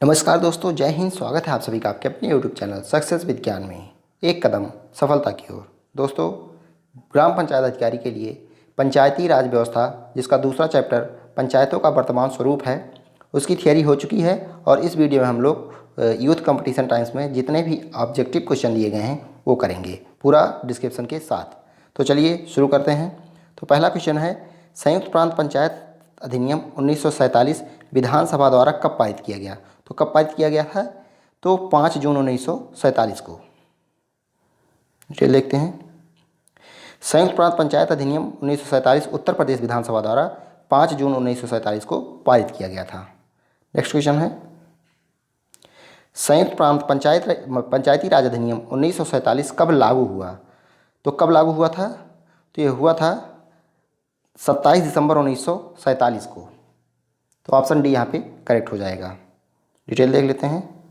नमस्कार दोस्तों, जय हिंद। स्वागत है आप सभी का आपके अपने यूट्यूब चैनल सक्सेस विज्ञान में। एक कदम सफलता की ओर। दोस्तों, ग्राम पंचायत अधिकारी के लिए पंचायती राज व्यवस्था, जिसका दूसरा चैप्टर पंचायतों का वर्तमान स्वरूप है, उसकी थियरी हो चुकी है। और इस वीडियो में हम लोग यूथ कंपटीशन टाइम्स में जितने भी ऑब्जेक्टिव क्वेश्चन दिए गए हैं वो करेंगे, पूरा डिस्क्रिप्शन के साथ। तो चलिए शुरू करते हैं। तो पहला क्वेश्चन है, संयुक्त प्रांत पंचायत अधिनियम 1947 विधानसभा द्वारा कब पारित किया गया? तो कब पारित किया गया था? तो 5 जून 1947 को। डिटेल देखते हैं। संयुक्त प्रांत पंचायत अधिनियम 1947 उत्तर प्रदेश विधानसभा द्वारा 5 जून 1947 को पारित किया गया था। नेक्स्ट क्वेश्चन है, संयुक्त प्रांत पंचायती राज अधिनियम 1947 कब लागू हुआ? तो कब लागू हुआ था? तो ये हुआ था 27 दिसंबर 1947 को। तो ऑप्शन डी यहाँ पे करेक्ट हो जाएगा। डिटेल देख लेते हैं।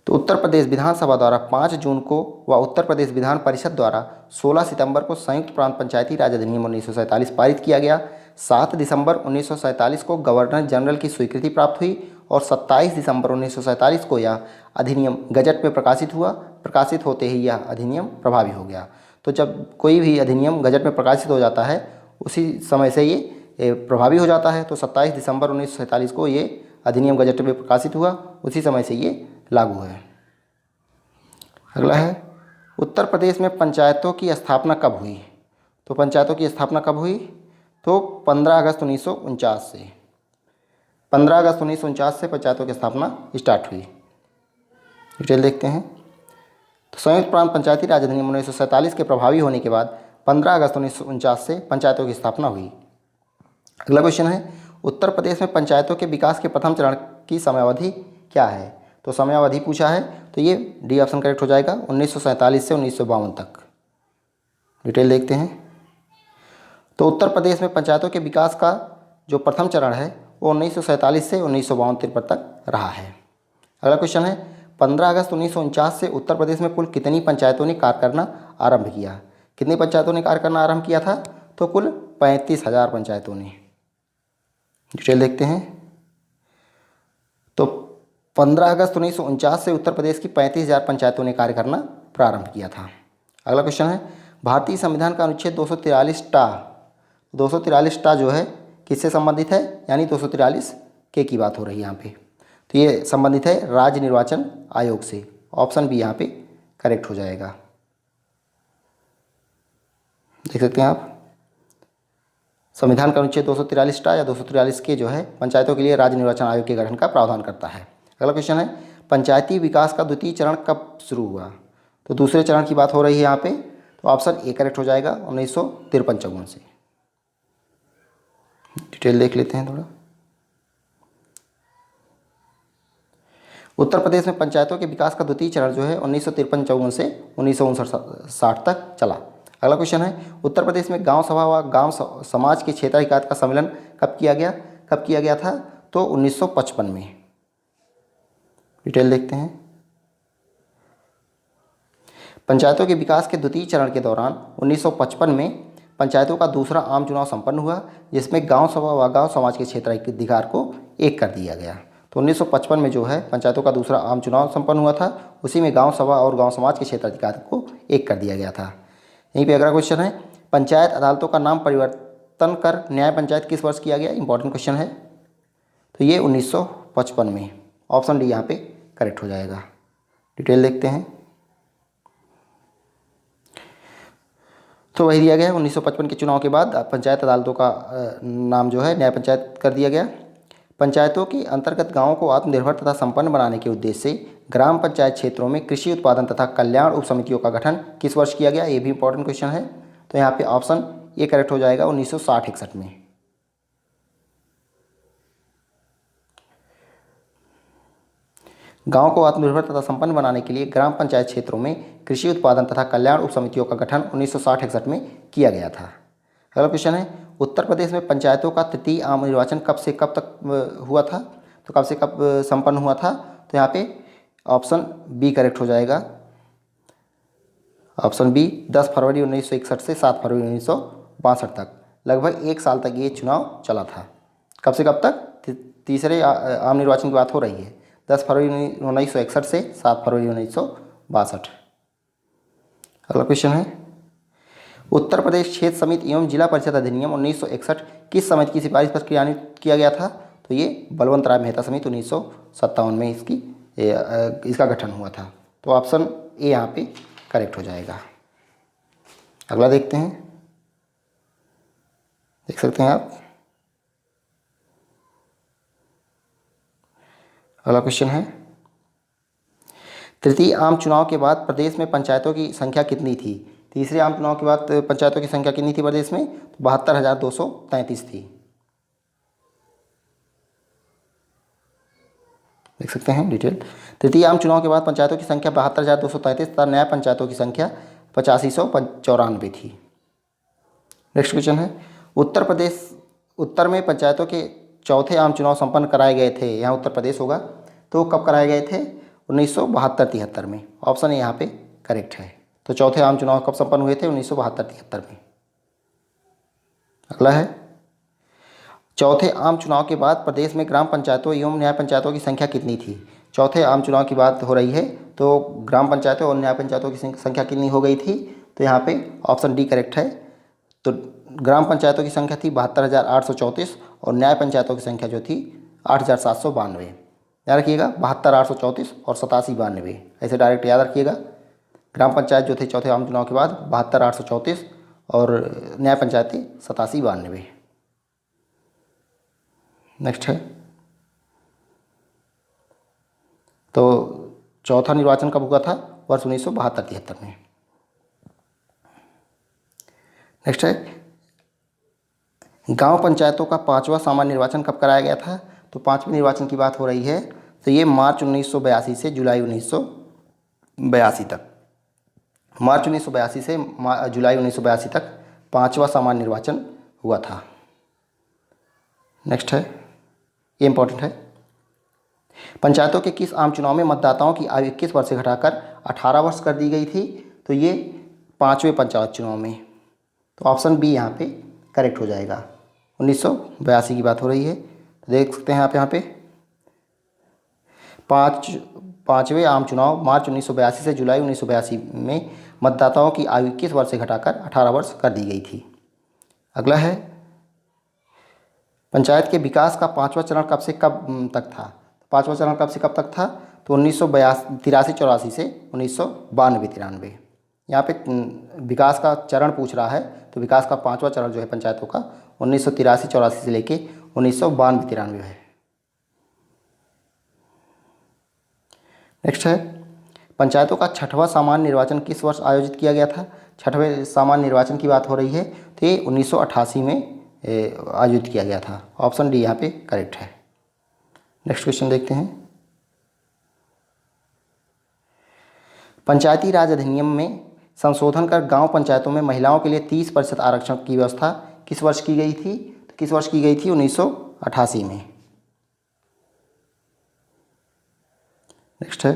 तो उत्तर प्रदेश विधानसभा द्वारा 5 जून को व उत्तर प्रदेश विधान परिषद द्वारा 16 सितंबर को संयुक्त प्रांत पंचायती राज अधिनियम 1947 पारित किया गया। 7 दिसंबर 1947 को गवर्नर जनरल की स्वीकृति प्राप्त हुई और 27 दिसंबर 1947 को यह अधिनियम गजट में प्रकाशित हुआ। प्रकाशित होते ही यह अधिनियम प्रभावी हो गया। तो जब कोई भी अधिनियम गजट में प्रकाशित हो जाता है उसी समय से ये प्रभावी हो जाता है। तो 27 दिसंबर 1947 को ये अधिनियम गजट में प्रकाशित हुआ, उसी समय से ये लागू है। अगला है, उत्तर प्रदेश में पंचायतों की स्थापना कब हुई? तो पंचायतों की स्थापना कब हुई? तो 15 अगस्त 1949 से। 15 अगस्त 1949 से पंचायतों की स्थापना स्टार्ट हुई। डिटेल देखते हैं। तो संयुक्त प्रांत पंचायती राज अधिनियम 1947 के प्रभावी होने के बाद 15 अगस्त 1949 से पंचायतों की स्थापना हुई। अगला क्वेश्चन है, उत्तर प्रदेश में पंचायतों के विकास के प्रथम चरण की समयावधि क्या है? तो समयावधि पूछा है, तो ये डी ऑप्शन करेक्ट हो जाएगा, 1947 से 1952 तक। डिटेल देखते हैं। तो उत्तर प्रदेश में पंचायतों के विकास का जो प्रथम चरण है वो 1947 से 1952 तक रहा है। अगला क्वेश्चन है, 15 अगस्त 1949 से उत्तर प्रदेश में कुल कितनी पंचायतों ने कार्य करना आरंभ किया? कितनी पंचायतों ने कार्य करना आरंभ किया था? तो कुल 35,000 पंचायतों ने। डिटेल देखते हैं। तो 15 अगस्त 1949 से उत्तर प्रदेश की 35,000 पंचायतों ने कार्य करना प्रारंभ किया था। अगला क्वेश्चन है, भारतीय संविधान का अनुच्छेद 243 टा जो है किससे संबंधित है? यानी 243 के की बात हो रही है यहाँ पे। तो ये संबंधित है राज्य निर्वाचन आयोग से। ऑप्शन बी यहाँ पे करेक्ट हो जाएगा। देख सकते हैं आप, संविधान का अनुच्छेद 243 टा या 243 के जो है पंचायतों के लिए राज्य निर्वाचन आयोग के गठन का प्रावधान करता है। अगला क्वेश्चन है, पंचायती विकास का द्वितीय चरण कब शुरू हुआ? तो दूसरे चरण की बात हो रही है यहाँ पे। तो ऑप्शन ए करेक्ट हो जाएगा, 1953-54 से। डिटेल देख लेते हैं थोड़ा। उत्तर प्रदेश में पंचायतों के विकास का द्वितीय चरण जो है 1953-54 से 1959-60 तक चला। अगला क्वेश्चन है, उत्तर प्रदेश में गांव सभा व गांव समाज के क्षेत्रीय इकाई का सम्मेलन कब किया गया था? तो 1955 में। डिटेल देखते हैं। पंचायतों के विकास के द्वितीय चरण के दौरान 1955 में पंचायतों का दूसरा आम चुनाव संपन्न हुआ, जिसमें गांव सभा व गांव समाज के क्षेत्राधिकार को एक कर दिया गया। तो 1955 में जो है पंचायतों का दूसरा आम चुनाव संपन्न हुआ था, उसी में गांव सभा और गांव समाज के क्षेत्राधिकार को एक कर दिया गया था। यहीं पे अगला क्वेश्चन है, पंचायत अदालतों का नाम परिवर्तन कर न्याय पंचायत किस वर्ष किया गया? इंपॉर्टेंट क्वेश्चन है। तो ये 1955 में। ऑप्शन डी यहाँ पे करेक्ट हो जाएगा। डिटेल देखते हैं। तो वही दिया गया है, 1955 के चुनाव के बाद पंचायत अदालतों का नाम जो है न्याय पंचायत कर दिया गया। पंचायतों के अंतर्गत गांवों को आत्मनिर्भर तथा संपन्न बनाने के उद्देश्य से ग्राम पंचायत क्षेत्रों में कृषि उत्पादन तथा कल्याण उप समितियों का गठन किस वर्ष किया गया? ये भी इंपॉर्टेंट क्वेश्चन है। तो यहाँ पे ऑप्शन ए करेक्ट हो जाएगा, 1960-61 में। गांव को आत्मनिर्भर तथा संपन्न बनाने के लिए ग्राम पंचायत क्षेत्रों में कृषि उत्पादन तथा कल्याण उप समितियों का गठन 1960-61 में किया गया था। अगला क्वेश्चन है, उत्तर प्रदेश में पंचायतों का तृतीय आम निर्वाचन कब से कब तक हुआ था? तो कब से कब संपन्न हुआ था? तो यहाँ पे ऑप्शन बी करेक्ट हो जाएगा। ऑप्शन बी 10 फरवरी 1961 से 7 फरवरी 1962 तक, लगभग 1 साल तक ये चुनाव चला था। कब से कब तक? तीसरे आम निर्वाचन की बात हो रही है 10 फरवरी 1961 से 7 फरवरी 1962। अगला क्वेश्चन है, उत्तर प्रदेश क्षेत्र समिति एवं जिला परिषद अधिनियम 1961 किस समिति की सिफारिश पर क्रियान्वित किया गया था? तो ये बलवंत राय मेहता समिति 1957 में इसका गठन हुआ था। तो ऑप्शन ए यहाँ पे करेक्ट हो जाएगा। अगला देखते हैं, देख सकते हैं आप। अगला क्वेश्चन है, तृतीय आम चुनाव के बाद प्रदेश में पंचायतों की संख्या कितनी थी? तीसरे आम चुनाव के बाद पंचायतों की संख्या कितनी थी प्रदेश में? तो 72,233 थी। देख सकते हैं डिटेल। तृतीय आम चुनाव के बाद पंचायतों की संख्या 72,233 तथा नया पंचायतों की संख्या 85,94 थी। नेक्स्ट क्वेश्चन है, उत्तर में पंचायतों के चौथे आम चुनाव संपन्न कराए गए थे, यहाँ उत्तर प्रदेश होगा, तो कब कराए गए थे? 1972-73 में। ऑप्शन ए यहाँ पे करेक्ट है। तो चौथे आम चुनाव कब संपन्न हुए थे? 1972-73 में। अगला है, चौथे आम चुनाव के बाद प्रदेश में ग्राम पंचायतों एवं न्याय पंचायतों की संख्या कितनी थी? चौथे आम चुनाव की बात हो रही है, तो ग्राम पंचायतों और न्याय पंचायतों की संख्या कितनी हो गई थी? तो यहाँ पे ऑप्शन डी करेक्ट है। तो ग्राम पंचायतों की संख्या थी 72,834 और न्याय पंचायतों की संख्या जो थी 8,792। याद रखिएगा, 72,834 और 87,92, ऐसे डायरेक्ट याद रखिएगा। ग्राम पंचायत जो थे चौथे आम चुनाव के बाद 72,834 और न्याय पंचायतें 87,92। नेक्स्ट है, तो चौथा निर्वाचन कब हुआ था? वर्ष 1972-73 में। नेक्स्ट है, गांव पंचायतों का 5वां सामान्य निर्वाचन कब कराया गया था? तो 5वें निर्वाचन की बात हो रही है, तो ये मार्च 1982 से जुलाई 1982 तक, मार्च 1982 से जुलाई 1982 तक 5वां सामान्य निर्वाचन हुआ था। नेक्स्ट है, ये इंपॉर्टेंट है, पंचायतों के किस आम चुनाव में मतदाताओं की आयु 21 वर्ष से घटाकर 18 वर्ष कर दी गई थी? तो ये 5वें पंचायत चुनाव में। तो ऑप्शन बी यहाँ पे करेक्ट हो जाएगा। 1982 की बात हो रही है, तो देख सकते हैं आप यहाँ पे 5वें आम चुनाव मार्च 1982 से जुलाई 1982 में मतदाताओं की आयु 21 वर्ष से घटाकर 18 वर्ष कर दी गई थी। अगला है, पंचायत के विकास का 5वां चरण कब से कब तक था? 5वां चरण कब से कब तक था? तो 1983-84 से 1992-93। यहाँ पे विकास का चरण पूछ रहा है, तो विकास का 5वां चरण जो है पंचायतों का 1983-84 से लेके 1992-93 है। नेक्स्ट है, पंचायतों का 6वां सामान्य निर्वाचन किस वर्ष आयोजित किया गया था? 6वें सामान्य निर्वाचन की बात हो रही है, तो ये 1988 में आयोजित किया गया था। ऑप्शन डी यहाँ पे करेक्ट है। नेक्स्ट क्वेश्चन देखते हैं, पंचायती राज अधिनियम में संशोधन कर गांव पंचायतों में महिलाओं के लिए 30% आरक्षण की व्यवस्था किस वर्ष की गई थी? तो किस वर्ष की गई थी? 1988 में। नेक्स्ट है,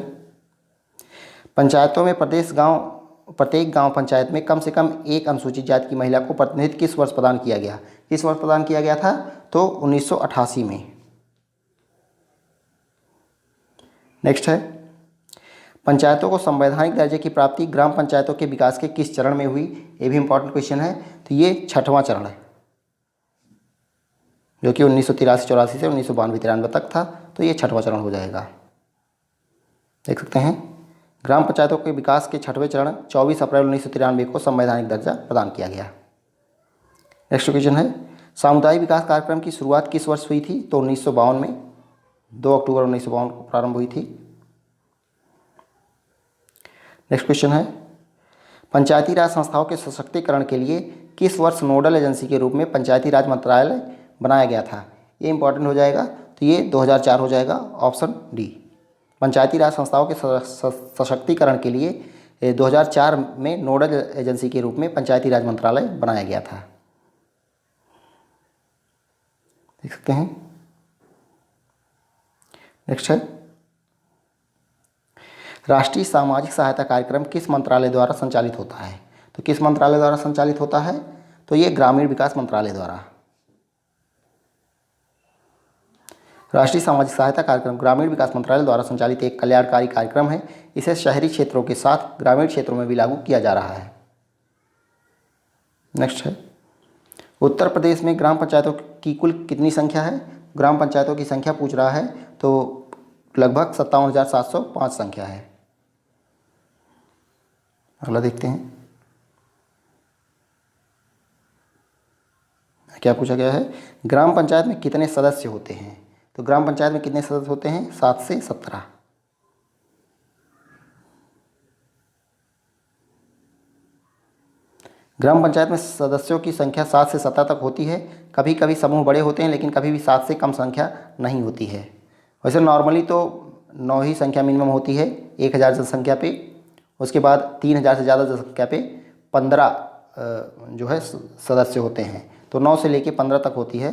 पंचायतों में प्रत्येक गांव पंचायत में कम से कम एक अनुसूचित जाति की महिला को प्रतिनिधित्व किस वर्ष प्रदान किया गया? किस वर्ष प्रदान किया गया था? तो 1988 में। नेक्स्ट है, पंचायतों को संवैधानिक दर्जे की प्राप्ति ग्राम पंचायतों के विकास के किस चरण में हुई? ये भी इंपॉर्टेंट क्वेश्चन है। तो ये 6वां चरण है, जो कि 1983-84 से 1992-93 तक था। तो ये 6वां चरण हो जाएगा। देख सकते हैं, ग्राम पंचायतों के विकास के 6वें चरण 24 अप्रैल 1993 को संवैधानिक दर्जा प्रदान किया गया। नेक्स्ट क्वेश्चन है, सामुदायिक विकास कार्यक्रम की शुरुआत किस वर्ष हुई थी? तो 1952 में, 2 अक्टूबर 1952 को प्रारंभ हुई थी। नेक्स्ट क्वेश्चन है, पंचायती राज संस्थाओं के सशक्तिकरण के लिए किस वर्ष नोडल एजेंसी के रूप में पंचायती राज मंत्रालय बनाया गया था? ये इंपॉर्टेंट हो जाएगा। तो ये 2004 हो जाएगा। ऑप्शन डी, पंचायती राज संस्थाओं के सशक्तिकरण के लिए 2004 में नोडल एजेंसी के रूप में पंचायती राज मंत्रालय बनाया गया था। देख सकते हैं। नेक्स्ट है, राष्ट्रीय सामाजिक सहायता कार्यक्रम किस मंत्रालय द्वारा संचालित होता है? तो किस मंत्रालय द्वारा संचालित होता है? तो ये ग्रामीण विकास मंत्रालय द्वारा। राष्ट्रीय सामाजिक सहायता कार्यक्रम ग्रामीण विकास मंत्रालय द्वारा संचालित एक कल्याणकारी कार्यक्रम है। इसे शहरी क्षेत्रों के साथ ग्रामीण क्षेत्रों में भी लागू किया जा रहा है। नेक्स्ट है, उत्तर प्रदेश में ग्राम पंचायतों की कुल कितनी संख्या है? ग्राम पंचायतों की संख्या पूछ रहा है तो लगभग 57,705 संख्या है। अगला देखते हैं क्या पूछा गया है। ग्राम पंचायत में कितने सदस्य होते हैं? तो ग्राम पंचायत में कितने सदस्य होते हैं? 7 से 17। ग्राम पंचायत में सदस्यों की संख्या 7 से 17 तक होती है। कभी कभी समूह बड़े होते हैं लेकिन कभी भी 7 से कम संख्या नहीं होती है। वैसे नॉर्मली तो 9 ही संख्या मिनिमम होती है 1000 जनसंख्या पे। उसके बाद 3000 से ज़्यादा जनसंख्या पे 15 जो है सदस्य होते हैं। तो 9 से लेके 15 तक होती है,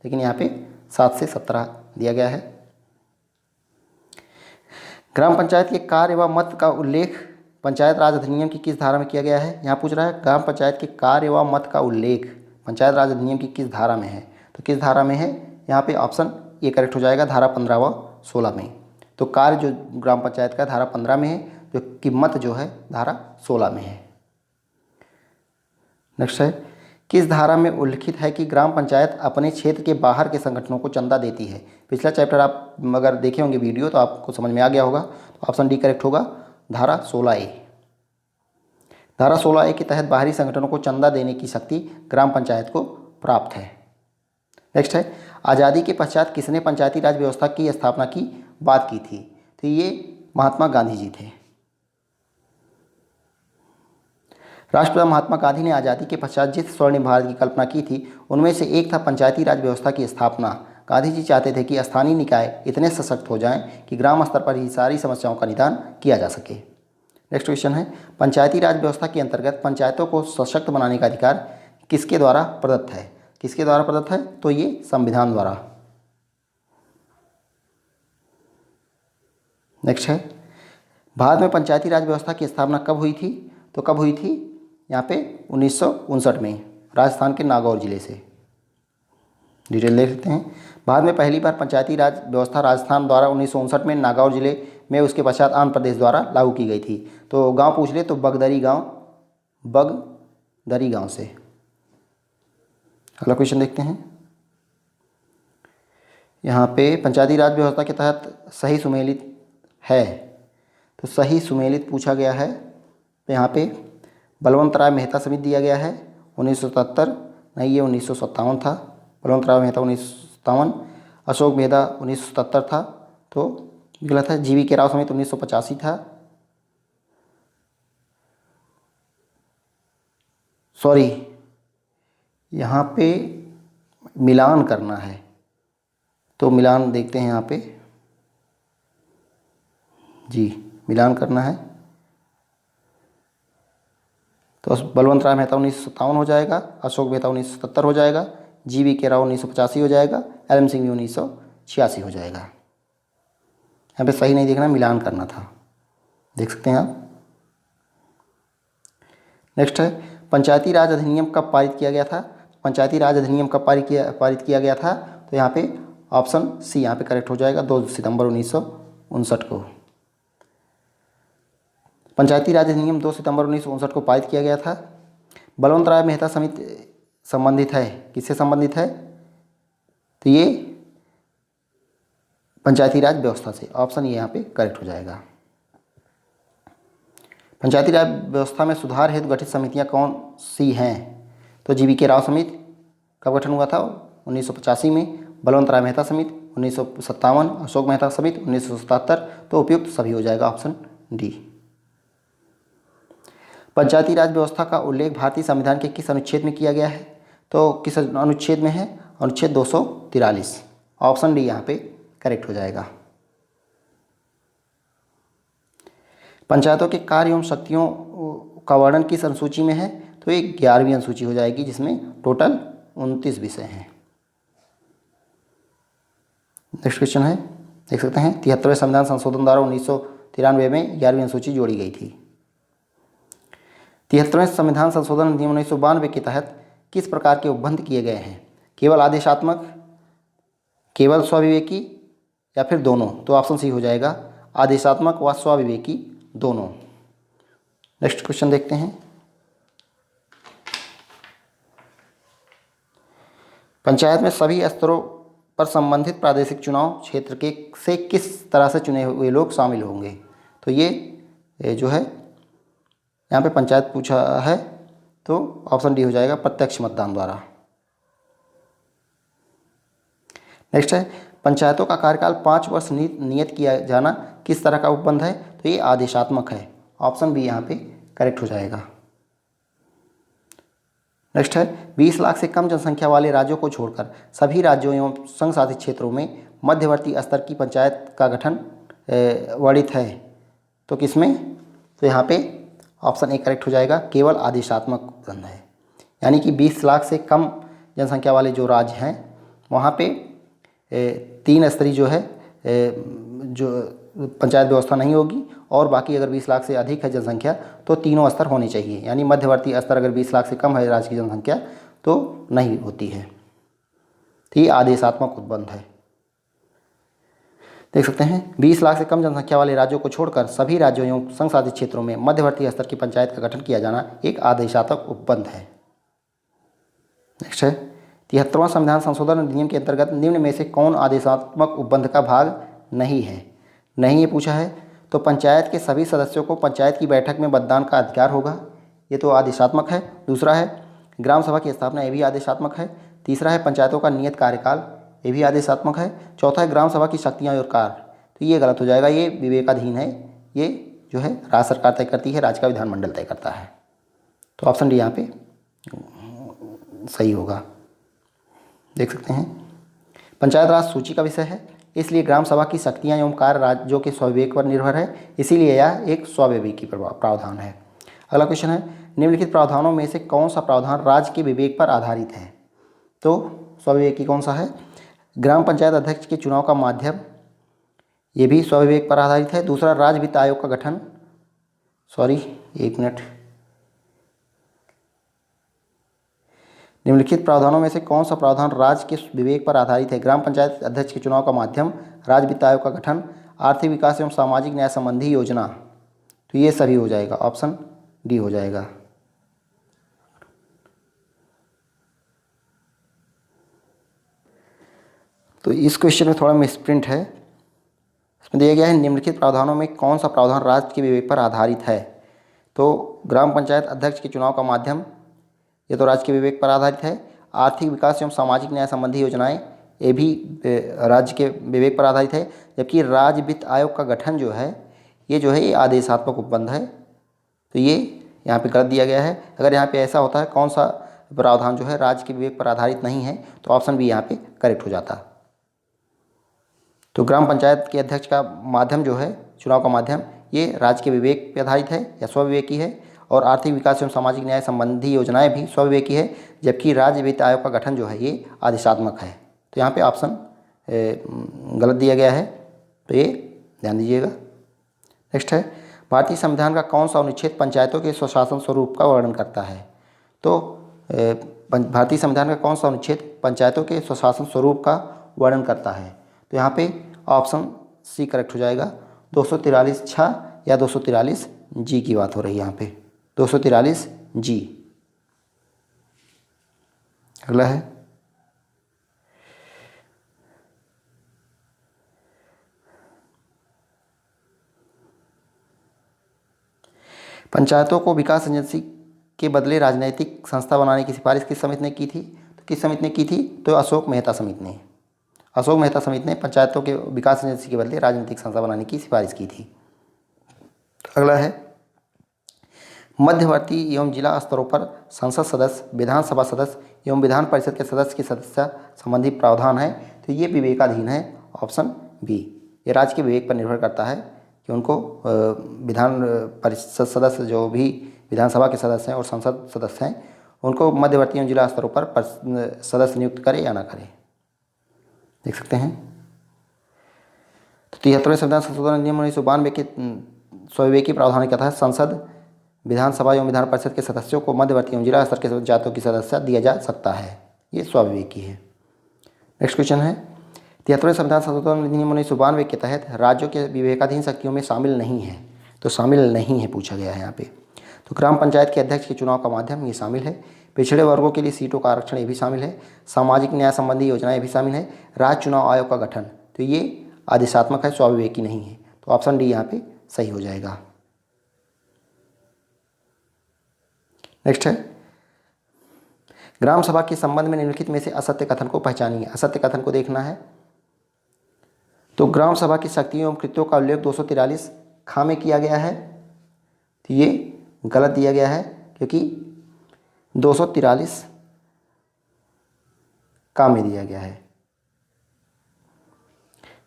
लेकिन यहाँ पे 7 से 17 दिया गया है। ग्राम पंचायत के कार्य व मत का उल्लेख पंचायत राज अधिनियम की किस धारा में किया गया है? यहाँ पूछ रहा है ग्राम पंचायत के कार्य व मत का उल्लेख पंचायत राज अधिनियम की किस धारा में है? तो किस धारा में है? यहाँ पे ऑप्शन ए करेक्ट हो जाएगा, धारा 15 व 16 में। तो कार्य जो ग्राम पंचायत का धारा 15 में है, जो कि मत जो है धारा 16 में है। नेक्स्ट है, किस धारा में उल्लिखित है कि ग्राम पंचायत अपने क्षेत्र के बाहर के संगठनों को चंदा देती है? पिछला चैप्टर आप अगर देखे होंगे वीडियो तो आपको समझ में आ गया होगा। तो ऑप्शन डी करेक्ट होगा, धारा 16A। धारा 16A के तहत बाहरी संगठनों को चंदा देने की शक्ति ग्राम पंचायत को प्राप्त है। नेक्स्ट है, आज़ादी के पश्चात किसने पंचायती राज व्यवस्था की स्थापना की बात की थी? तो ये महात्मा गांधी जी थे। राष्ट्रपिता महात्मा गांधी ने आज़ादी के पश्चात जिस स्वर्णिम भारत की कल्पना की थी उनमें से एक था पंचायती राज व्यवस्था की स्थापना। गांधी जी चाहते थे कि स्थानीय निकाय इतने सशक्त हो जाएं कि ग्राम स्तर पर ही सारी समस्याओं का निदान किया जा सके। नेक्स्ट क्वेश्चन है, पंचायती राज व्यवस्था के अंतर्गत पंचायतों को सशक्त बनाने का अधिकार किसके द्वारा प्रदत्त है? किसके द्वारा प्रदत्त है? तो ये संविधान द्वारा। नेक्स्ट है, भारत में पंचायती राज व्यवस्था की स्थापना कब हुई थी? तो कब हुई थी? यहाँ पे 1959 में राजस्थान के नागौर जिले से। डिटेल देख लेते हैं। भारत में पहली बार पंचायती राज व्यवस्था राजस्थान द्वारा 1959 में नागौर जिले में, उसके पश्चात आंध्र प्रदेश द्वारा लागू की गई थी। तो गांव पूछ ले तो बगदरी गांव से। अगला क्वेश्चन देखते हैं। यहाँ पे पंचायती राज व्यवस्था के तहत सही सुमेलित है, तो सही सुमेलित पूछा गया है। तो यहाँ पे बलवंत राय मेहता समिति दिया गया है 1977, नहीं ये 1957 था। बलवंत राय मेहता 1957, अशोक मेहता 1977 था, तो गलत है। जीवी के राव समिति 1985 था। सॉरी, यहाँ पे मिलान करना है, तो मिलान देखते हैं यहाँ पे। जी, मिलान करना है तो बलवंत राय मेहता 1957 हो जाएगा, अशोक मेहता 1977 हो जाएगा, जीवी के राव 1985 हो जाएगा, एल.एम. सिंह 1986 हो जाएगा। यहाँ पे सही नहीं देखना, मिलान करना था, देख सकते हैं आप। नेक्स्ट है, पंचायती राज अधिनियम कब पारित किया गया था? पंचायती राज अधिनियम कब पारित किया गया था? तो यहाँ पे ऑप्शन सी यहाँ पे करेक्ट हो जाएगा, 2 सितंबर 1959 को। पंचायती राज अधिनियम 2 सितंबर 1959 को पारित किया गया था। बलवंत राय मेहता समिति संबंधित है, किससे संबंधित है? तो ये पंचायती राज व्यवस्था से, ऑप्शन ये यहाँ पे करेक्ट हो जाएगा। पंचायती राज व्यवस्था में सुधार हेतु गठित समितियाँ कौन सी हैं? तो जीवी के राव समिति कब गठन हुआ था? 1985 में। बलवंत राय मेहता समिति 1957, अशोक मेहता समिति 1977, तो उपयुक्त सभी हो जाएगा ऑप्शन डी। पंचायती राज व्यवस्था का उल्लेख भारतीय संविधान के किस अनुच्छेद में किया गया है? तो किस अनुच्छेद में है? अनुच्छेद 243, ऑप्शन डी यहाँ पे करेक्ट हो जाएगा। पंचायतों के कार्य एवं शक्तियों का वर्णन किस अनुसूची में है? तो ये 11वीं अनुसूची हो जाएगी, जिसमें टोटल 29 विषय हैं। नेक्स्ट क्वेश्चन है, देख सकते हैं, 73वें संविधान संशोधन द्वारा 1993 में 11वीं अनुसूची जोड़ी गई थी। 73वें संविधान संशोधन अधिनियम 1992 के तहत किस प्रकार के उपबंध किए गए हैं? केवल आदेशात्मक, केवल स्वविवेकी या फिर दोनों? तो ऑप्शन सी हो जाएगा, आदेशात्मक व स्वविवेकी दोनों। नेक्स्ट क्वेश्चन देखते हैं। पंचायत में सभी स्तरों पर संबंधित प्रादेशिक चुनाव क्षेत्र के से किस तरह से चुने हुए लोग शामिल होंगे? तो ये जो है यहाँ पे पंचायत पूछा है, तो ऑप्शन डी हो जाएगा, प्रत्यक्ष मतदान द्वारा। नेक्स्ट है, पंचायतों का कार्यकाल 5 वर्ष नियत किया जाना किस तरह का उपबंध है? तो ये आदेशात्मक है। ऑप्शन बी यहाँ पे करेक्ट हो जाएगा। नेक्स्ट है, 20 लाख से कम जनसंख्या वाले राज्यों को छोड़कर सभी राज्यों एवं संघ शासित क्षेत्रों में मध्यवर्ती स्तर की पंचायत का गठन वर्णित है, तो किसमें? तो यहाँ पे ऑप्शन ए करेक्ट हो जाएगा, केवल आदेशात्मक उपबंध है। यानी कि 20 लाख से कम जनसंख्या वाले जो राज्य हैं वहाँ पे 3 स्तरीय जो है जो पंचायत व्यवस्था नहीं होगी, और बाकी अगर 20 लाख से अधिक है जनसंख्या तो तीनों स्तर होने चाहिए। यानी मध्यवर्ती स्तर अगर 20 लाख से कम है राज्य की जनसंख्या तो नहीं होती है। तो ये आदेशात्मक उपबंध है। देख सकते हैं, 20 लाख से कम जनसंख्या वाले राज्यों को छोड़कर सभी राज्यों एवं संघ शासित क्षेत्रों में मध्यवर्ती स्तर की पंचायत का गठन किया जाना एक आदेशात्मक उपबंध है। नेक्स्ट है, 73वां संविधान संशोधन अधिनियम के अंतर्गत निम्न में से कौन आदेशात्मक उपबंध का भाग नहीं है? नहीं ये पूछा है, तो पंचायत के सभी सदस्यों को पंचायत की बैठक में मतदान का अधिकार होगा, ये तो आदेशात्मक है। दूसरा है, ग्राम सभा की स्थापना, ये भी आदेशात्मक है। तीसरा है, पंचायतों का नियत कार्यकाल, ये भी आदेशात्मक है। चौथा है, ग्राम सभा की शक्तियाँ और कार्य, तो ये गलत हो जाएगा, ये विवेकाधीन है। ये जो है राज्य सरकार तय करती है, राज्य का विधानमंडल तय करता है। तो ऑप्शन डी यहाँ पे सही होगा। देख सकते हैं, पंचायत राज सूची का विषय है, इसलिए ग्राम सभा की शक्तियाँ एवं कार्य राज्यों के स्वविवेक पर निर्भर है, इसीलिए यह एक स्वविवेकी प्रावधान है। अगला क्वेश्चन है, निम्नलिखित प्रावधानों में से कौन सा प्रावधान राज्य के विवेक पर आधारित है? तो स्वविवेकी कौन सा है? ग्राम पंचायत अध्यक्ष के चुनाव का माध्यम, ये भी स्वविवेक पर आधारित है। दूसरा, राज्य वित्त आयोग का गठन, निम्नलिखित प्रावधानों में से कौन सा प्रावधान राज्य के विवेक पर आधारित है? ग्राम पंचायत अध्यक्ष के चुनाव का माध्यम, राज्य वित्त आयोग का गठन, आर्थिक विकास एवं सामाजिक न्याय संबंधी योजना, तो ये सभी हो जाएगा, ऑप्शन डी हो जाएगा। तो इस क्वेश्चन में थोड़ा मिसप्रिंट है, इसमें दिया गया है निम्नलिखित प्रावधानों में कौन सा प्रावधान राज्य के विवेक पर आधारित है? तो ग्राम पंचायत अध्यक्ष के चुनाव का माध्यम, ये तो राज्य के विवेक पर आधारित है। आर्थिक विकास एवं सामाजिक न्याय संबंधी योजनाएं, ये भी राज्य के विवेक पर आधारित है। जबकि राज्य वित्त आयोग का गठन जो है ये आदेशात्मक उपबंध है, तो ये यहाँ पे गलत दिया गया है। अगर यहाँ पे ऐसा होता है कौन सा प्रावधान जो है राज्य के विवेक पर आधारित नहीं है, तो ऑप्शन बी यहाँ पे करेक्ट हो जाता। तो ग्राम पंचायत के अध्यक्ष का माध्यम जो है, चुनाव का माध्यम, ये राज्य के विवेक पर आधारित है या स्वविवेकी है, और आर्थिक विकास एवं सामाजिक न्याय संबंधी योजनाएं भी स्वविवेकी है। जबकि राज्य वित्त आयोग का गठन जो है ये आदेशात्मक है। तो यहाँ पे ऑप्शन गलत दिया गया है, तो ये ध्यान दीजिएगा। नेक्स्ट है, भारतीय संविधान का कौन सा अनुच्छेद पंचायतों के स्वशासन स्वरूप का वर्णन करता है? तो भारतीय संविधान का कौन सा अनुच्छेद पंचायतों के स्वशासन स्वरूप का वर्णन करता है? तो यहाँ पे ऑप्शन सी करेक्ट हो जाएगा, 243(छ) या 243(जी) की बात हो रही है यहाँ पे, 243(जी). अगला है, पंचायतों को विकास एजेंसी के बदले राजनीतिक संस्था बनाने की सिफारिश किस समिति ने की थी? तो किस समिति ने की थी? तो अशोक मेहता समिति ने। अशोक मेहता समिति ने पंचायतों के विकास एजेंसी के बदले राजनीतिक संस्था बनाने की सिफारिश की थी। अगला है, मध्यवर्ती एवं जिला स्तरों पर संसद सदस्य, विधानसभा सदस्य एवं विधान परिषद के सदस्य की सदस्यता संबंधी प्रावधान है, तो ये विवेकाधीन है, ऑप्शन बी। ये राज्य के विवेक पर निर्भर करता है कि उनको विधान परिषद सदस्य, जो भी विधानसभा के सदस्य हैं और संसद सदस्य हैं, उनको मध्यवर्ती एवं जिला स्तरों पर सदस्य नियुक्त करे या ना करे। देख सकते हैं, तो 73वें संविधान संशोधन अधिनियम 1992 के स्वविवेकी प्रावधान के तहत संसद, विधानसभा एवं विधान परिषद के सदस्यों को मध्यवर्ती एवं जिला स्तर के जातियों की सदस्यता दिया जा सकता है, ये स्वविवेकी है। नेक्स्ट क्वेश्चन है, 73वें संविधान संशोधन अधिनियम 1992 के तहत राज्यों के विवेकाधीन शक्तियों में शामिल नहीं है, तो शामिल नहीं है पूछा गया है यहाँ पे। तो ग्राम पंचायत के अध्यक्ष के चुनाव का माध्यम ये शामिल है। पिछड़े वर्गों के लिए सीटों का आरक्षण ये भी शामिल है। सामाजिक न्याय संबंधी योजनाएं भी शामिल है। राज्य चुनाव आयोग का गठन, तो ये आदेशात्मक है, स्वाविवेकी नहीं है। तो ऑप्शन डी यहाँ पे सही हो जाएगा। नेक्स्ट है, ग्राम सभा के संबंध में निम्नलिखित में से असत्य कथन को पहचानिए। असत्य कथन को देखना है। तो ग्राम सभा की शक्तियों एवं कृत्यों का उल्लेख 243 ख में किया गया है, तो ये गलत दिया गया है, क्योंकि 243 क में दिया गया है।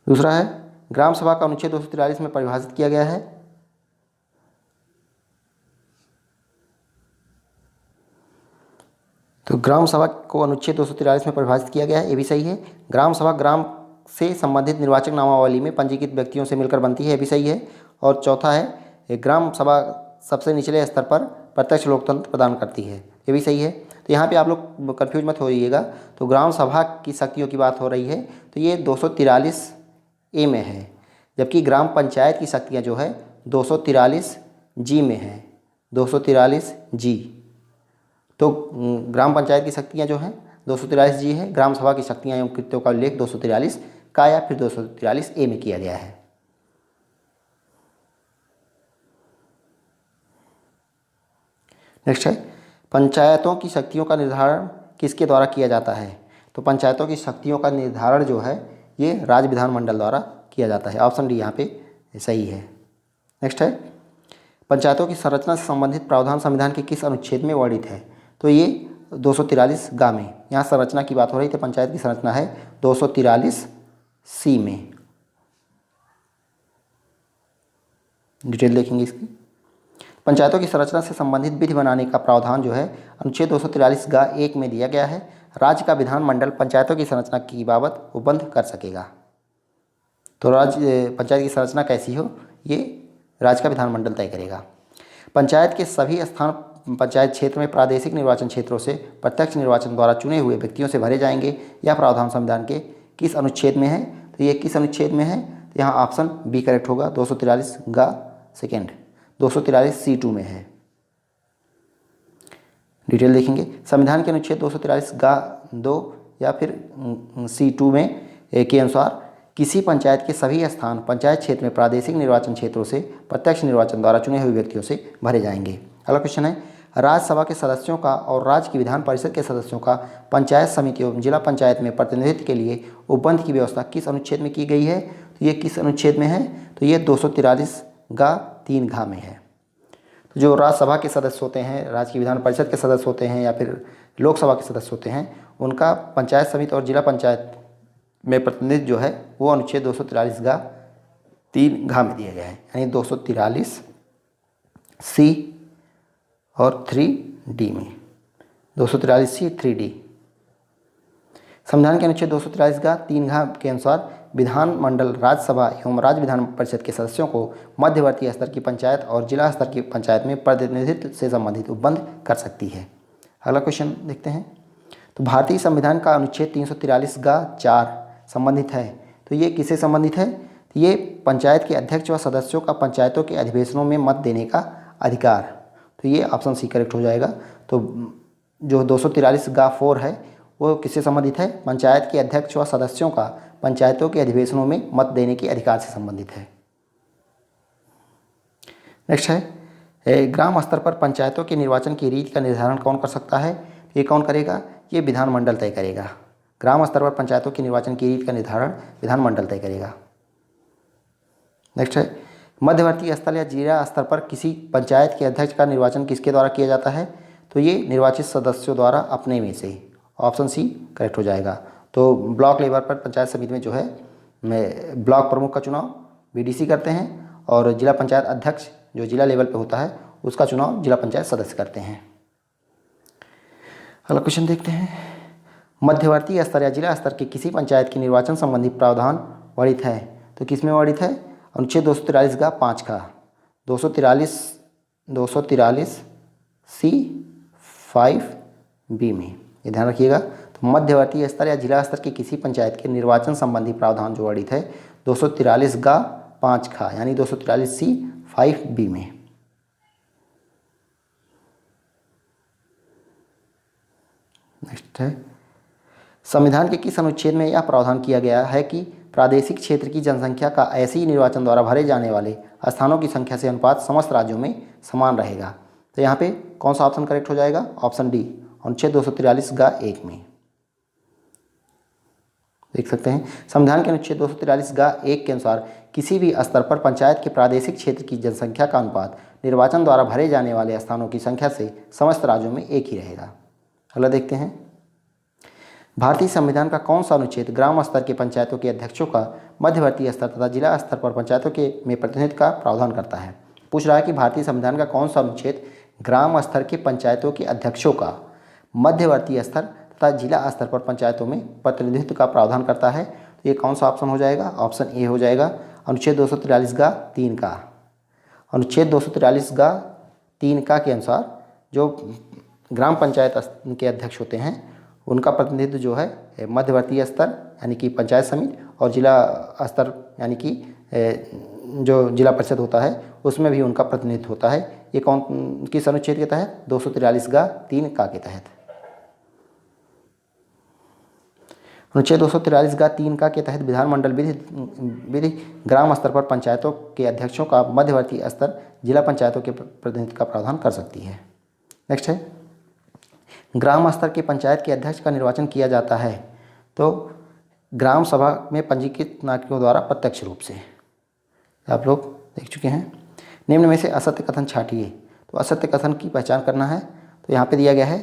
दूसरा है, ग्राम सभा का अनुच्छेद 243 में परिभाषित किया गया है, तो ग्राम सभा को अनुच्छेद 243 में परिभाषित किया गया है, ये भी सही है। ग्राम सभा ग्राम से संबंधित निर्वाचक नामावली में पंजीकृत व्यक्तियों से मिलकर बनती है, ये भी सही है। और चौथा है, ग्राम सभा सबसे निचले स्तर पर प्रत्यक्ष लोकतंत्र प्रदान करती है, ये भी सही है। तो यहाँ पे आप लोग कन्फ्यूज मत होइएगा। तो ग्राम सभा की शक्तियों की बात हो रही है, तो ये 243 ए में है, जबकि ग्राम पंचायत की शक्तियाँ जो है 243 जी में है, 243 जी। तो ग्राम पंचायत की शक्तियाँ जो हैं 243 जी है। ग्राम सभा की शक्तियाँ एवं कृत्यों का उल्लेख 243 का या फिर 243 ए में किया गया है। नेक्स्ट है, पंचायतों की शक्तियों का निर्धारण किसके द्वारा किया जाता है। तो पंचायतों की शक्तियों का निर्धारण जो है ये राज्य विधानमंडल द्वारा किया जाता है। ऑप्शन डी यहाँ पे सही है। नेक्स्ट है, पंचायतों की संरचना से संबंधित प्रावधान संविधान के किस अनुच्छेद में वर्णित है। तो ये 243 ग में, यहाँ संरचना की बात हो रही थी। पंचायत की संरचना है 243 सी में। डिटेल देखेंगे इसकी। पंचायतों की संरचना से संबंधित विधि बनाने का प्रावधान जो है अनुच्छेद 243 ग 1 में दिया गया है। राज्य का विधानमंडल पंचायतों की संरचना की बाबत उपबंध कर सकेगा। तो राज्य पंचायत की संरचना कैसी हो, ये राज्य का विधानमंडल तय करेगा। पंचायत के सभी स्थान पंचायत क्षेत्र में प्रादेशिक निर्वाचन क्षेत्रों से प्रत्यक्ष निर्वाचन द्वारा चुने हुए व्यक्तियों से भरे जाएंगे। यह प्रावधान संविधान के किस अनुच्छेद में है। तो ये किस अनुच्छेद में है, तो यहाँ ऑप्शन बी करेक्ट होगा। 243 ग सेकेंड, 243 C2 में है। डिटेल देखेंगे। संविधान के अनुच्छेद 243 ग 2 या फिर C2 में के अनुसार किसी पंचायत के सभी स्थान पंचायत क्षेत्र में प्रादेशिक निर्वाचन क्षेत्रों से प्रत्यक्ष निर्वाचन द्वारा चुने हुए व्यक्तियों से भरे जाएंगे। अगला क्वेश्चन है, राज्यसभा के सदस्यों का और राज्य की विधान परिषद के सदस्यों का पंचायत समितियों जिला पंचायत में प्रतिनिधित्व के लिए उपबंध की व्यवस्था किस अनुच्छेद में की गई है। तो ये किस अनुच्छेद में है, तो ये 243 ग 3 घ में है। तो जो राज्यसभा के सदस्य होते हैं, राज्य की विधान परिषद के सदस्य होते हैं या फिर लोकसभा के सदस्य होते हैं, उनका पंचायत समिति और जिला पंचायत में प्रतिनिधित्व जो है वो अनुच्छेद 243 ग 3 घ में दिया गया है, यानी 243 C और 3D में, 243 C 3D। संविधान के अनुच्छेद 243 ग 3 घ के अनुसार विधानमंडल राज्यसभा एवं राज्य विधान परिषद के सदस्यों को मध्यवर्ती स्तर की पंचायत और जिला स्तर की पंचायत में प्रतिनिधित्व से संबंधित उपबंध कर सकती है। अगला क्वेश्चन देखते हैं। तो भारतीय संविधान का अनुच्छेद 343 ग 4 संबंधित है, तो ये किससे संबंधित है। तो ये पंचायत के अध्यक्ष व सदस्यों का पंचायतों के अधिवेशनों में मत देने का अधिकार, तो ये ऑप्शन सी करेक्ट हो जाएगा। तो जो 243 ग 4 है वो किससे संबंधित है, पंचायत के अध्यक्ष व सदस्यों का पंचायतों के अधिवेशनों में मत देने के अधिकार से संबंधित है। नेक्स्ट है, ग्राम स्तर पर पंचायतों के निर्वाचन की रीति का निर्धारण कौन कर सकता है। ये कौन करेगा, ये विधानमंडल तय करेगा। ग्राम स्तर पर पंचायतों के निर्वाचन की रीति का निर्धारण विधानमंडल तय करेगा। नेक्स्ट है, मध्यवर्ती स्तर या जिला स्तर पर किसी पंचायत के अध्यक्ष का निर्वाचन किसके द्वारा किया जाता है। तो ये निर्वाचित सदस्यों द्वारा अपने में से, ऑप्शन सी करेक्ट हो जाएगा। तो ब्लॉक लेवल पर पंचायत समिति में जो है ब्लॉक प्रमुख का चुनाव BDC करते हैं और जिला पंचायत अध्यक्ष जो जिला लेवल पे होता है उसका चुनाव जिला पंचायत सदस्य करते हैं। अगला क्वेश्चन देखते हैं। मध्यवर्ती स्तर या जिला स्तर के किसी पंचायत के निर्वाचन संबंधी प्रावधान वर्णित है, तो किसमें वर्णित है, अनुच्छेद 243 ग 5 का 243 C 5B में, ये ध्यान रखिएगा। तो मध्यवर्ती स्तर या जिला स्तर की किसी पंचायत के निर्वाचन संबंधी प्रावधान जो वर्णित है 243 गा 5 खा यानी 243 सी 5 बी में। नेक्स्ट है, संविधान के किस अनुच्छेद में यह प्रावधान किया गया है कि प्रादेशिक क्षेत्र की जनसंख्या का ऐसे ही निर्वाचन द्वारा भरे जाने वाले स्थानों की संख्या से अनुपात समस्त राज्यों में समान रहेगा। तो यहाँ पे कौन सा ऑप्शन करेक्ट हो जाएगा? ऑप्शन डी, अनुच्छेद 243 गा 1 में। देख सकते हैं, संविधान के अनुच्छेद 243 गा 1 के अनुसार किसी भी स्तर पर पंचायत के प्रादेशिक क्षेत्र की जनसंख्या का अनुपात निर्वाचन द्वारा भरे जाने वाले स्थानों की संख्या से समस्त राज्यों में एक ही रहेगा। अगला देखते हैं, भारतीय संविधान का कौन सा अनुच्छेद ग्राम स्तर के पंचायतों के अध्यक्षों का मध्यवर्ती स्तर तथा जिला स्तर पर पंचायतों के में प्रतिनिधित्व का प्रावधान करता है? पूछ रहा है कि भारतीय संविधान का कौन सा अनुच्छेद ग्राम स्तर के पंचायतों के अध्यक्षों का मध्यवर्ती स्तर तथा जिला स्तर पर पंचायतों में प्रतिनिधित्व का प्रावधान करता है? तो ये कौन सा ऑप्शन हो जाएगा? ऑप्शन ए हो जाएगा, अनुच्छेद 243 गा 3 का। अनुच्छेद 243 गा 3 का के अनुसार जो ग्राम पंचायत के अध्यक्ष होते हैं उनका प्रतिनिधित्व जो है मध्यवर्ती स्तर यानी कि पंचायत समिति और जिला स्तर यानी कि जो जिला परिषद होता है उसमें भी उनका प्रतिनिधित्व होता है। ये कौन किस अनुच्छेद के तहत? 243 गा 3 का के तहत। अनुच्छेद 243 गा 3 का के तहत विधानमंडल विधि ग्राम स्तर पर पंचायतों के अध्यक्षों का मध्यवर्ती स्तर जिला पंचायतों के प्रतिनिधित्व का प्रावधान कर सकती है। नेक्स्ट है, ग्राम स्तर के पंचायत के अध्यक्ष का निर्वाचन किया जाता है तो ग्राम सभा में पंजीकृत नागरिकों द्वारा प्रत्यक्ष रूप से। आप लोग देख चुके हैं। निम्न में से असत्य कथन छांटिए। तो असत्य कथन की पहचान करना है। तो यहाँ पे दिया गया है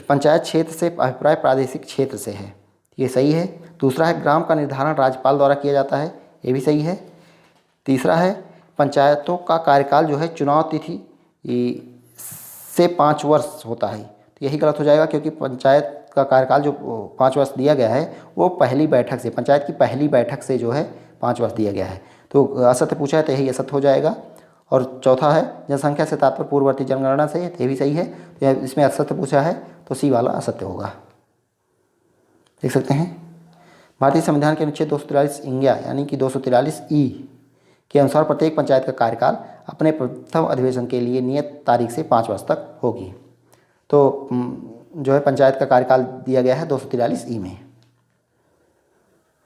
पंचायत क्षेत्र से अभिप्राय प्रादेशिक क्षेत्र से है, ये सही है। दूसरा है ग्राम का निर्धारण राज्यपाल द्वारा किया जाता है, ये भी सही है। तीसरा है पंचायतों का कार्यकाल जो है चुनाव तिथि से 5 वर्ष होता है, तो यही गलत हो जाएगा क्योंकि पंचायत का कार्यकाल जो 5 वर्ष दिया गया है वो पहली बैठक से, पंचायत की पहली बैठक से जो है 5 वर्ष दिया गया है। तो असत्य पूछा है तो यही असत्य हो जाएगा। और चौथा है जनसंख्या से तात्पर्य पूर्ववर्ती जनगणना से, ये भी सही है। तो इसमें असत्य पूछा है तो सी वाला असत्य होगा। देख सकते हैं, भारतीय संविधान के अनुच्छेद 243 इंग्या यानी कि 243 ई के अनुसार प्रत्येक पंचायत का कार्यकाल अपने प्रथम अधिवेशन के लिए नियत तारीख से 5 वर्ष तक होगी। तो जो है पंचायत का कार्यकाल दिया गया है 243 ई में।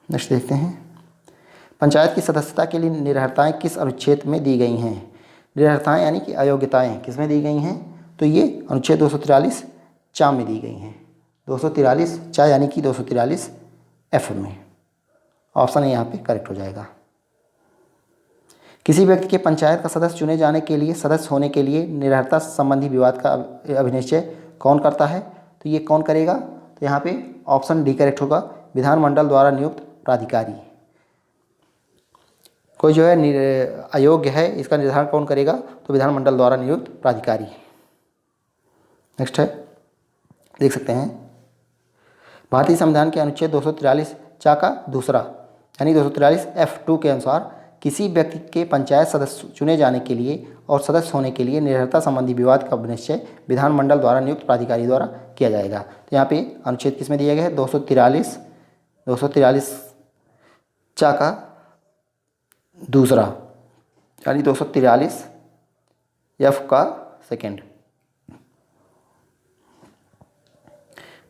नेक्स्ट देखते हैं, पंचायत की सदस्यता के लिए निरर्हताएँ किस अनुच्छेद में दी गई हैं? निरर्हताएँ यानी कि अयोग्यताएँ किस में दी गई हैं? तो ये अनुच्छेद 243 चा में दी गई हैं। 243 चा यानी कि 243 एफ में। ऑप्शन ए यहाँ पे करेक्ट हो जाएगा। किसी व्यक्ति के पंचायत का सदस्य चुने जाने के लिए सदस्य होने के लिए निरर्हता संबंधी विवाद का अभिनिश्चय कौन करता है? तो ये कौन करेगा? तो यहाँ पे ऑप्शन डी करेक्ट होगा, विधानमंडल द्वारा नियुक्त प्राधिकारी। कोई जो है अयोग्य है इसका निर्धारण कौन करेगा? तो विधानमंडल द्वारा नियुक्त प्राधिकारी। नेक्स्ट है, देख सकते हैं, भारतीय संविधान के अनुच्छेद 243 चा का दूसरा यानी 243 F2 के अनुसार किसी व्यक्ति के पंचायत सदस्य चुने जाने के लिए और सदस्य होने के लिए निरर्हता संबंधी विवाद का निश्चय विधानमंडल द्वारा नियुक्त प्राधिकारी द्वारा किया जाएगा। तो यहाँ पे अनुच्छेद किस में दिया गया है? 243 चा का दूसरा यानी 243 F का सेकेंड।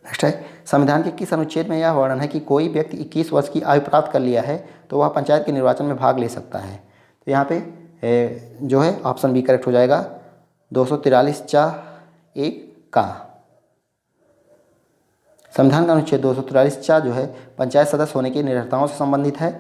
नेक्स्ट है, संविधान के किस अनुच्छेद में यह वर्णन है कि कोई व्यक्ति 21 वर्ष की आयु प्राप्त कर लिया है तो वह पंचायत के निर्वाचन में भाग ले सकता है? तो यहाँ पे जो है ऑप्शन बी करेक्ट हो जाएगा, 243 चा 1 का। संविधान का अनुच्छेद 243 चा जो है पंचायत सदस्य होने की निरर्हताओं से संबंधित है।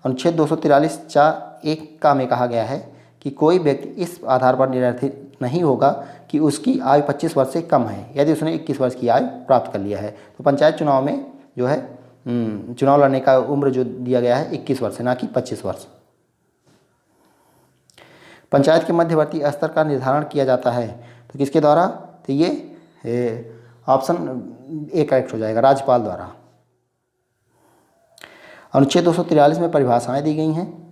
अनुच्छेद 243 चा 1 का में कहा गया है कि कोई व्यक्ति इस आधार पर निरर्थित नहीं होगा कि उसकी आयु 25 वर्ष से कम है यदि उसने 21 वर्ष की आयु प्राप्त कर लिया है। तो पंचायत चुनाव में जो है चुनाव लड़ने का उम्र जो दिया गया है 21 वर्ष है, ना कि 25 वर्ष। पंचायत के मध्यवर्ती स्तर का निर्धारण किया जाता है तो किसके द्वारा? तो ये ऑप्शन ए करेक्ट हो जाएगा, राज्यपाल द्वारा। अनुच्छेद 243 में परिभाषाएं दी गई हैं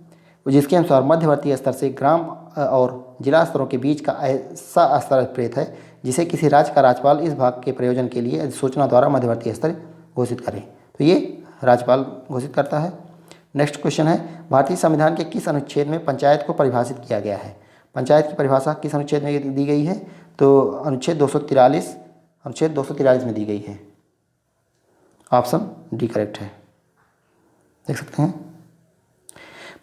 जिसके अनुसार मध्यवर्ती स्तर से ग्राम और जिला स्तरों के बीच का ऐसा स्तर प्रेत है जिसे किसी राज्य का राज्यपाल इस भाग के प्रयोजन के लिए अधिसूचना द्वारा मध्यवर्ती स्तर घोषित करें। तो ये राज्यपाल घोषित करता है। नेक्स्ट क्वेश्चन है, भारतीय संविधान के किस अनुच्छेद में पंचायत को परिभाषित किया गया है? पंचायत की परिभाषा किस अनुच्छेद में दी गई है? तो अनुच्छेद 243 में दी गई है। ऑप्शन डी करेक्ट है। देख सकते हैं,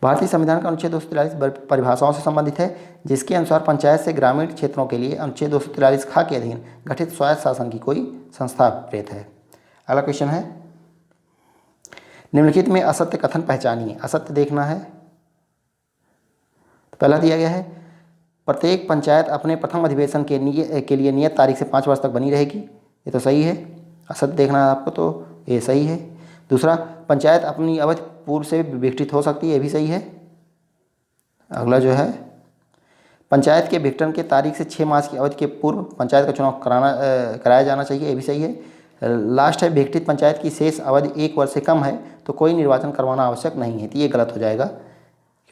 भारतीय संविधान का अनुच्छेद 243 परिभाषाओं से संबंधित है, जिसके अनुसार पंचायत से ग्रामीण क्षेत्रों के लिए अनुच्छेद 243 खा के अधीन गठित स्वायत्त शासन की कोई संस्था प्रेरित है। अगला क्वेश्चन है, निम्नलिखित में असत्य कथन पहचानिए। असत्य देखना है। तो पहला दिया गया है, प्रत्येक पंचायत अपने प्रथम अधिवेशन के लिए नियत तारीख से 5 वर्ष तक बनी रहेगी। ये तो सही है। असत्य देखना है आपको, तो ये सही है। दूसरा, पंचायत अपनी अवधि पूर्व से विघटित हो सकती है। ये भी सही है। अगला जो है, पंचायत के विघटन के तारीख से 6 मास की अवधि के पूर्व पंचायत का चुनाव कराया जाना चाहिए। ये भी सही है। लास्ट है, विघटित पंचायत की शेष अवधि 1 वर्ष से कम है तो कोई निर्वाचन करवाना आवश्यक नहीं है। तो ये गलत हो जाएगा,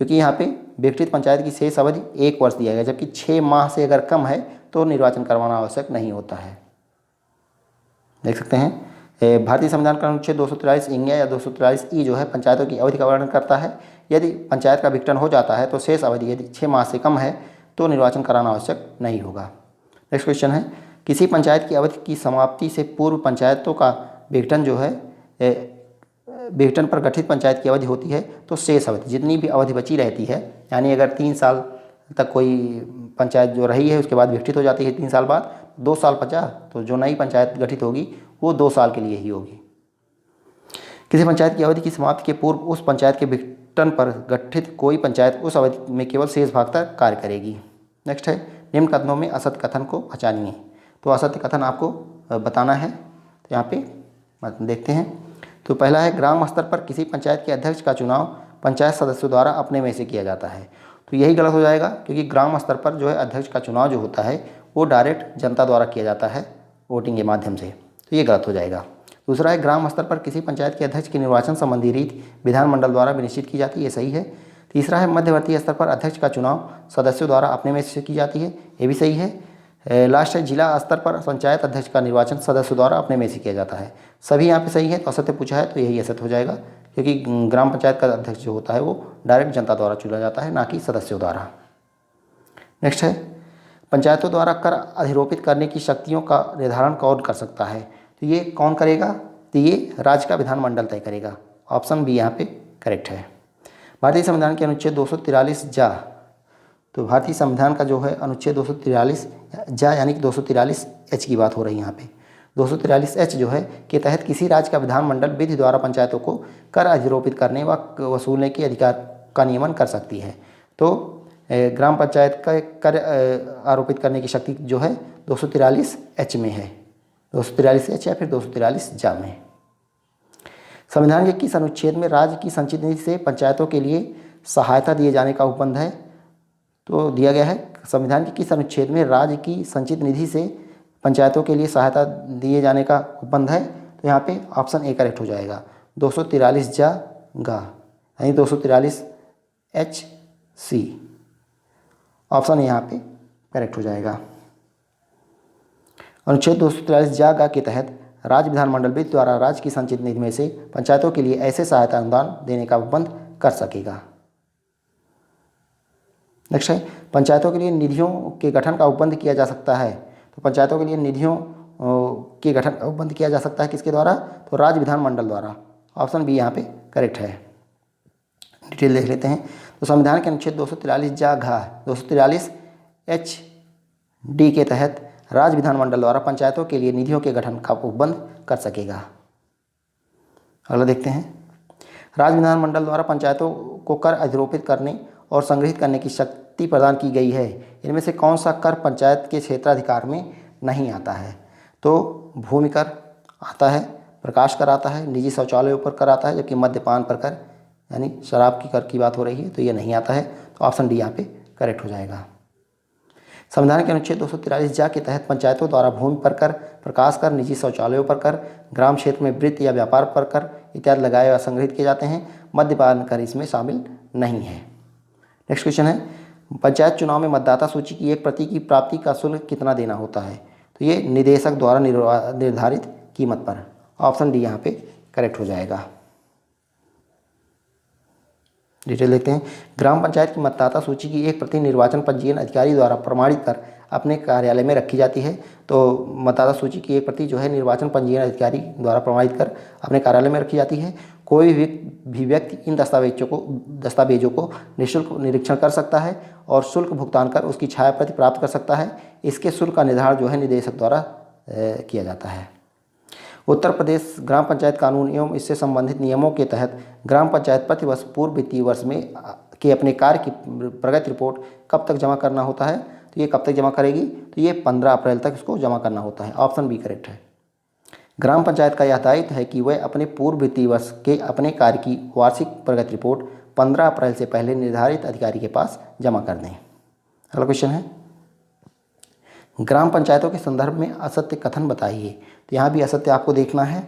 क्योंकि यहाँ पे विघटित पंचायत की शेष अवधि 1 वर्ष दिया गया, जबकि 6 माह से अगर कम है तो निर्वाचन करवाना आवश्यक नहीं होता है। देख सकते हैं, भारतीय संविधान का अनुच्छेद 243 या 243 ई जो है पंचायतों की अवधि का वर्णन करता है। यदि पंचायत का विघटन हो जाता है तो शेष अवधि यदि 6 माह से कम है तो निर्वाचन कराना आवश्यक नहीं होगा। नेक्स्ट क्वेश्चन है, किसी पंचायत की अवधि की समाप्ति से पूर्व पंचायतों का विघटन जो है, विघटन पर गठित पंचायत की अवधि होती है तो शेष अवधि जितनी भी अवधि बची रहती है, यानी अगर 3 साल तक कोई पंचायत जो रही है उसके बाद विघटित हो जाती है 3 साल बाद, 2 साल बचा तो जो नई पंचायत गठित होगी वो 2 साल के लिए ही होगी। किसी पंचायत की अवधि की समाप्ति के पूर्व उस पंचायत के विघटन पर गठित कोई पंचायत उस अवधि में केवल शेष भाग तक कार्य करेगी। नेक्स्ट है, निम्न कथनों में असत्य कथन को पहचानिए। तो असत्य कथन आपको बताना है। तो यहाँ पे देखते हैं। तो पहला है, ग्राम स्तर पर किसी पंचायत के अध्यक्ष का चुनाव पंचायत सदस्यों द्वारा अपने में से किया जाता है। तो यही गलत हो जाएगा, क्योंकि ग्राम स्तर पर जो है अध्यक्ष का चुनाव जो होता है वो डायरेक्ट जनता द्वारा किया जाता है वोटिंग के माध्यम से। तो ये गलत हो जाएगा। दूसरा है, ग्राम स्तर पर किसी पंचायत के अध्यक्ष के निर्वाचन संबंधी रीति विधानमंडल द्वारा निश्चित की जाती है। ये सही है। तीसरा है, मध्यवर्ती स्तर पर अध्यक्ष का चुनाव सदस्यों द्वारा अपने में से की जाती है। ये भी सही है। लास्ट है, जिला स्तर पर पंचायत अध्यक्ष का निर्वाचन सदस्यों द्वारा अपने में से किया जाता है। सभी यहाँ पे सही है। तो असत्य पूछा है तो यही असत्य हो जाएगा, क्योंकि ग्राम पंचायत का अध्यक्ष जो होता है वो डायरेक्ट जनता द्वारा चुना जाता है, ना कि सदस्यों द्वारा। नेक्स्ट है, पंचायतों द्वारा कर अधिरोपित करने की शक्तियों का निर्धारण कौन कर सकता है? तो ये कौन करेगा? तो ये राज्य का विधानमंडल तय करेगा। ऑप्शन बी यहाँ पे करेक्ट है। भारतीय संविधान के अनुच्छेद 243 जा, तो भारतीय संविधान का जो है अनुच्छेद 243 जा यानी कि 243 एच की बात हो रही है यहाँ पे। 243 एच जो है के तहत किसी राज्य का विधानमंडल विधि द्वारा पंचायतों को कर अधिरोपित करने व वसूलने के अधिकार का नियमन कर सकती है। तो ग्राम पंचायत का कर आरोपित करने की शक्ति जो है 243 एच में है, 243 एच या फिर 243 जा में। संविधान के किस अनुच्छेद में राज्य की संचित निधि से पंचायतों के लिए सहायता दिए जाने का उपबंध है? तो दिया गया है, संविधान के किस अनुच्छेद में राज्य की संचित निधि से पंचायतों के लिए सहायता दिए जाने का उपबंध है? तो यहाँ पे ऑप्शन ए करेक्ट हो जाएगा, 243 जा गा यानी 243 एच सी। ऑप्शन यहाँ पे करेक्ट हो जाएगा। अनुच्छेद 243 जा गा के तहत राज्य विधानमंडल वित्त द्वारा राज्य की संचित निधि में से पंचायतों के लिए ऐसे सहायता अनुदान देने का उपबंध कर सकेगा। नेक्स्ट है, पंचायतों के लिए निधियों के गठन का उपबंध किया जा सकता है। तो पंचायतों के लिए निधियों के गठन का उपबंध किया जा सकता है किसके द्वारा? तो राज्य विधानमंडल द्वारा। ऑप्शन बी यहाँ पे करेक्ट है। डिटेल देख लेते हैं। तो संविधान के अनुच्छेद 243 जा घा 243 एच डी के तहत राज्य विधानमंडल द्वारा पंचायतों के लिए निधियों के गठन का उपबंध कर सकेगा। अगला देखते हैं, राज्य विधानमंडल द्वारा पंचायतों को कर अधिरोपित करने और संग्रहित करने की शक्ति प्रदान की गई है। इनमें से कौन सा कर पंचायत के क्षेत्राधिकार में नहीं आता है? तो भूमि कर आता है, प्रकाश कर आता है, निजी शौचालयों पर कर आता है, जबकि मद्यपान पर कर यानी शराब की कर की बात हो रही है तो ये नहीं आता है। तो ऑप्शन डी यहाँ पे करेक्ट हो जाएगा। संविधान के अनुच्छेद 243 जा के तहत पंचायतों द्वारा भूमि पर कर, प्रकाश कर, निजी शौचालयों पर कर, ग्राम क्षेत्र में वृत्ति या व्यापार पर कर इत्यादि लगाए या संग्रहित किए जाते हैं। मद्यपान कर इसमें शामिल नहीं है। नेक्स्ट क्वेश्चन है, पंचायत चुनाव में मतदाता सूची की एक प्रति की प्राप्ति का शुल्क कितना देना होता है? तो ये निदेशक द्वारा निर्धारित कीमत पर। ऑप्शन डी यहाँ पे करेक्ट हो जाएगा। डिटेल देखते हैं। ग्राम पंचायत की मतदाता सूची की एक प्रति निर्वाचन पंजीयन अधिकारी द्वारा प्रमाणित कर अपने कार्यालय में रखी जाती है। तो मतदाता सूची की एक प्रति जो है निर्वाचन पंजीयन अधिकारी द्वारा प्रमाणित कर अपने कार्यालय में रखी जाती है। कोई भी व्यक्ति इन दस्तावेजों को निःशुल्क निरीक्षण कर सकता है और शुल्क भुगतान कर उसकी छायाप्रति प्राप्त कर सकता है। इसके शुल्क का निर्धारण जो है निदेशक द्वारा किया जाता है। उत्तर प्रदेश ग्राम पंचायत कानून एवं इससे संबंधित नियमों के तहत ग्राम पंचायत प्रतिवर्ष पूर्व वित्तीय वर्ष में के अपने कार्य की प्रगति रिपोर्ट कब तक जमा करना होता है? तो ये कब तक जमा करेगी? तो ये 15 अप्रैल तक इसको जमा करना होता है। ऑप्शन बी करेक्ट है। ग्राम पंचायत का यह दायित्व है कि वह अपने पूर्व वित्तीय वर्ष के अपने कार्य की वार्षिक प्रगति रिपोर्ट 15 अप्रैल से पहले निर्धारित अधिकारी के पास जमा कर दें। अगला क्वेश्चन है, ग्राम पंचायतों के संदर्भ में असत्य कथन बताइए। तो यहाँ भी असत्य आपको देखना है।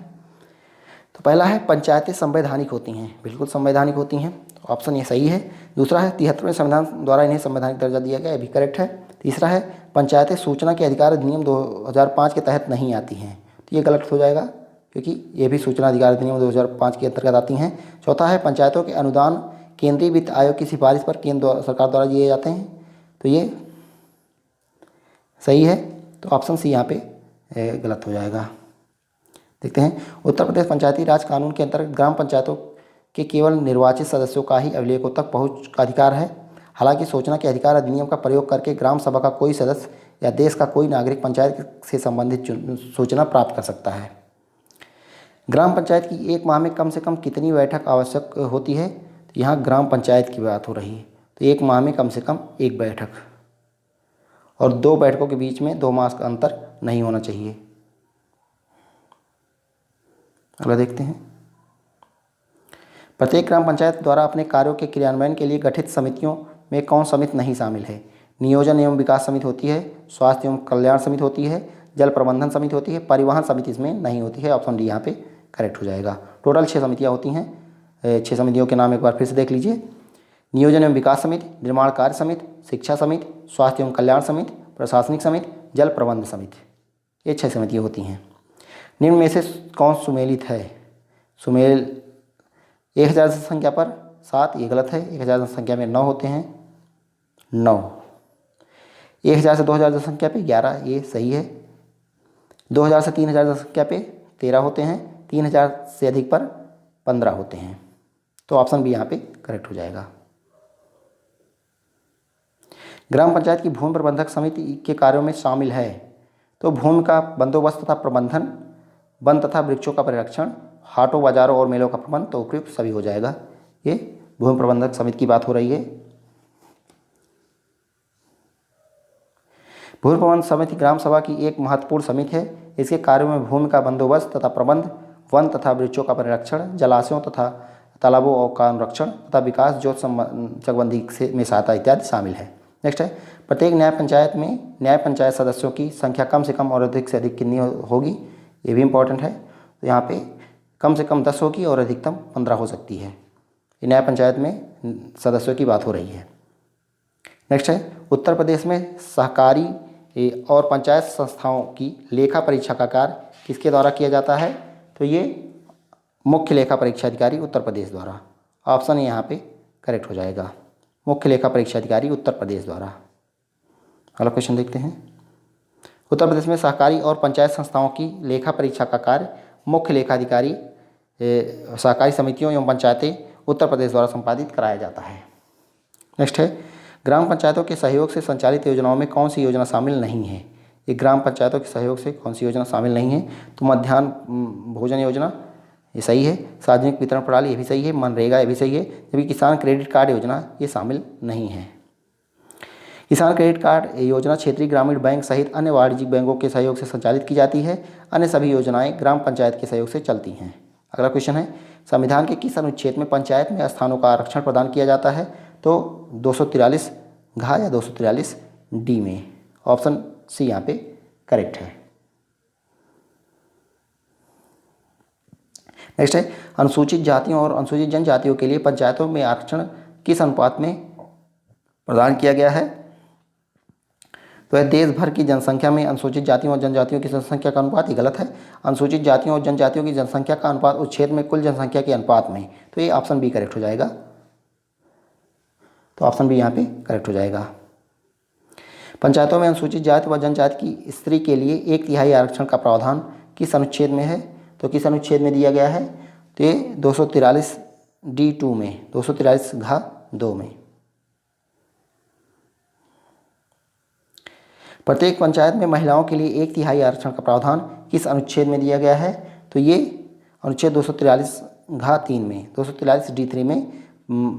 तो पहला है पंचायतें संवैधानिक होती हैं। बिल्कुल संवैधानिक होती हैं, तो ऑप्शन ये सही है। दूसरा है 73वें संविधान द्वारा इन्हें संवैधानिक दर्जा दिया गया, ये भी करेक्ट है। तीसरा है पंचायतें सूचना के अधिकार अधिनियम 2005 के तहत नहीं आती हैं। तो ये गलत हो जाएगा क्योंकि ये भी सूचना अधिकार अधिनियम 2005 के अंतर्गत आती हैं। चौथा है पंचायतों के अनुदान केंद्रीय वित्त आयोग की सिफारिश पर केंद्र सरकार द्वारा दिए जाते हैं। तो ये सही है, तो ऑप्शन सी यहाँ पे गलत हो जाएगा। देखते हैं, उत्तर प्रदेश पंचायती राज कानून के अंतर्गत ग्राम पंचायतों के केवल निर्वाचित सदस्यों का ही अभिलेखों तक पहुंच का अधिकार है। हालांकि सूचना के अधिकार अधिनियम का प्रयोग करके ग्राम सभा का कोई सदस्य या देश का कोई नागरिक पंचायत से संबंधित सूचना प्राप्त कर सकता है। ग्राम पंचायत की एक माह में कम से कम कितनी बैठक आवश्यक होती है? तो यहाँ ग्राम पंचायत की बात हो रही है, तो एक माह में कम से कम एक बैठक, और 2 बैठकों के बीच में 2 मास का अंतर नहीं होना चाहिए। अगला देखते हैं, प्रत्येक ग्राम पंचायत द्वारा अपने कार्यों के क्रियान्वयन के लिए गठित समितियों में कौन समिति नहीं शामिल है? नियोजन एवं विकास समिति होती है, स्वास्थ्य एवं कल्याण समिति होती है, जल प्रबंधन समिति होती है, परिवहन समिति इसमें नहीं होती है। ऑप्शन डी यहाँ पे करेक्ट हो जाएगा। टोटल 6 समितियाँ होती हैं। 6 समितियों के नाम एक बार फिर से देख लीजिए। नियोजन एवं विकास समिति, निर्माण कार्य समिति, शिक्षा समिति, स्वास्थ्य एवं कल्याण समिति, प्रशासनिक समिति, जल प्रबंधन समिति, ये 6 समितियाँ होती हैं। निम्न में से कौन सुमेलित है? सुमेल 1000 जनसंख्या पर 7, ये गलत है। 1000 जनसंख्या में 9 होते हैं, 9। 1000 से 2000 जनसंख्या पे 11, ये सही है। 2000 से 3000 जनसंख्या पे 13 होते हैं, 3000 से अधिक पर 15 होते हैं। तो ऑप्शन बी यहाँ पे करेक्ट हो जाएगा। ग्राम पंचायत की भूमि प्रबंधक समिति के कार्यों में शामिल है तो भूमि का बंदोबस्त तथा प्रबंधन, वन तथा वृक्षों का परिरक्षण, हाटों बाजारों और मेलों का प्रबंध, तो उपयुक्त सभी हो जाएगा। ये भूमि प्रबंधक समिति की बात हो रही है। भूमि प्रबंधन समिति ग्राम सभा की एक महत्वपूर्ण समिति है। इसके कार्यों में भूमि का बंदोबस्त तथा प्रबंध, वन तथा वृक्षों का परिरक्षण, जलाशयों तथा तालाबों का अनुरक्षण तथा विकास, जोत चकबंदी में सहायता इत्यादि शामिल है। नेक्स्ट है, प्रत्येक न्याय पंचायत में न्याय पंचायत सदस्यों की संख्या कम से कम और अधिक से अधिक कितनी होगी? ये भी इम्पोर्टेंट है। तो यहाँ पे कम से कम 10 होगी और अधिकतम 15 हो सकती है। ये न्याय पंचायत में सदस्यों की बात हो रही है। नेक्स्ट है, उत्तर प्रदेश में सहकारी और पंचायत संस्थाओं की लेखा परीक्षा का कार्य किसके द्वारा किया जाता है? तो ये मुख्य लेखा परीक्षा अधिकारी उत्तर प्रदेश द्वारा। ऑप्शन यहाँ पे करेक्ट हो जाएगा, मुख्य लेखा परीक्षा अधिकारी उत्तर प्रदेश द्वारा। अगला क्वेश्चन देखते हैं, उत्तर प्रदेश में सहकारी और पंचायत संस्थाओं की लेखा परीक्षा का कार्य मुख्य लेखा अधिकारी सहकारी समितियों एवं पंचायतें उत्तर प्रदेश द्वारा संपादित कराया जाता है। नेक्स्ट है, ग्राम पंचायतों के सहयोग से संचालित योजनाओं में कौन सी योजना शामिल नहीं है? ये ग्राम पंचायतों के सहयोग से कौन सी योजना शामिल नहीं है? तो मध्याह्न भोजन योजना, ये सही है। सार्वजनिक वितरण प्रणाली, ये भी सही है। मनरेगा, ये भी सही है। जबकि किसान क्रेडिट कार्ड योजना ये शामिल नहीं है। किसान क्रेडिट कार्ड योजना क्षेत्रीय ग्रामीण बैंक सहित अन्य वाणिज्यिक बैंकों के सहयोग से संचालित की जाती है। अन्य सभी योजनाएं ग्राम पंचायत के सहयोग से चलती हैं। अगला क्वेश्चन है, संविधान के किस अनुच्छेद में पंचायत में स्थानों का आरक्षण प्रदान किया जाता है? तो 243 घ या 243 डी में। ऑप्शन सी यहाँ पे करेक्ट है। नेक्स्ट है, अनुसूचित जातियों और अनुसूचित जनजातियों के लिए पंचायतों में आरक्षण किस अनुपात में प्रदान किया गया है? तो यह देश भर की जनसंख्या में अनुसूचित जातियों और जनजातियों की जनसंख्या का अनुपात, ये गलत है। अनुसूचित जातियों और जनजातियों की जनसंख्या का अनुपात उस क्षेत्र में कुल जनसंख्या के अनुपात में, तो ये ऑप्शन बी करेक्ट हो जाएगा। तो ऑप्शन बी यहाँ पे करेक्ट हो जाएगा। पंचायतों में अनुसूचित जाति व जनजाति की स्त्री के लिए 1/3 आरक्षण का प्रावधान किस अनुच्छेद में है? तो किस अनुच्छेद में दिया गया है? तो ये 243D2 में, 243(2) में। प्रत्येक पंचायत में महिलाओं के लिए 1/3 आरक्षण का प्रावधान किस अनुच्छेद में दिया गया है? तो ये अनुच्छेद 243(3) में, 243D3 में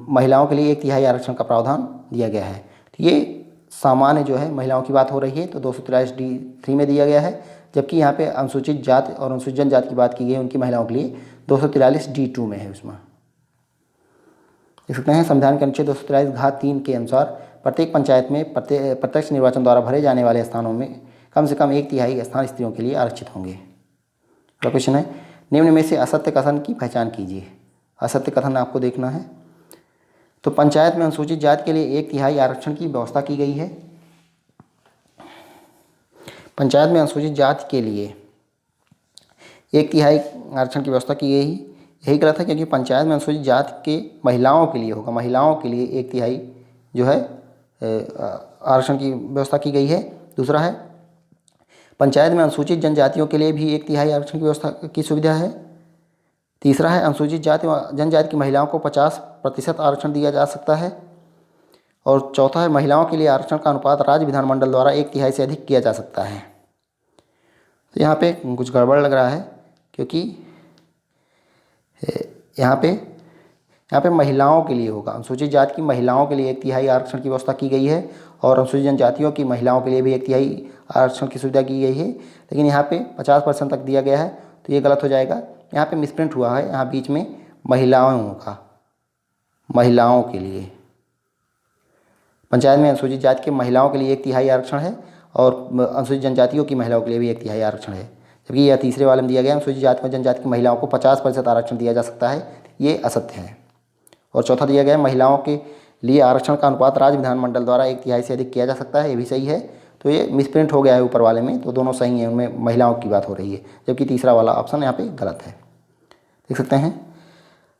महिलाओं के लिए 1/3 आरक्षण का प्रावधान दिया गया है। तो ये सामान्य जो है महिलाओं की बात हो रही है, तो 243D3 में दिया गया है, जबकि यहाँ पे अनुसूचित जाति और अनुसूचित जनजाति की बात की गई है उनकी महिलाओं के लिए 243D2 में है। उसमें देख सकते हैं संविधान के अनुच्छेद 243(3) के अनुसार प्रत्येक पंचायत में प्रत्यक्ष निर्वाचन द्वारा भरे जाने वाले स्थानों में कम से कम 1/3 स्थान स्त्रियों के लिए आरक्षित होंगे। अगला क्वेश्चन है, निम्न में से असत्य कथन की पहचान कीजिए। असत्य कथन आपको देखना है। तो पंचायत में अनुसूचित जाति के लिए 1/3 आरक्षण की व्यवस्था की गई है। पंचायत में अनुसूचित जाति के लिए 1/3 आरक्षण की व्यवस्था की गई, यही गलत है, क्योंकि पंचायत में अनुसूचित जाति के महिलाओं के लिए होगा, महिलाओं के लिए 1/3 जो है आरक्षण की व्यवस्था की गई है। दूसरा है, पंचायत में अनुसूचित जनजातियों के लिए भी 1/3 आरक्षण की व्यवस्था की सुविधा है। तीसरा है, अनुसूचित जाति व जनजाति की महिलाओं को 50% आरक्षण दिया जा सकता है। और चौथा है, महिलाओं के लिए आरक्षण का अनुपात राज्य विधानमंडल द्वारा 1/3 से अधिक किया जा सकता है। तो यहाँ पे कुछ गड़बड़ लग रहा है, क्योंकि यहाँ पे महिलाओं के लिए होगा, अनुसूचित जाति की महिलाओं के लिए 1/3 आरक्षण की व्यवस्था की गई है, और अनुसूचित जनजातियों की महिलाओं के लिए भी 1/3 आरक्षण की सुविधा की गई है, लेकिन यहाँ पे 50% तक दिया गया है, तो ये गलत हो जाएगा। यहाँ पे मिसप्रिंट हुआ है, यहाँ बीच में महिलाओं का, महिलाओं के लिए पंचायत में अनुसूचित जाति की महिलाओं के लिए 1/3 आरक्षण है, और अनुसूचित जनजातियों की महिलाओं के लिए भी 1/3 आरक्षण है, जबकि यह तीसरे वाले में दिया गया अनुसूचित जाति व जनजाति की महिलाओं को 50% आरक्षण दिया जा सकता है, ये असत्य है। और चौथा दिया गया महिलाओं के लिए आरक्षण का अनुपात राज्य विधानमंडल द्वारा 1/3 से अधिक किया जा सकता है, ये भी सही है। तो ये मिसप्रिंट हो गया है ऊपर वाले में, तो दोनों सही हैं, उनमें महिलाओं की बात हो रही है, जबकि तीसरा वाला ऑप्शन यहाँ पे गलत है। देख सकते हैं,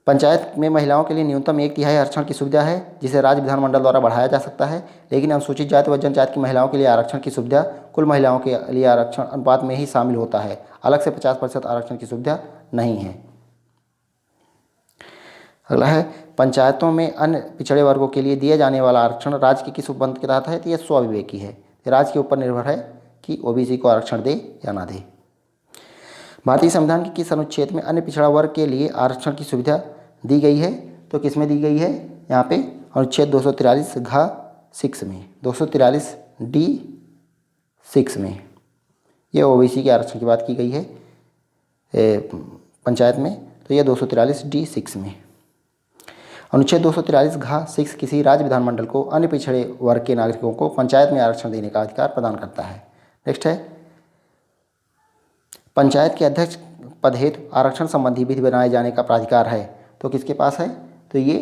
पंचायत में महिलाओं के लिए न्यूनतम 1/3 आरक्षण की सुविधा है, जिसे राज्य विधानमंडल द्वारा बढ़ाया जा सकता है, लेकिन अनुसूचित जाति व जनजाति की महिलाओं के लिए आरक्षण की सुविधा कुल महिलाओं के लिए आरक्षण अनुपात में ही शामिल होता है, अलग से 50% आरक्षण की सुविधा नहीं है। अगला है, पंचायतों में अन्य पिछड़े वर्गों के लिए दिए जाने वाला आरक्षण राज्य के किस उपबंध के तहत है? तो यह स्वविवेकी है, राज्य के ऊपर निर्भर है कि ओबीसी को आरक्षण दे या ना दे। भारतीय संविधान के किस अनुच्छेद में अन्य पिछड़ा वर्ग के लिए आरक्षण की सुविधा दी गई है? तो किस में दी गई है? यहाँ पे अनुच्छेद 243(6) में, 243D(6) में ये ओबीसी के आरक्षण की बात की गई है पंचायत में, तो यह 243D(6) में। अनुच्छेद 243(6) किसी राज्य विधानमंडल को अन्य पिछड़े वर्ग के नागरिकों को पंचायत में आरक्षण देने का अधिकार प्रदान करता है। नेक्स्ट है, पंचायत के अध्यक्ष पद हेतु आरक्षण संबंधी विधि बनाए जाने का प्राधिकार है, तो किसके पास है? तो ये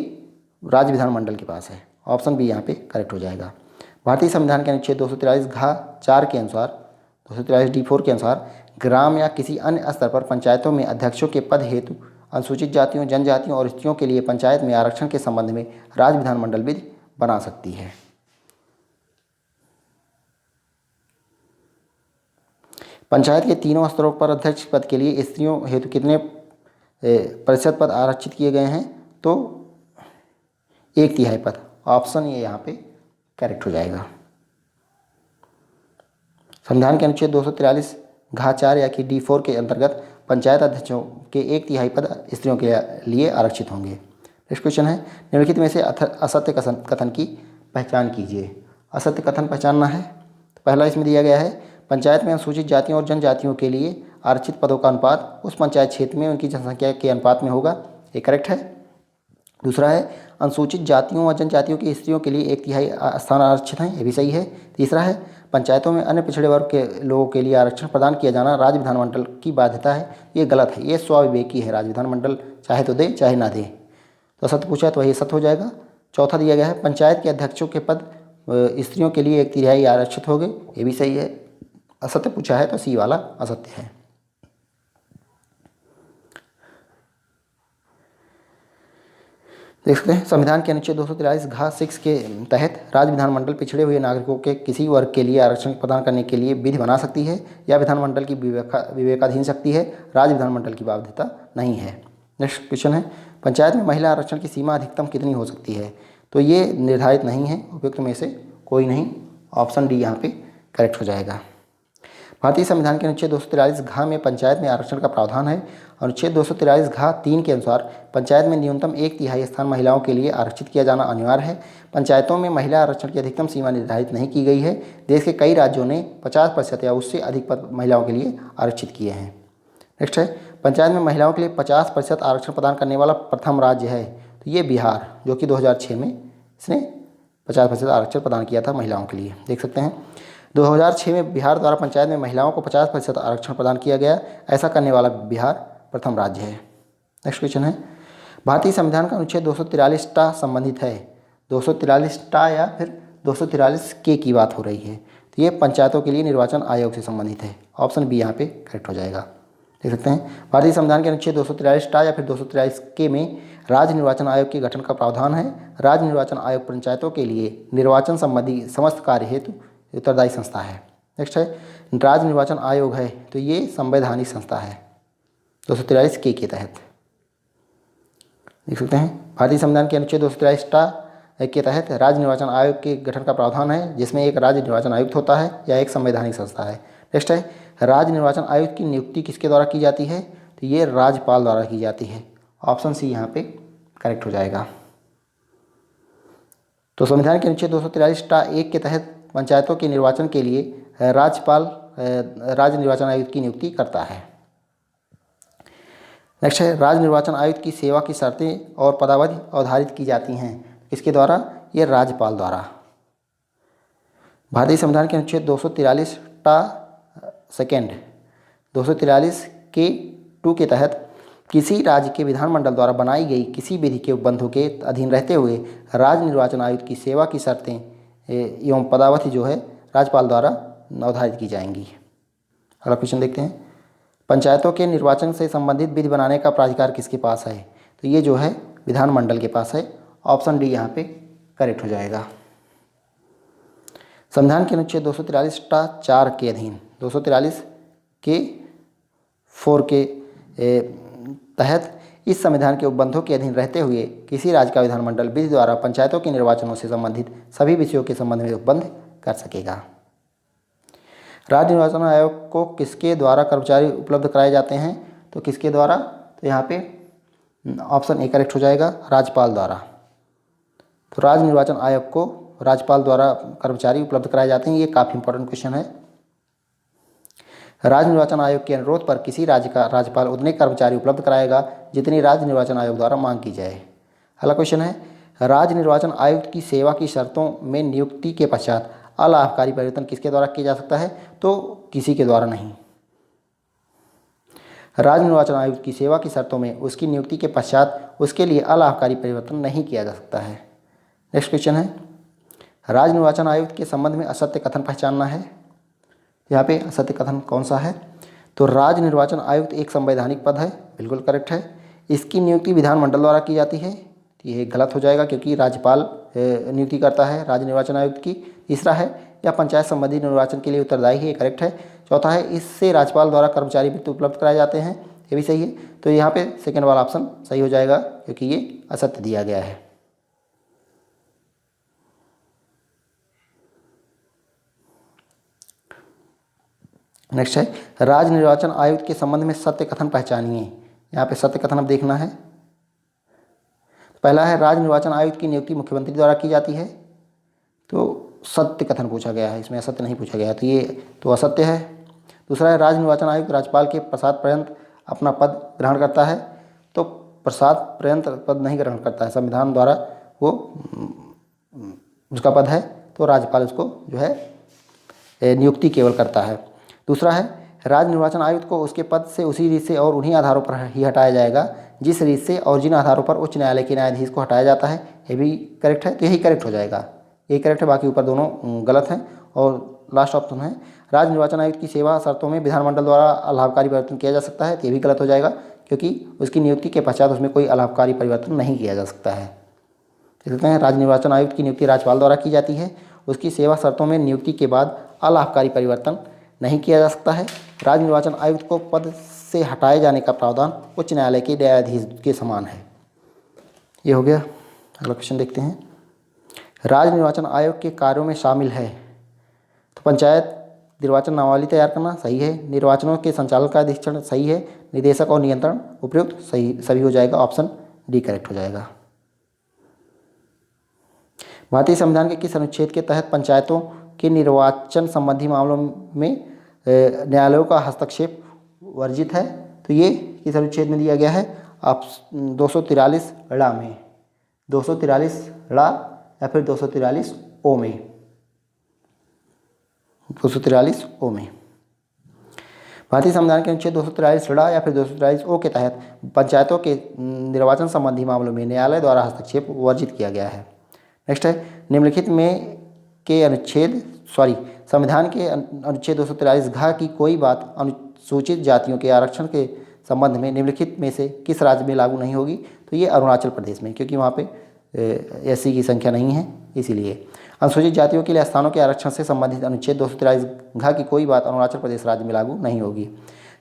राज्य विधानमंडल के पास है। ऑप्शन बी यहाँ पे करेक्ट हो जाएगा। भारतीय संविधान के अनुच्छेद 243(4) के अनुसार, 243D(4) के अनुसार ग्राम या किसी अन्य स्तर पर पंचायतों में अध्यक्षों के पद हेतु अनुसूचित जातियों, जनजातियों और स्त्रियों के लिए पंचायत में आरक्षण के संबंध में राज्य विधानमंडल विधि बना सकती है। पंचायत के तीनों स्तरों पर अध्यक्ष पद के लिए स्त्रियों हेतु कितने प्रतिशत पद आरक्षित किए गए हैं? तो 1/3 पद। ऑप्शन ये यहाँ पे करेक्ट हो जाएगा। संविधान के अनुच्छेद 243(4) या कि D4 के अंतर्गत पंचायत अध्यक्षों के 1/3 पद स्त्रियों के लिए आरक्षित होंगे। नेक्स्ट क्वेश्चन है, निम्नलिखित में से असत्य कथन की पहचान कीजिए। असत्य कथन पहचानना है, तो पहला इसमें दिया गया है, पंचायत में अनुसूचित जातियों और जनजातियों के लिए आरक्षित पदों का अनुपात उस पंचायत क्षेत्र में उनकी जनसंख्या के अनुपात में होगा, ये करेक्ट है। दूसरा है, अनुसूचित जातियों व जनजातियों की स्त्रियों के लिए 1/3 स्थान आरक्षित हैं, ये भी सही है। तीसरा है, पंचायतों में अन्य पिछड़े वर्ग के लोगों के लिए आरक्षण प्रदान किया जाना राज्य विधानमंडल की बाध्यता है, ये गलत है, ये स्वविवेकी है, राज्य विधानमंडल चाहे तो दे चाहे ना दे। तो सत्य पूछा तो वही सत्य हो जाएगा। चौथा दिया गया है, पंचायत के अध्यक्षों के पद स्त्रियों के लिए 1/3 आरक्षित होंगे, ये भी सही है। असत्य पूछा है तो सी वाला असत्य है। देख सकते हैं संविधान के अनुच्छेद 243(6) के तहत राज्य विधानमंडल पिछड़े हुए नागरिकों के किसी वर्ग के लिए आरक्षण प्रदान करने के लिए विधि बना सकती है या विधानमंडल की विवेकाधीन शक्ति है, राज्य विधानमंडल की बाध्यता नहीं है। नेक्स्ट क्वेश्चन है, पंचायत में महिला आरक्षण की सीमा अधिकतम कितनी हो सकती है? तो ये निर्धारित नहीं है, उपयुक्त में से कोई नहीं, ऑप्शन डी यहाँ पे करेक्ट हो जाएगा। भारतीय संविधान के अनुच्छेद 243(घ) में पंचायत में आरक्षण का प्रावधान है। अनुच्छेद 243(घ)(3) के अनुसार पंचायत में न्यूनतम 1/3 स्थान महिलाओं के लिए आरक्षित किया जाना अनिवार्य है। पंचायतों में महिला आरक्षण की अधिकतम सीमा निर्धारित नहीं की गई है। देश के कई राज्यों ने 50% या उससे अधिक पद महिलाओं के लिए आरक्षित किए हैं। नेक्स्ट है, पंचायत में महिलाओं के लिए 50% आरक्षण प्रदान करने वाला प्रथम राज्य है, तो ये बिहार, जो कि 2006 में इसने 50% आरक्षण प्रदान किया था महिलाओं के लिए। देख सकते हैं 2006 में बिहार द्वारा पंचायत में महिलाओं को 50% आरक्षण प्रदान किया गया। ऐसा करने वाला बिहार प्रथम राज्य है। नेक्स्ट क्वेश्चन है, भारतीय संविधान का अनुच्छेद 243 संबंधित है। 243 या फिर 243 के की बात हो रही है, तो ये पंचायतों के लिए निर्वाचन आयोग से संबंधित है। ऑप्शन बी यहाँ पे करेक्ट हो जाएगा। देख सकते हैं भारतीय संविधान के अनुच्छेद 243 या फिर 243 के में राज्य निर्वाचन आयोग के गठन का प्रावधान है। राज्य निर्वाचन आयोग पंचायतों के लिए निर्वाचन संबंधी समस्त कार्य हेतु उत्तरदायी संस्था है। नेक्स्ट है, राज्य निर्वाचन आयोग है, तो ये संवैधानिक संस्था है 243 के तहत। देख सकते हैं भारतीय संविधान के अनुच्छेद 243 के तहत राज्य निर्वाचन आयोग के गठन का प्रावधान है, जिसमें एक राज्य निर्वाचन आयुक्त होता है या एक संवैधानिक संस्था है। नेक्स्ट है, राज्य निर्वाचन आयुक्त की नियुक्ति किसके द्वारा की जाती है? तो ये राज्यपाल द्वारा की जाती है। ऑप्शन सी यहाँ पे करेक्ट हो जाएगा। तो संविधान के अनुच्छेद 243(1) के तहत पंचायतों के निर्वाचन के लिए राज्यपाल राज्य निर्वाचन आयुक्त की नियुक्ति करता है। नेक्स्ट है, राज्य निर्वाचन आयुक्त की सेवा की शर्तें और पदावधि अवधारित की जाती हैं किसके द्वारा? ये राज्यपाल द्वारा। भारतीय संविधान के अनुच्छेद 243 के 2 के तहत किसी राज्य के विधानमंडल द्वारा बनाई गई किसी विधि के उपबंधों के अधीन रहते हुए राज्य निर्वाचन आयुक्त की सेवा की शर्तें एवं पदावधि जो है राज्यपाल द्वारा अवधारित की जाएंगी। अगला क्वेश्चन देखते हैं, पंचायतों के निर्वाचन से संबंधित विधि बनाने का प्राधिकार किसके पास है? तो ये जो है विधानमंडल के पास है। ऑप्शन डी यहाँ पे करेक्ट हो जाएगा। संविधान के अनुच्छेद 243(4) के अधीन 243 के 4 के तहत इस संविधान के उपबंधों के अधीन रहते हुए किसी राज्य का विधानमंडल विधि द्वारा पंचायतों के निर्वाचनों से संबंधित सभी विषयों के संबंध में उपबंध कर सकेगा। राज्य निर्वाचन आयोग को किसके द्वारा कर्मचारी उपलब्ध कराए जाते हैं? तो किसके द्वारा? तो यहाँ पे ऑप्शन ए करेक्ट हो जाएगा, राज्यपाल द्वारा। तो राज्य निर्वाचन आयोग को राज्यपाल द्वारा कर्मचारी उपलब्ध कराए जाते हैं। ये काफ़ी इंपॉर्टेंट क्वेश्चन है। राज्य निर्वाचन आयोग के अनुरोध पर किसी राज्य का राज्यपाल उतने कर्मचारी उपलब्ध कराएगा जितनी राज्य निर्वाचन आयोग द्वारा मांग की जाए। अगला क्वेश्चन है, राज्य निर्वाचन आयुक्त की सेवा की शर्तों में नियुक्ति के पश्चात अलाभकारी परिवर्तन किसके द्वारा किया जा सकता है? तो किसी के द्वारा नहीं। राज्य निर्वाचन आयुक्त की सेवा की शर्तों में उसकी नियुक्ति के पश्चात उसके लिए अलाभकारी परिवर्तन नहीं किया जा सकता है। नेक्स्ट क्वेश्चन है, राज्य निर्वाचन आयुक्त के संबंध में असत्य कथन पहचानना है। यहाँ पे असत्य कथन कौन सा है? तो राज्य निर्वाचन आयुक्त एक संवैधानिक पद है, बिल्कुल करेक्ट है। इसकी नियुक्ति विधानमंडल द्वारा की जाती है, तो ये गलत हो जाएगा क्योंकि राज्यपाल नियुक्ति करता है राज्य निर्वाचन आयुक्त की। तीसरा है, या पंचायत संबंधी निर्वाचन के लिए उत्तरदायी है, ये करेक्ट है। चौथा है, इससे राज्यपाल द्वारा कर्मचारी वित्त उपलब्ध कराए जाते हैं, ये भी सही है। तो यहाँ पे सेकेंड वाला ऑप्शन सही हो जाएगा क्योंकि ये असत्य दिया गया है। नेक्स्ट है, राज्य निर्वाचन आयुक्त के संबंध में सत्य कथन पहचानिए। यहाँ पे सत्य कथन अब देखना है। पहला है, राज्य निर्वाचन आयुक्त की नियुक्ति मुख्यमंत्री द्वारा की जाती है, तो सत्य कथन पूछा गया है, इसमें असत्य नहीं पूछा गया, तो ये तो असत्य है। दूसरा है, राज्य निर्वाचन आयुक्त राज्यपाल के प्रसाद पर्यंत अपना पद ग्रहण करता है, तो प्रसाद पर्यंत पद नहीं ग्रहण करता है, संविधान द्वारा वो उसका पद है, तो राज्यपाल उसको जो है नियुक्ति केवल करता है। दूसरा है, राज्य निर्वाचन आयुक्त को उसके पद से उसी रीत से और उन्हीं आधारों पर ही हटाया जाएगा जिस रीत से और जिन आधारों पर उच्च न्यायालय के न्यायाधीश को हटाया जाता है, ये भी करेक्ट है, तो यही करेक्ट हो जाएगा। एक करेक्ट है, बाकी ऊपर दोनों गलत हैं। और लास्ट ऑप्शन है राज्य निर्वाचन आयुक्त की सेवा शर्तों में विधानमंडल द्वारा अलाभकारी परिवर्तन किया जा सकता है, तो ये भी गलत हो जाएगा क्योंकि उसकी नियुक्ति के पश्चात उसमें कोई अलाभकारी परिवर्तन नहीं किया जा सकता है। देखते हैं, राज्य निर्वाचन आयुक्त की नियुक्ति राज्यपाल द्वारा की जाती है, उसकी सेवा शर्तों में नियुक्ति के बाद अलाभकारी परिवर्तन नहीं किया जा सकता है। राज्य निर्वाचन आयुक्त को पद से हटाए जाने का प्रावधान उच्च न्यायालय के न्यायाधीश के समान है। ये हो गया। अगला क्वेश्चन देखते हैं, राज्य निर्वाचन आयोग के कार्यों में शामिल है, तो पंचायत निर्वाचन नामावली तैयार करना सही है, निर्वाचनों के संचालन का अधीक्षण सही है, निदेशक और नियंत्रण उपयुक्त सही सभी हो जाएगा, ऑप्शन डी करेक्ट हो जाएगा। भारतीय संविधान के किस अनुच्छेद के तहत पंचायतों के निर्वाचन संबंधी मामलों में न्यायालयों का हस्तक्षेप वर्जित है, तो ये किस अनुच्छेद में दिया गया है, आप 243 ड़ में, 243 ड़ या फिर 243 ओ में, 243 ओ में। भारतीय संविधान के अनुच्छेद 243 ड़ या फिर 243 ओ के तहत पंचायतों के निर्वाचन संबंधी मामलों में न्यायालय द्वारा हस्तक्षेप वर्जित किया गया है। नेक्स्ट है, निम्नलिखित में के अनुच्छेद संविधान के अनुच्छेद 243 घ की कोई बात अनुसूचित जातियों के आरक्षण के संबंध में निम्नलिखित में से किस राज्य में लागू नहीं होगी, तो ये अरुणाचल प्रदेश में, क्योंकि वहाँ पे एससी की संख्या नहीं है इसीलिए। अनुसूचित जातियों के लिए स्थानों के आरक्षण से संबंधित अनुच्छेद 243 घ की कोई बात अरुणाचल प्रदेश राज्य में लागू नहीं होगी।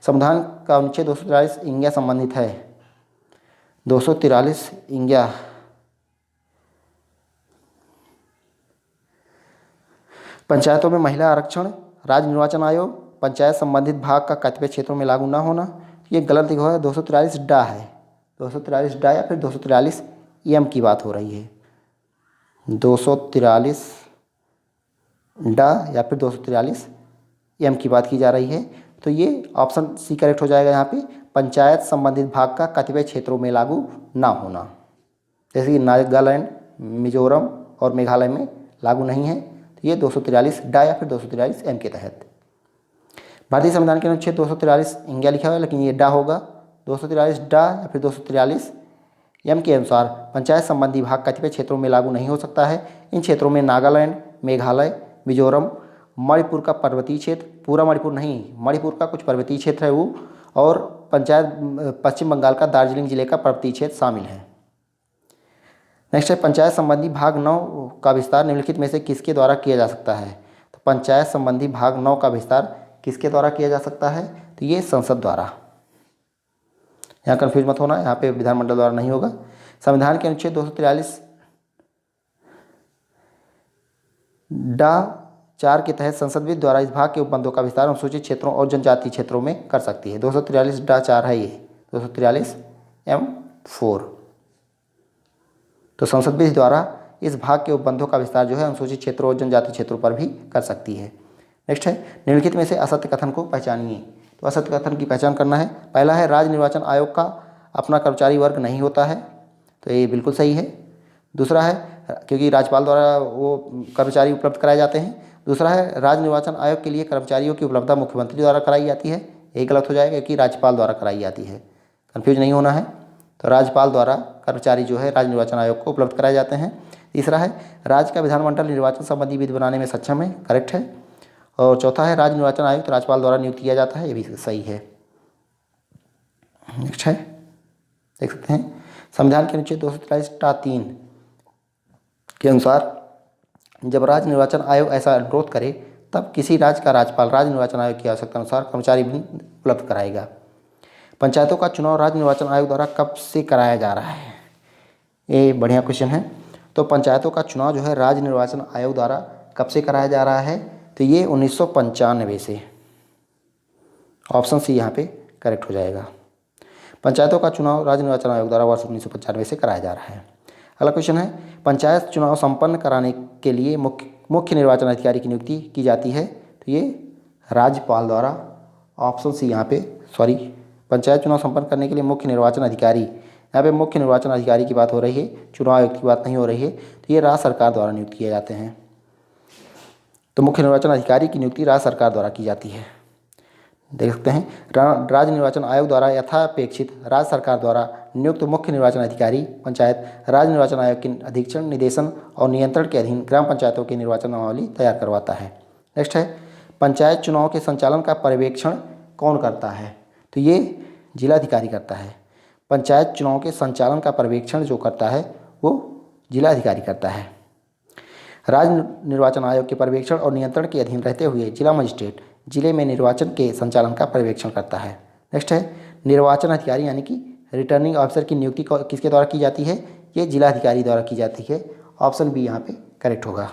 संविधान का अनुच्छेद 243 इंग्या संबंधित है, 243 इंग्या पंचायतों में महिला आरक्षण, राज्य निर्वाचन आयोग, पंचायत संबंधित भाग का कतिपय क्षेत्रों में लागू न होना, ये गलत लिखा है, 243 ड है, 243 ड या फिर 243 एम की बात हो रही है, 243 ड या फिर 243 एम की बात की जा रही है, तो ये ऑप्शन सी करेक्ट हो जाएगा। यहाँ पे पंचायत संबंधित भाग का कतिपय क्षेत्रों में लागू ना होना, जैसे कि नागालैंड, मिजोरम और मेघालय में लागू नहीं है, तो ये 243 ड या फिर 243 एम के तहत। भारतीय संविधान के अनुच्छेद 243 इंग्या लिखा हुआ है, लेकिन ये ड होगा। 243 ड या फिर 243 एम के अनुसार पंचायत संबंधी भाग कतिपय क्षेत्रों में लागू नहीं हो सकता है। इन क्षेत्रों में नागालैंड, मेघालय, मिजोरम, मणिपुर का पर्वतीय क्षेत्र, पूरा मणिपुर नहीं, मणिपुर का कुछ पर्वतीय क्षेत्र है वो, और पंचायत पश्चिम बंगाल का दार्जिलिंग जिले का पर्वतीय क्षेत्र शामिल है। नेक्स्ट है, पंचायत संबंधी भाग 9 का विस्तार निम्नलिखित में से किसके द्वारा किया जा सकता है, तो पंचायत संबंधी भाग 9 का विस्तार किसके द्वारा किया जा सकता है, तो ये संसद द्वारा। यहाँ कन्फ्यूज मत होना, यहाँ पे विधानमंडल द्वारा नहीं होगा। संविधान के अनुच्छेद 243 ड 4 के तहत संसद भी द्वारा इस भाग के उपबंधों का विस्तार अनुसूचित क्षेत्रों और जनजातीय क्षेत्रों में कर सकती है। 243 ड 4 है ये, 243 M4। तो संसद भी द्वारा इस भाग के उपबंधों का विस्तार जो है अनुसूचित क्षेत्रों और जनजातीय क्षेत्रों पर भी कर सकती है। नेक्स्ट है, निम्नलिखित में से असत्य कथन को पहचानिए, तो असत्य कथन की पहचान करना है। पहला है, राज्य निर्वाचन आयोग का अपना कर्मचारी वर्ग नहीं होता है, तो ये बिल्कुल सही है। दूसरा है, क्योंकि राज्यपाल द्वारा वो कर्मचारी उपलब्ध कराए जाते हैं। दूसरा है, राज्य निर्वाचन आयोग के लिए कर्मचारियों की उपलब्धता मुख्यमंत्री द्वारा कराई जाती है, यही गलत हो जाएगा क्योंकि राज्यपाल द्वारा कराई जाती है, कन्फ्यूज नहीं होना है। तो राज्यपाल द्वारा कर्मचारी जो है राज्य निर्वाचन आयोग को उपलब्ध कराए जाते हैं। तीसरा है, राज्य का विधानमंडल निर्वाचन संबंधी विधि बनाने में सक्षम है, करेक्ट है। और चौथा है, राज्य निर्वाचन आयुक्त राज्यपाल द्वारा नियुक्त किया जाता है, ये भी सही है। नेक्स्ट है, देख सकते हैं, संविधान के अनुच्छेद 243 के अनुसार जब राज्य निर्वाचन आयोग ऐसा अनुरोध करे तब किसी राज्य का राज्यपाल राज्य निर्वाचन आयोग की आवश्यकता अनुसार कर्मचारी उपलब्ध कराएगा। पंचायतों का चुनाव राज्य निर्वाचन आयोग द्वारा कब से कराया जा रहा है, ये बढ़िया क्वेश्चन है। तो पंचायतों का चुनाव जो है राज्य निर्वाचन आयोग द्वारा कब से कराया जा रहा है, तो ये 1995 से, ऑप्शन सी यहाँ पे करेक्ट हो जाएगा। पंचायतों का चुनाव राज्य निर्वाचन आयोग द्वारा वर्ष 1995 से कराया जा रहा है। अगला क्वेश्चन है, पंचायत चुनाव संपन्न कराने के लिए मुख्य निर्वाचन अधिकारी की नियुक्ति की जाती है, तो ये राज्यपाल द्वारा, ऑप्शन सी यहाँ पे, पंचायत चुनाव संपन्न करने के लिए मुख्य निर्वाचन अधिकारी, यहाँ पे मुख्य निर्वाचन अधिकारी की बात हो रही है, चुनाव आयुक्त की बात नहीं हो रही है, तो ये राज्य सरकार द्वारा नियुक्त किए जाते हैं। तो मुख्य निर्वाचन अधिकारी की नियुक्ति राज्य सरकार द्वारा की जाती है। देख सकते हैं, राज्य निर्वाचन आयोग द्वारा यथापेक्षित राज्य सरकार द्वारा नियुक्त मुख्य निर्वाचन अधिकारी पंचायत राज्य निर्वाचन आयोग के अधीक्षण, निर्देशन और नियंत्रण के अधीन ग्राम पंचायतों की निर्वाचन नामावली तैयार करवाता है। नेक्स्ट है, पंचायत चुनाव के संचालन का पर्यवेक्षण कौन करता है? तो ये जिलाधिकारी करता है। पंचायत चुनाव के संचालन का पर्यवेक्षण जो करता है वो जिलाधिकारी करता है। राज्य निर्वाचन आयोग के पर्यवेक्षण और नियंत्रण के अधीन रहते हुए जिला मजिस्ट्रेट जिले में निर्वाचन के संचालन का पर्यवेक्षण करता है। नेक्स्ट है, निर्वाचन अधिकारी यानी कि रिटर्निंग ऑफिसर की नियुक्ति किसके द्वारा की जाती है? ये जिलाधिकारी द्वारा की जाती है। ऑप्शन बी यहाँ पे करेक्ट होगा।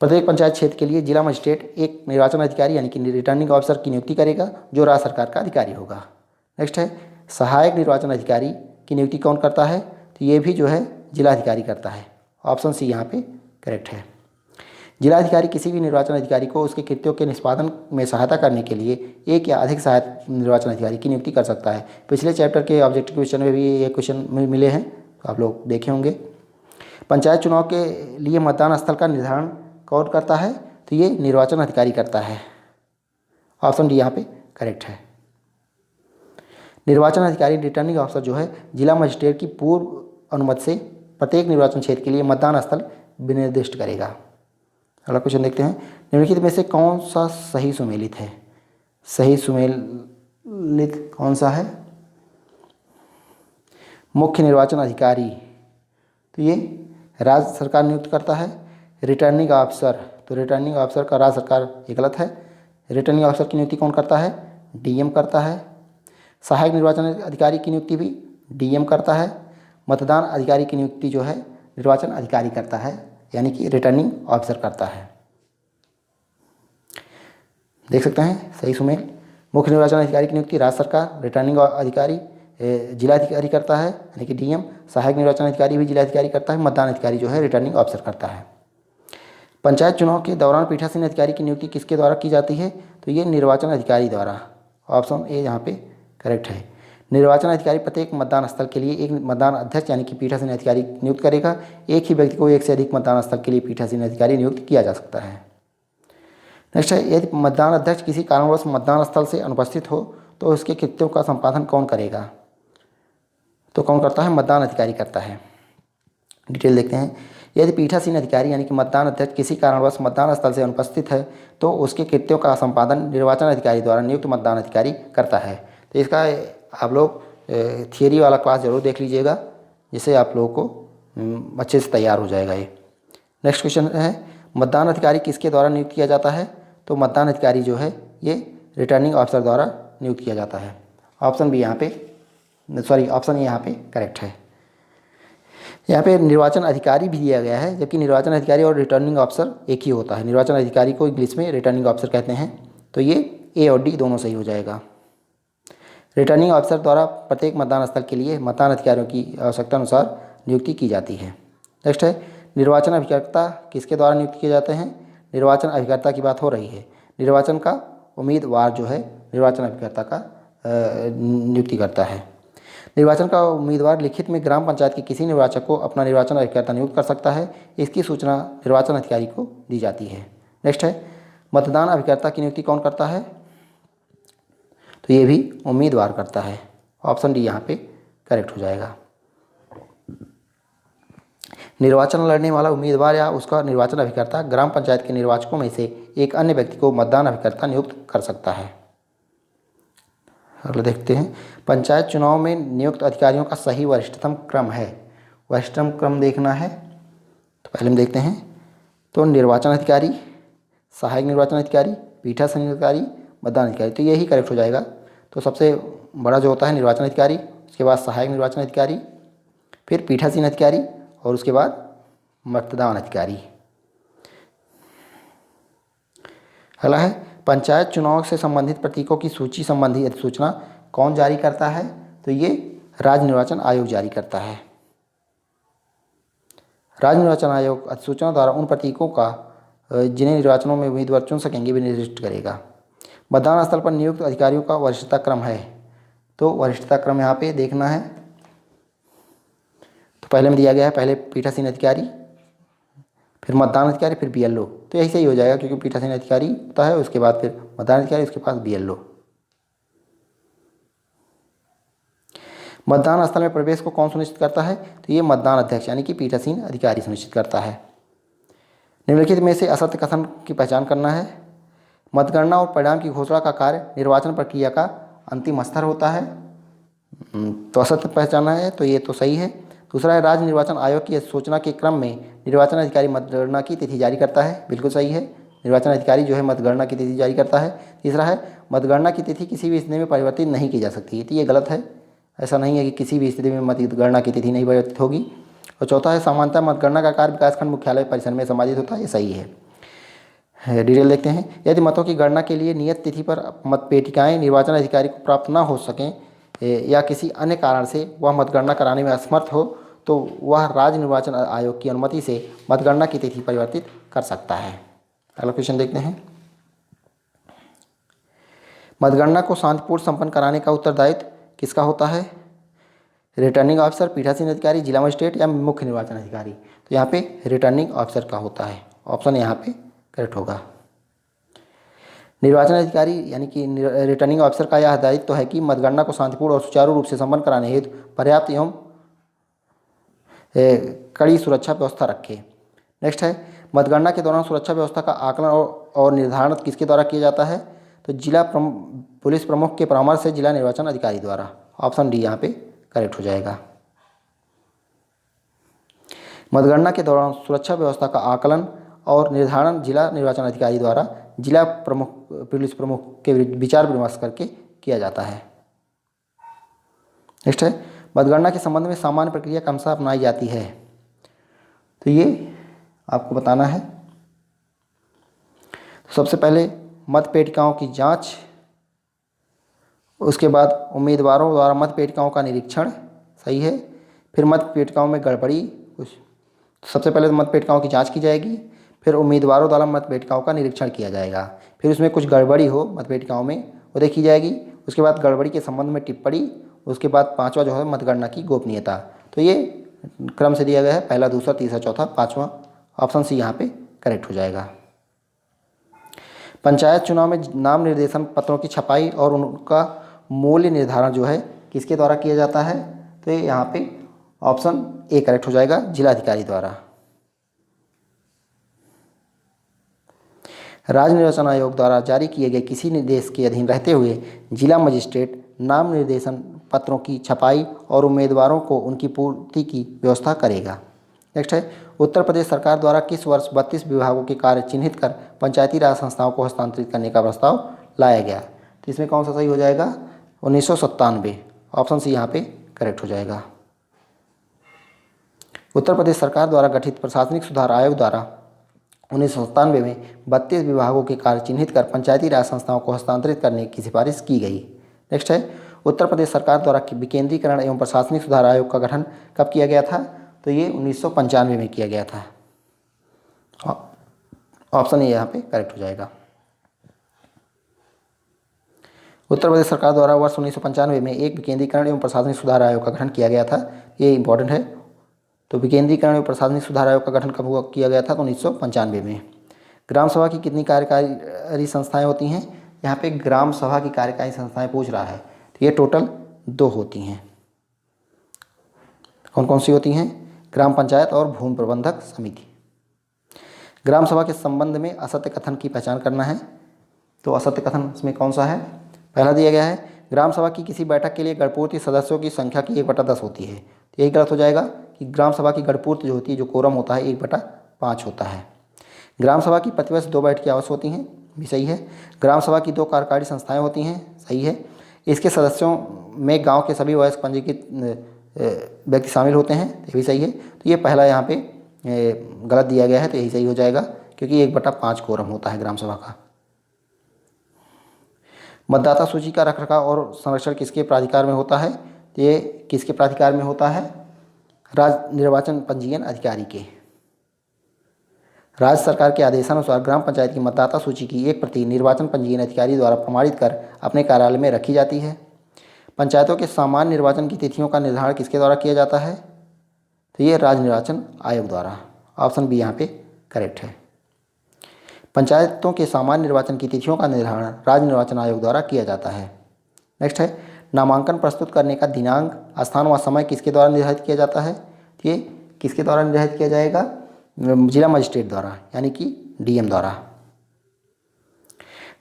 प्रत्येक पंचायत क्षेत्र के लिए जिला मजिस्ट्रेट एक निर्वाचन अधिकारी यानी कि रिटर्निंग ऑफिसर की नियुक्ति करेगा जो राज्य सरकार का अधिकारी होगा। नेक्स्ट है, सहायक निर्वाचन अधिकारी की नियुक्ति कौन करता है? तो ये भी जो है जिलाधिकारी करता है। ऑप्शन सी यहाँ पे करेक्ट है। जिलाधिकारी किसी भी निर्वाचन अधिकारी को उसके कृत्यों के निष्पादन में सहायता करने के लिए एक या अधिक सहायक निर्वाचन अधिकारी की नियुक्ति कर सकता है। पिछले चैप्टर के ऑब्जेक्टिव क्वेश्चन में भी ये क्वेश्चन मिले हैं, तो आप लोग देखे होंगे। पंचायत चुनाव के लिए मतदान स्थल का निर्धारण कौन करता है? तो ये निर्वाचन अधिकारी करता है। ऑप्शन डी यहाँ पे करेक्ट है। निर्वाचन अधिकारी रिटर्निंग ऑफिसर जो है जिला मजिस्ट्रेट की पूर्व अनुमति से प्रत्येक निर्वाचन क्षेत्र के लिए मतदान स्थल विनिर्दिष्ट करेगा। अगला क्वेश्चन देखते हैं, निम्नलिखित में से कौन सा सही सुमेलित है? सही सुमेलित कौन सा है? मुख्य निर्वाचन अधिकारी, तो ये राज्य सरकार नियुक्त करता है। रिटर्निंग ऑफिसर, तो रिटर्निंग ऑफिसर का राज्य सरकार, ये गलत है। रिटर्निंग ऑफिसर की नियुक्ति कौन करता है? डीएम करता है। सहायक निर्वाचन अधिकारी की नियुक्ति भी डीएम करता है। मतदान अधिकारी की नियुक्ति जो है निर्वाचन अधिकारी करता है, यानी कि रिटर्निंग ऑफिसर करता है। देख सकते हैं सही सुमेल। मुख्य निर्वाचन अधिकारी की नियुक्ति राज्य सरकार, रिटर्निंग अधिकारी जिलाधिकारी करता है यानी कि डीएम, सहायक निर्वाचन अधिकारी भी जिलाधिकारी करता है, मतदान अधिकारी जो है रिटर्निंग ऑफिसर करता है। पंचायत चुनाव के दौरान पीठासीन अधिकारी की नियुक्ति किसके द्वारा की जाती है? तो ये निर्वाचन अधिकारी द्वारा। ऑप्शन ए यहाँ पे करेक्ट है। निर्वाचन अधिकारी प्रत्येक मतदान स्थल के लिए एक मतदान अध्यक्ष यानी कि पीठासीन अधिकारी नियुक्त करेगा। एक ही व्यक्ति को एक से अधिक मतदान स्थल के लिए पीठासीन अधिकारी नियुक्त किया जा सकता है। नेक्स्ट है, यदि मतदान अध्यक्ष किसी कारणवश मतदान स्थल से अनुपस्थित हो तो उसके कृत्यों का संपादन कौन करेगा? तो कौन करता है? मतदान अधिकारी करता है। डिटेल देखते हैं। यदि पीठासीन अधिकारी यानी कि मतदान अध्यक्ष किसी कारणवश मतदान स्थल से अनुपस्थित है तो उसके कृत्यों का संपादन निर्वाचन अधिकारी द्वारा नियुक्त मतदान अधिकारी करता है। तो इसका आप लोग थियरी वाला क्लास जरूर देख लीजिएगा, जिससे आप लोगों को अच्छे से तैयार हो जाएगा ये। नेक्स्ट क्वेश्चन है, मतदान अधिकारी किसके द्वारा नियुक्त किया जाता है? तो मतदान अधिकारी जो है ये रिटर्निंग ऑफिसर द्वारा नियुक्त किया जाता है। ऑप्शन बी यहाँ पे, सॉरी ऑप्शन ए यहाँ पे करेक्ट है। यहाँ पे निर्वाचन अधिकारी भी दिया गया है, जबकि निर्वाचन अधिकारी और रिटर्निंग ऑफिसर एक ही होता है। निर्वाचन अधिकारी को इंग्लिश में रिटर्निंग ऑफिसर कहते हैं, तो ये ए और डी दोनों सही हो जाएगा। रिटर्निंग ऑफिसर द्वारा प्रत्येक मतदान स्थल के लिए मतदान अधिकारियों की आवश्यकता अनुसार नियुक्ति की जाती है। नेक्स्ट है, निर्वाचन अभिकर्ता किसके द्वारा नियुक्त किए जाते हैं? निर्वाचन अभिकर्ता की बात हो रही है। निर्वाचन का उम्मीदवार जो है निर्वाचन अभिकर्ता का नियुक्ति करता है। निर्वाचन का उम्मीदवार लिखित में ग्राम पंचायत के किसी निर्वाचक को अपना निर्वाचन अभिकर्ता नियुक्त कर सकता है। इसकी सूचना निर्वाचन अधिकारी को दी जाती है। नेक्स्ट है, मतदान अभिकर्ता की नियुक्ति कौन करता है? तो ये भी उम्मीदवार करता है। ऑप्शन डी यहाँ पे करेक्ट हो जाएगा। निर्वाचन लड़ने वाला उम्मीदवार या उसका निर्वाचन अभिकर्ता ग्राम पंचायत के निर्वाचकों में से एक अन्य व्यक्ति को मतदान अभिकर्ता नियुक्त कर सकता है। अगला देखते हैं, पंचायत चुनाव में नियुक्त अधिकारियों का सही वरिष्ठतम क्रम है। वरिष्ठतम क्रम देखना है तो पहले हम देखते हैं, तो निर्वाचन अधिकारी, सहायक निर्वाचन अधिकारी, पीठासीन अधिकारी, मतदान अधिकारी, तो यही करेक्ट हो जाएगा। तो सबसे बड़ा जो होता है निर्वाचन अधिकारी, उसके बाद सहायक निर्वाचन अधिकारी, फिर पीठासीन अधिकारी और उसके बाद मतदान अधिकारी। अगला है, पंचायत चुनाव से संबंधित प्रतीकों की सूची संबंधी अधिसूचना कौन जारी करता है? तो ये राज्य निर्वाचन आयोग जारी करता है। राज्य निर्वाचन आयोग अधिसूचना द्वारा उन प्रतीकों का जिन्हें निर्वाचनों में उम्मीदवार चुन सकेंगे भी निर्दिष्ट करेगा। मतदान स्थल पर नियुक्त अधिकारियों का वरिष्ठता क्रम है, तो वरिष्ठता क्रम यहाँ पे देखना है। तो पहले में दिया गया है, पहले पीठासीन अधिकारी, फिर मतदान अधिकारी, फिर बीएलओ। तो यही सही हो जाएगा क्योंकि पीठासीन अधिकारी होता है, उसके बाद फिर मतदान अधिकारी, उसके पास बीएलओ। मतदान स्थल में प्रवेश को कौन सुनिश्चित करता है? तो ये मतदान अध्यक्ष यानी कि पीठासीन अधिकारी सुनिश्चित करता है। निम्नलिखित में से असत्य कथन की पहचान करना है। मतगणना और परिणाम की घोषणा का कार्य निर्वाचन प्रक्रिया का अंतिम स्तर होता है। तो असत्य पहचाना है, तो ये तो सही है। दूसरा है राज्य निर्वाचन आयोग की सूचना के क्रम में निर्वाचन अधिकारी मतगणना की तिथि जारी करता है। बिल्कुल सही है, निर्वाचन अधिकारी जो है मतगणना की तिथि जारी करता है। तीसरा है मतगणना की तिथि किसी भी स्थिति में परिवर्तित नहीं की जा सकती है। तो ये गलत है, ऐसा नहीं है कि किसी भी स्थिति में मतगणना की तिथि नहीं परिवर्तित होगी। और चौथा है सामान्यतः मतगणना का कार्य विकासखंड मुख्यालय परिसर में संपादित होता है। ये सही है। डिटेल देखते हैं। यदि मतों की गणना के लिए नियत तिथि पर मत पेटिकाएँ निर्वाचन अधिकारी को प्राप्त न हो सकें या किसी अन्य कारण से वह मतगणना कराने में असमर्थ हो तो वह राज्य निर्वाचन आयोग की अनुमति से मतगणना की तिथि परिवर्तित कर सकता है। अगला क्वेश्चन देखते हैं। मतगणना को शांतिपूर्ण संपन्न कराने का उत्तरदायित्व किसका होता है? रिटर्निंग ऑफिसर, पीठासीन अधिकारी, जिला मजिस्ट्रेट या मुख्य निर्वाचन अधिकारी? तो यहाँ पे रिटर्निंग ऑफिसर का होता है। ऑप्शन यहाँ पे करेक्ट होगा। निर्वाचन अधिकारी यानी कि रिटर्निंग ऑफिसर का यह दायित्व तो है कि मतगणना को शांतिपूर्ण और सुचारू रूप से संपन्न कराने हेतु पर्याप्त एवं कड़ी सुरक्षा व्यवस्था रखे। नेक्स्ट है मतगणना के दौरान सुरक्षा व्यवस्था का आकलन और निर्धारण किसके द्वारा किया जाता है? तो जिला पुलिस प्रमुख के परामर्श से जिला निर्वाचन अधिकारी द्वारा। ऑप्शन डी यहाँ पे करेक्ट हो जाएगा। मतगणना के दौरान सुरक्षा व्यवस्था का आकलन और निर्धारण जिला निर्वाचन अधिकारी द्वारा जिला प्रमुख पुलिस प्रमुख के विचार विमर्श करके किया जाता है। नेक्स्ट है मतगणना के संबंध में सामान्य प्रक्रिया कौन सा अपनाई जाती है? तो ये आपको बताना है। सबसे पहले मत पेटिकाओं की जांच, उसके बाद उम्मीदवारों द्वारा मत पेटिकाओं का निरीक्षण, सही है। फिर मत पेटिकाओं में गड़बड़ी, कुछ सबसे पहले तो मत पेटिकाओं की जांच की जाएगी, फिर उम्मीदवारों द्वारा मत पेटिकाओं का निरीक्षण किया जाएगा, फिर उसमें कुछ गड़बड़ी हो मत पेटिकाओं में वो देखी जाएगी, उसके बाद गड़बड़ी के संबंध में टिप्पणी, उसके बाद पांचवा जो है मतगणना की गोपनीयता। तो ये क्रम से दिया गया है, पहला, दूसरा, तीसरा, चौथा, पाँचवा। ऑप्शन सी यहाँ पे करेक्ट हो जाएगा। पंचायत चुनाव में नाम निर्देशन पत्रों की छपाई और उनका मूल्य निर्धारण जो है किसके द्वारा किया जाता है? तो ये यहाँ पे ऑप्शन ए करेक्ट हो जाएगा, जिलाधिकारी द्वारा। राज्य निर्वाचन आयोग द्वारा जारी किए गए किसी निर्देश के अधीन रहते हुए जिला मजिस्ट्रेट नाम निर्देशन पत्रों की छपाई और उम्मीदवारों को उनकी पूर्ति की व्यवस्था करेगा। नेक्स्ट है उत्तर प्रदेश सरकार द्वारा किस वर्ष 32 विभागों के कार्य चिन्हित कर पंचायती राज संस्थाओं को हस्तांतरित करने का प्रस्ताव लाया गया? तो इसमें कौन सा सही हो जाएगा? 1997। ऑप्शन सी यहाँ पे करेक्ट हो जाएगा। उत्तर प्रदेश सरकार द्वारा गठित प्रशासनिक सुधार आयोग द्वारा 1997 में 32 विभागों के कार्य चिन्हित कर पंचायती राज संस्थाओं को हस्तांतरित करने की सिफारिश की गई। नेक्स्ट है उत्तर प्रदेश सरकार द्वारा विकेंद्रीकरण एवं प्रशासनिक सुधार आयोग का गठन कब किया गया था? तो ये 1995 में किया गया था। ऑप्शन ए यहाँ पे करेक्ट हो जाएगा। उत्तर प्रदेश सरकार द्वारा वर्ष 1995 में एक विकेंद्रीकरण एवं प्रशासनिक सुधार आयोग का गठन किया गया था। ये इंपॉर्टेंट है। तो विकेंद्रीकरण एवं प्रशासनिक सुधार आयोग का गठन कब हुआ किया गया था? तो 1995 में। ग्राम सभा की कितनी कार्यकारी संस्थाएं होती हैं? यहाँ पे ग्राम सभा की कार्यकारी संस्थाएं पूछ रहा है, तो ये टोटल 2 होती हैं। कौन कौन सी होती हैं? ग्राम पंचायत और भूमि प्रबंधक समिति। ग्राम सभा के संबंध में असत्य कथन की पहचान करना है। तो असत्य कथन इसमें कौन सा है? पहला दिया गया है ग्राम सभा की किसी बैठक के लिए गणपूर्ति सदस्यों की संख्या की 1/10 होती है। तो यही गलत हो जाएगा कि ग्राम सभा की गणपूर्ति जो होती है, जो कोरम होता है, 1/5 होता है। ग्राम सभा की प्रतिवर्ष 2 बैठकें अवश्य होती हैं, भी सही है। ग्राम सभा की 2 कार्यकारी संस्थाएं होती हैं, सही है। इसके सदस्यों में गांव के सभी वयस्क पंजीकृत व्यक्ति शामिल होते हैं, ये भी सही है। तो ये पहला यहाँ पे गलत दिया गया है, तो यही सही हो जाएगा क्योंकि 1/5 कोरम होता है ग्राम सभा का। मतदाता सूची का रखरखाव और संरक्षण किसके प्राधिकार में होता है? तो ये किसके प्राधिकार में होता है? राज्य निर्वाचन पंजीयन अधिकारी के। राज्य सरकार के आदेशानुसार ग्राम पंचायत की मतदाता सूची की एक प्रति निर्वाचन पंजीयन अधिकारी द्वारा प्रमाणित कर अपने कार्यालय में रखी जाती है। पंचायतों के सामान्य निर्वाचन की तिथियों का निर्धारण किसके द्वारा किया जाता है? तो ये राज्य निर्वाचन आयोग द्वारा। ऑप्शन बी यहाँ पे करेक्ट है। पंचायतों के सामान्य निर्वाचन की तिथियों का निर्धारण राज्य निर्वाचन आयोग द्वारा किया जाता है। नेक्स्ट है, नामांकन प्रस्तुत करने का दिनांक, स्थान व समय किसके द्वारा निर्धारित किया जाता है? ये किसके द्वारा निर्धारित किया जाएगा? जिला मजिस्ट्रेट द्वारा, यानी कि डीएम द्वारा।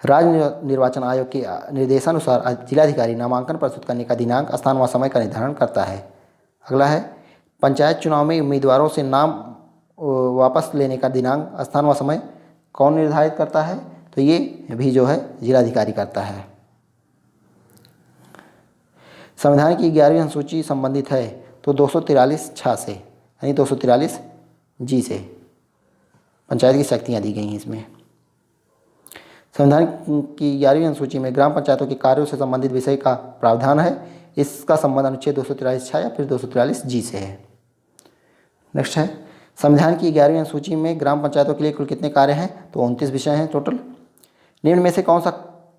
राज्य निर्वाचन आयोग के निर्देशानुसार जिलाधिकारी नामांकन प्रस्तुत करने का दिनांक, स्थान व समय का निर्धारण करता है। अगला है, पंचायत चुनाव में उम्मीदवारों से नाम वापस लेने का दिनांक, स्थान व समय कौन निर्धारित करता है? तो ये भी जो है जिलाधिकारी करता है। संविधान की 11वीं अनुसूची संबंधित है तो 243 छा से, यानी 243 जी से पंचायत की शक्तियाँ दी गई हैं इसमें। संविधान की 11वीं अनुसूची में ग्राम पंचायतों के कार्यों से संबंधित विषय का प्रावधान है। इसका संबंध अनुच्छेद 243 छा या फिर 243 जी से है। नेक्स्ट है, संविधान की 11वीं अनुसूची में ग्राम पंचायतों के लिए कुल कितने कार्य हैं? तो 29 विषय हैं टोटल। निम्न में से कौन सा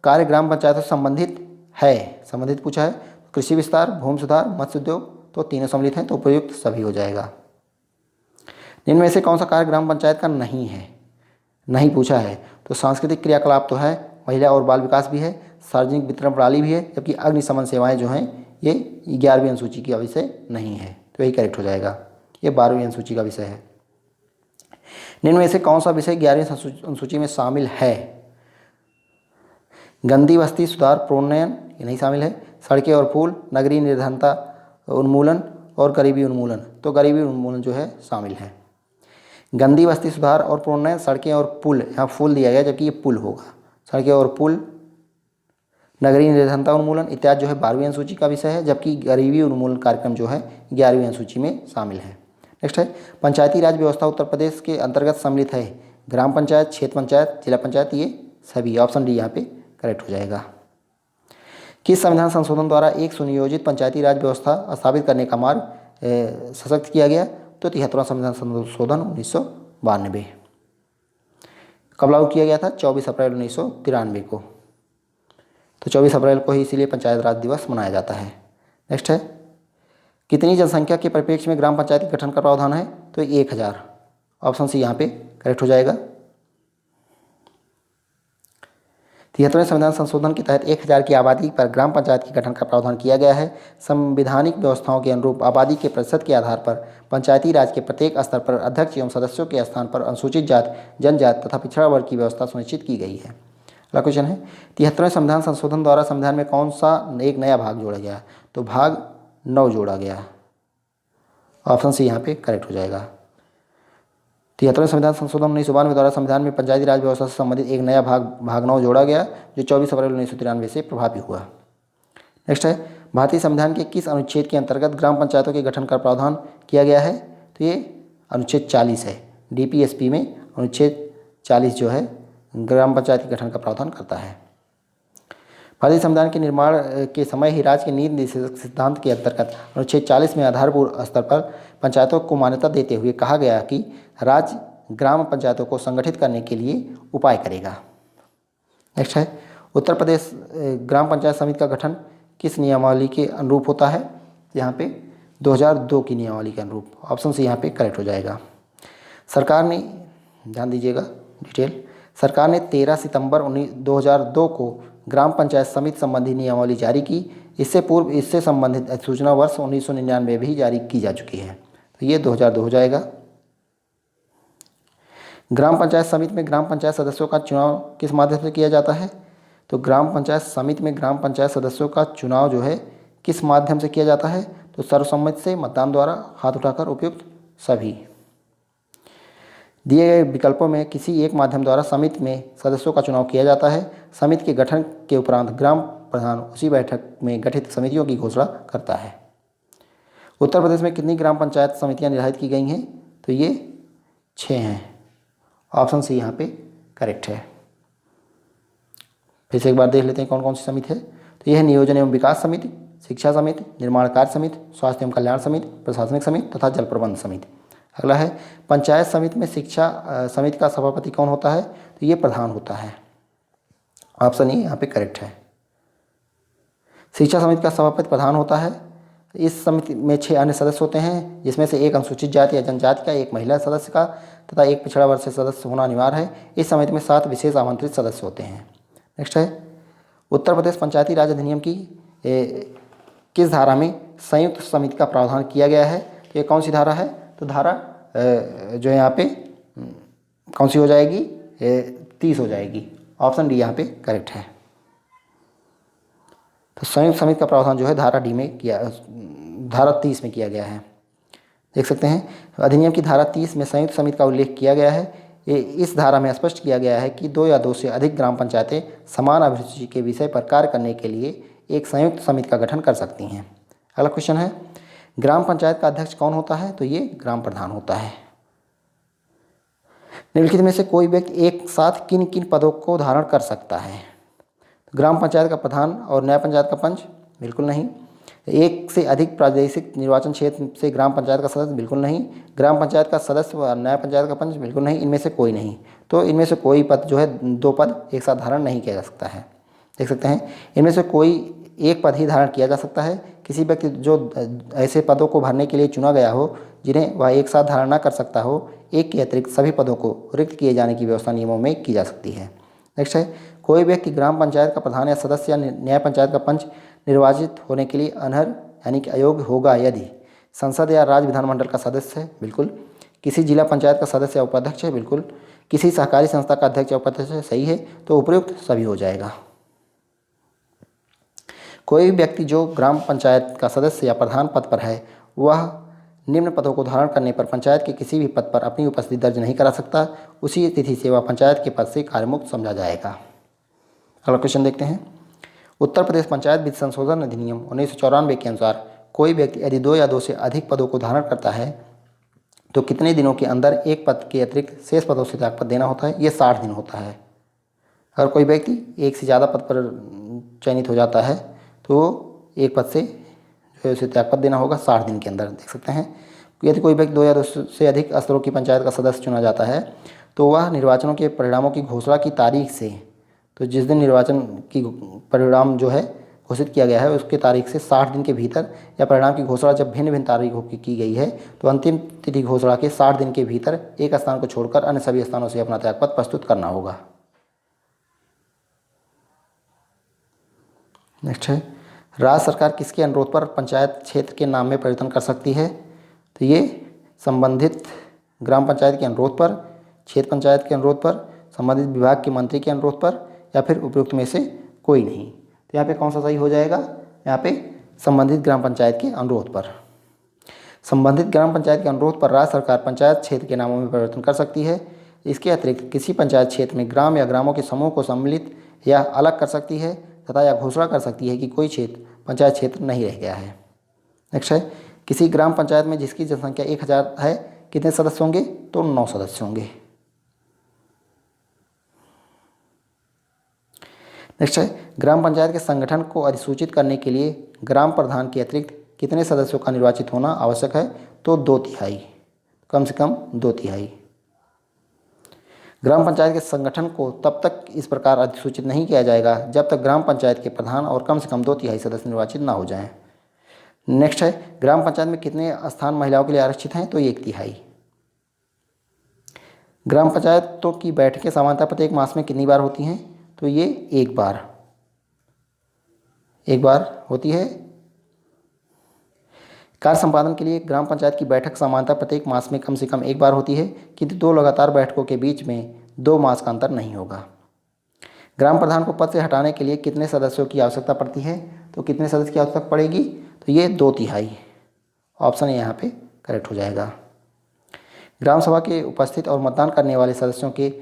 कार्य ग्राम पंचायतों से संबंधित है? संबंधित पूछा है। कृषि विस्तार, भूमि सुधार, मत्स्य उद्योग, तो तीनों सम्मिलित हैं तो उपयुक्त सभी हो जाएगा। निम्न में से कौन सा कार्य ग्राम पंचायत का नहीं है? नहीं पूछा है तो सांस्कृतिक क्रियाकलाप तो है, महिला और बाल विकास भी है, सार्वजनिक वितरण प्रणाली भी है, जबकि अग्निशमन सेवाएं जो हैं ये 11वीं अनुसूची का विषय नहीं है, तो यही करेक्ट हो जाएगा। ये 12वीं अनुसूची का विषय है। निम्न में से कौन सा विषय 11वीं अनुसूची में शामिल है? गंदी बस्ती सुधार प्रोन्नयन, ये नहीं शामिल है। सड़कें और पुल, नगरीय निर्धनता उन्मूलन और गरीबी उन्मूलन, तो गरीबी उन्मूलन जो है शामिल है। गंदी बस्ती सुधार और प्रोन्नयन, सड़कें और पुल, यहाँ फूल दिया गया जबकि ये पुल होगा। सड़कें और पुल, नगरीय निर्धनता उन्मूलन इत्यादि जो है 12वीं अनुसूची का विषय है, जबकि गरीबी उन्मूलन कार्यक्रम जो है 11वीं अनुसूची में शामिल है। नेक्स्ट है, पंचायती राज व्यवस्था उत्तर प्रदेश के अंतर्गत सम्मिलित है ग्राम पंचायत, क्षेत्र पंचायत, जिला पंचायत, ये सभी। ऑप्शन डी यहाँ पे करेक्ट हो जाएगा। किस संविधान संशोधन द्वारा एक सुनियोजित पंचायती राज व्यवस्था स्थापित करने का मार्ग सशक्त किया गया? तो 73वां संविधान संशोधन 1992। कब लागू किया गया था? 24 अप्रैल 1993 को। तो 24 अप्रैल को ही इसीलिए पंचायत राज दिवस मनाया जाता है। नेक्स्ट है, कितनी जनसंख्या के परिप्रेक्ष्य में ग्राम पंचायत के गठन का प्रावधान है? तो 1000। ऑप्शन सी यहाँ पे करेक्ट हो जाएगा। 73वें संविधान संशोधन के तहत 1000 की आबादी पर ग्राम पंचायत के गठन का प्रावधान किया गया है। संवैधानिक व्यवस्थाओं के अनुरूप आबादी के प्रतिशत के आधार पर पंचायती राज के प्रत्येक स्तर पर अध्यक्ष एवं सदस्यों के स्थान पर अनुसूचित जाति, जनजाति तथा पिछड़ा वर्ग की व्यवस्था सुनिश्चित की गई है। अगला क्वेश्चन है, 73वें संविधान संशोधन द्वारा संविधान में कौन सा एक नया भाग जोड़ा गया? तो भाग 9 जोड़ा गया। ऑप्शन सी यहाँ पे करेक्ट हो जाएगा। 73वें संविधान संशोधन 1992 द्वारा संविधान में पंचायती राज व्यवस्था से संबंधित एक नया भाग 9 जोड़ा गया, जो 24 अप्रैल 1993 से प्रभावी हुआ। नेक्स्ट है, भारतीय संविधान के किस अनुच्छेद के अंतर्गत ग्राम पंचायतों के गठन का प्रावधान किया गया है? तो ये अनुच्छेद 40 है। डीपीएसपी में अनुच्छेद 40 जो है ग्राम पंचायत के गठन का प्रावधान करता है। भारतीय संविधान के निर्माण के समय ही राज्य के नीति निर्देशक सिद्धांत के अंतर्गत अनुच्छेद 40 में आधारभूत स्तर पर पंचायतों को मान्यता देते हुए कहा गया कि राज्य ग्राम पंचायतों को संगठित करने के लिए उपाय करेगा। नेक्स्ट है, उत्तर प्रदेश ग्राम पंचायत समिति का गठन किस नियमावली के अनुरूप होता है? यहाँ पे 2002 की नियमावली के अनुरूप। ऑप्शन सी यहाँ पे करेक्ट हो जाएगा। सरकार ने, ध्यान दीजिएगा डिटेल, सरकार ने 13 सितंबर 2002 को ग्राम पंचायत समिति संबंधी नियमावली जारी की। इससे पूर्व इससे संबंधित अधिसूचना वर्ष 1999 भी जारी की जा चुकी है, तो ये 2002 हो जाएगा। ग्राम पंचायत समिति में ग्राम पंचायत सदस्यों का चुनाव किस माध्यम से किया जाता है? तो ग्राम पंचायत समिति में ग्राम पंचायत सदस्यों का चुनाव जो है किस माध्यम से किया जाता है? तो सर्वसम्मति से, मतदान द्वारा, हाथ उठाकर, उपयुक्त सभी। दिए गए विकल्पों में किसी एक माध्यम द्वारा समिति में सदस्यों का चुनाव किया जाता है। समिति के गठन के उपरांत ग्राम प्रधान उसी बैठक में गठित समितियों की घोषणा करता है। उत्तर प्रदेश में कितनी ग्राम पंचायत समितियां निर्धारित की गई हैं? तो ये 6 हैं। ऑप्शन सी यहाँ पे करेक्ट है। फिर से एक बार देख लेते हैं कौन कौन सी समिति है। तो यह है नियोजन एवं विकास समिति, शिक्षा समिति, निर्माण कार्य समिति, स्वास्थ्य एवं कल्याण समिति, प्रशासनिक समिति तथा जल प्रबंध समिति। अगला है, पंचायत समिति में शिक्षा समिति का सभापति कौन होता है? तो ये प्रधान होता है। ऑप्शन ए यहाँ पे करेक्ट है। शिक्षा समिति का सभापति प्रधान होता है। इस समिति में 6 अन्य सदस्य होते हैं, जिसमें से एक अनुसूचित जाति या जनजाति का, एक महिला सदस्य का, तथा एक पिछड़ा वर्ग से सदस्य होना अनिवार्य है। इस समिति में 7 विशेष आमंत्रित सदस्य होते हैं। नेक्स्ट है, उत्तर प्रदेश पंचायती राज अधिनियम की किस धारा में संयुक्त समिति का प्रावधान किया गया है? ये कौन सी धारा है? तो धारा जो है यहाँ पे कौन सी हो जाएगी? 30 हो जाएगी। ऑप्शन डी यहाँ पे करेक्ट है। तो संयुक्त समिति का प्रावधान जो है धारा 30 में किया गया है। देख सकते हैं अधिनियम की धारा 30 में संयुक्त समिति का उल्लेख किया गया है। इस धारा में स्पष्ट किया गया है कि 2 या 2 से अधिक ग्राम पंचायतें समान अभिरुचि के विषय पर कार्य करने के लिए एक संयुक्त समिति का गठन कर सकती हैं। अगला क्वेश्चन है, ग्राम पंचायत का अध्यक्ष कौन होता है? तो ये ग्राम प्रधान होता है। निम्नलिखित में से कोई व्यक्ति एक साथ किन किन पदों को धारण कर सकता है? ग्राम पंचायत का प्रधान और न्याय पंचायत का पंच? बिल्कुल नहीं। एक से अधिक प्रादेशिक निर्वाचन क्षेत्र से ग्राम पंचायत का सदस्य? बिल्कुल नहीं। ग्राम पंचायत का सदस्य और न्याय पंचायत का पंच? बिल्कुल नहीं। इनमें से कोई नहीं। तो इनमें से कोई पद जो है 2 पद एक साथ धारण नहीं किया जा सकता है। देख सकते हैं इनमें से कोई एक पद ही धारण किया जा सकता है। किसी व्यक्ति जो ऐसे पदों को भरने के लिए चुना गया हो जिन्हें वह एक साथ धारण न कर सकता हो, एक के अतिरिक्त सभी पदों को रिक्त किए जाने की व्यवस्था नियमों में की जा सकती है। नेक्स्ट है, कोई व्यक्ति ग्राम पंचायत का प्रधान या सदस्य या न्याय पंचायत का पंच निर्वाचित होने के लिए अनर्ह यानी कि अयोग्य होगा यदि संसद या राज्य विधानमंडल का सदस्य है? बिल्कुल। किसी जिला पंचायत का सदस्य या उपाध्यक्ष है? बिल्कुल। किसी सहकारी संस्था का अध्यक्ष या उपाध्यक्ष है? सही है। तो उपयुक्त सभी हो जाएगा। कोई व्यक्ति जो ग्राम पंचायत का सदस्य या प्रधान पद पर है वह निम्न पदों को धारण करने पर पंचायत के किसी भी पद पर अपनी उपस्थिति दर्ज नहीं करा सकता। उसी तिथि से वह पंचायत के पद से कार्यमुक्त समझा जाएगा। अगला क्वेश्चन देखते हैं, उत्तर प्रदेश पंचायत विधि संशोधन अधिनियम 1994 के अनुसार कोई व्यक्ति यदि 2 या 2 से अधिक पदों को धारण करता है तो कितने दिनों के अंदर एक पद के अतिरिक्त शेष पदों से त्यागपत्र देना होता है? ये 60 दिन होता है। अगर कोई व्यक्ति एक से ज़्यादा पद पर चयनित हो जाता है तो एक पद से जो है उसे त्यागपत्र देना होगा 60 दिन के अंदर। देख सकते हैं यदि कोई व्यक्ति 2 या 2 से अधिक स्तरों की पंचायत का सदस्य चुना जाता है तो वह निर्वाचनों के परिणामों की घोषणा की तारीख से, तो जिस दिन निर्वाचन की परिणाम जो है घोषित किया गया है उसके तारीख से 60 दिन के भीतर, या परिणाम की घोषणा जब भिन्न भिन्न तारीखों की गई है तो अंतिम तिथि घोषणा के 60 दिन के भीतर एक स्थान को छोड़कर अन्य सभी स्थानों से अपना त्यागपत्र प्रस्तुत करना होगा। नेक्स्ट है, राज्य सरकार किसके अनुरोध पर पंचायत क्षेत्र के नाम में परिवर्तन कर सकती है? तो ये संबंधित ग्राम पंचायत के अनुरोध पर, क्षेत्र पंचायत के अनुरोध पर, संबंधित विभाग के मंत्री के अनुरोध पर, या फिर उपयुक्त में से कोई नहीं। तो यहाँ पे कौन सा सही हो जाएगा? यहाँ पे संबंधित ग्राम पंचायत के अनुरोध पर। संबंधित ग्राम पंचायत के अनुरोध पर राज्य सरकार पंचायत क्षेत्र के नामों में परिवर्तन कर सकती है। इसके अतिरिक्त किसी पंचायत क्षेत्र में ग्राम या ग्रामों के समूह को सम्मिलित या अलग कर सकती है तथा यह घोषणा कर सकती है कि कोई क्षेत्र पंचायत क्षेत्र नहीं रह गया है। नेक्स्ट है, किसी ग्राम पंचायत में जिसकी जनसंख्या 1000 है कितने सदस्य होंगे? तो 9 सदस्य होंगे। नेक्स्ट है, ग्राम पंचायत के संगठन को अधिसूचित करने के लिए ग्राम प्रधान के अतिरिक्त कितने सदस्यों का निर्वाचित होना आवश्यक है? तो 2/3, कम से कम 2/3। ग्राम पंचायत के संगठन को तब तक इस प्रकार अधिसूचित नहीं किया जाएगा जब तक ग्राम पंचायत के प्रधान और कम से कम 2/3 सदस्य निर्वाचित ना हो जाएं। नेक्स्ट है, ग्राम पंचायत में कितने स्थान महिलाओं के लिए आरक्षित हैं? तो 1/3। ग्राम पंचायतों की बैठकें सामान्यतः प्रत्येक मास में कितनी बार होती हैं? तो ये एक बार होती है। कार्य संपादन के लिए ग्राम पंचायत की बैठक सामान्यतः प्रत्येक मास में कम से कम एक बार होती है, किंतु 2 लगातार बैठकों के बीच में 2 मास का अंतर नहीं होगा। ग्राम प्रधान को पद से हटाने के लिए कितने सदस्यों की आवश्यकता पड़ती है? तो कितने सदस्य की आवश्यकता पड़ेगी? तो ये 2/3। ऑप्शन यहाँ पे करेक्ट हो जाएगा। ग्राम सभा के उपस्थित और मतदान करने वाले सदस्यों के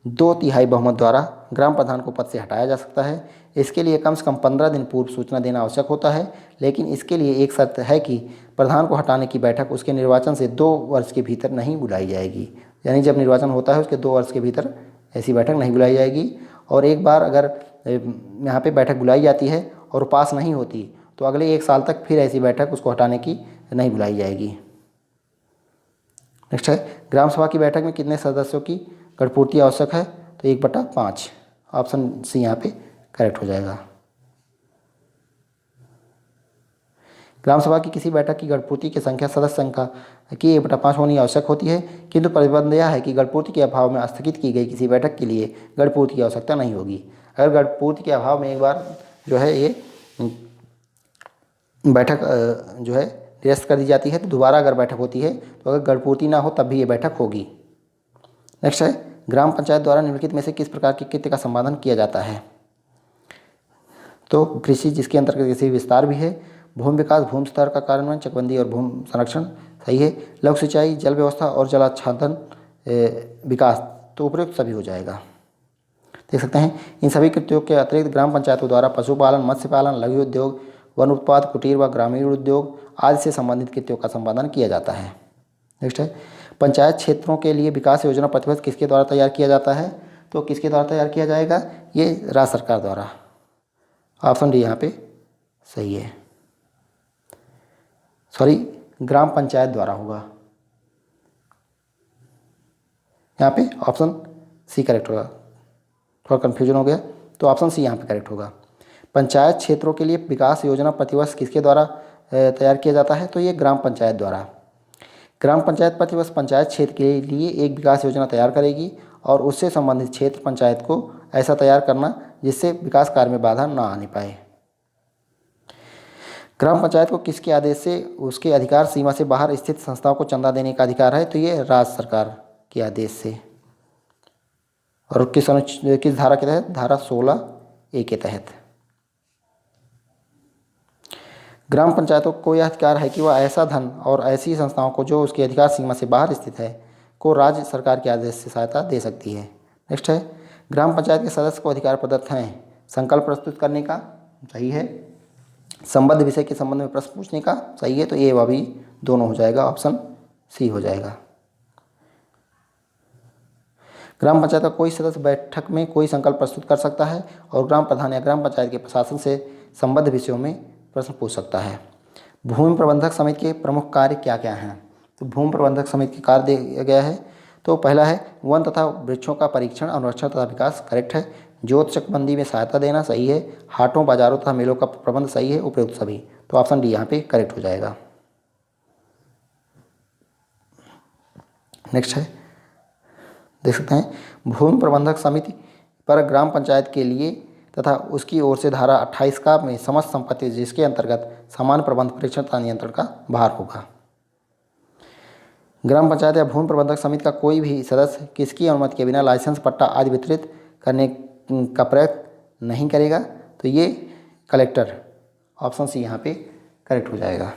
2/3 बहुमत द्वारा ग्राम प्रधान को पद से हटाया जा सकता है। इसके लिए कम से कम 15 दिन पूर्व सूचना देना आवश्यक होता है, लेकिन इसके लिए एक शर्त है कि प्रधान को हटाने की बैठक उसके निर्वाचन से 2 वर्ष के भीतर नहीं बुलाई जाएगी। यानी जब निर्वाचन होता है उसके 2 वर्ष के भीतर ऐसी बैठक नहीं बुलाई जाएगी। और एक बार अगर यहाँ पे बैठक बुलाई जाती है और पास नहीं होती तो अगले 1 साल तक फिर ऐसी बैठक उसको हटाने की नहीं बुलाई जाएगी। नेक्स्ट है, ग्राम सभा की बैठक में कितने सदस्यों की गणपूर्ति आवश्यक है? तो 1/5। ऑप्शन सी यहाँ पे करेक्ट हो जाएगा। ग्राम सभा की किसी बैठक की गणपूर्ति की संख्या सदस्य संख्या की 1/5 होनी आवश्यक होती है, किंतु प्रतिबंध यह है कि गणपूर्ति के अभाव में स्थगित की गई किसी बैठक के लिए गणपूर्ति की आवश्यकता नहीं होगी। अगर गणपूर्ति के अभाव में एक बार जो है ये बैठक जो है निरस्त कर दी जाती है, तो दोबारा अगर बैठक होती है तो अगर गणपूर्ति ना हो तब भी ये बैठक होगी। नेक्स्ट है, ग्राम पंचायत द्वारा निम्नलिखित में से किस प्रकार के कृत्य का संपादन किया जाता है? तो कृषि, जिसके अंतर्गत कृषि विस्तार भी है, भूमि विकास, भूमि सुधार का कार्यान्वयन, चकबंदी और भूमि संरक्षण, सही है। लघु सिंचाई, जल व्यवस्था और जलाच्छादन विकास, तो उपयुक्त सभी हो जाएगा। देख सकते हैं इन सभी कृत्यों के अतिरिक्त ग्राम पंचायतों द्वारा पशुपालन, मत्स्य पालन, लघु उद्योग, वन उत्पाद, कुटीर व ग्रामीण उद्योग आदि से संबंधित कृत्यों का संपादन किया जाता है। नेक्स्ट है, पंचायत क्षेत्रों के लिए विकास योजना प्रतिवर्ष किसके द्वारा तैयार किया जाता है? तो किसके द्वारा तैयार किया जाएगा? ये राज्य सरकार द्वारा। ऑप्शन डी यहाँ पे सही है, सॉरी ग्राम पंचायत द्वारा होगा, यहाँ पे ऑप्शन सी करेक्ट होगा, थोड़ा कन्फ्यूजन हो गया, तो ऑप्शन सी यहाँ पे करेक्ट होगा। पंचायत क्षेत्रों के लिए विकास योजना प्रतिवर्ष किसके द्वारा तैयार किया जाता है? तो ये ग्राम पंचायत द्वारा। ग्राम पंचायत प्रतिवर्ष पंचायत क्षेत्र के लिए एक विकास योजना तैयार करेगी और उससे संबंधित क्षेत्र पंचायत को ऐसा तैयार करना जिससे विकास कार्य में बाधा ना आने पाए। ग्राम पंचायत को किसके आदेश से उसके अधिकार सीमा से बाहर स्थित संस्थाओं को चंदा देने का अधिकार है? तो ये राज्य सरकार के आदेश से, और किस धारा के तहत? धारा 16A के तहत। ग्राम पंचायतों को यह अधिकार है कि वह ऐसा धन और ऐसी संस्थाओं को जो उसके अधिकार सीमा से बाहर स्थित है को राज्य सरकार के आदेश से सहायता दे सकती है। नेक्स्ट है, ग्राम पंचायत के सदस्य को अधिकार प्रदत्त हैं संकल्प प्रस्तुत करने का, सही है। संबद्ध विषय के संबंध में प्रश्न पूछने का, सही है। तो ये वह भी दोनों हो जाएगा, ऑप्शन सी हो जाएगा। ग्राम पंचायत का कोई सदस्य बैठक में कोई संकल्प प्रस्तुत कर सकता है और ग्राम प्रधान या ग्राम पंचायत के प्रशासन से संबद्ध विषयों में प्रश्न पूछ सकता है। भूमि प्रबंधक समिति के प्रमुख कार्य क्या क्या हैं? तो भूमि प्रबंधक समिति के कार्य दिया गया है। तो पहला है वन तथा वृक्षों का परीक्षण, अनुरक्षण तथा विकास, करेक्ट है। जोत चकबंदी में सहायता देना, सही है। हाटों, बाजारों तथा मेलों का प्रबंध, सही है। उपयुक्त सभी, तो ऑप्शन डी यहाँ पे करेक्ट हो जाएगा। नेक्स्ट है, देख सकते हैं भूमि प्रबंधक समिति पर ग्राम पंचायत के लिए तथा उसकी ओर से धारा 28 का में समस्त संपत्ति जिसके अंतर्गत सामान्य प्रबंध, परीक्षण तथा नियंत्रण का भार होगा। ग्राम पंचायत या भूमि प्रबंधक समिति का कोई भी सदस्य किसकी अनुमति के बिना लाइसेंस, पट्टा आदि वितरित करने का प्रयत्न नहीं करेगा। तो ये कलेक्टर, ऑप्शन सी यहाँ पे करेक्ट हो जाएगा।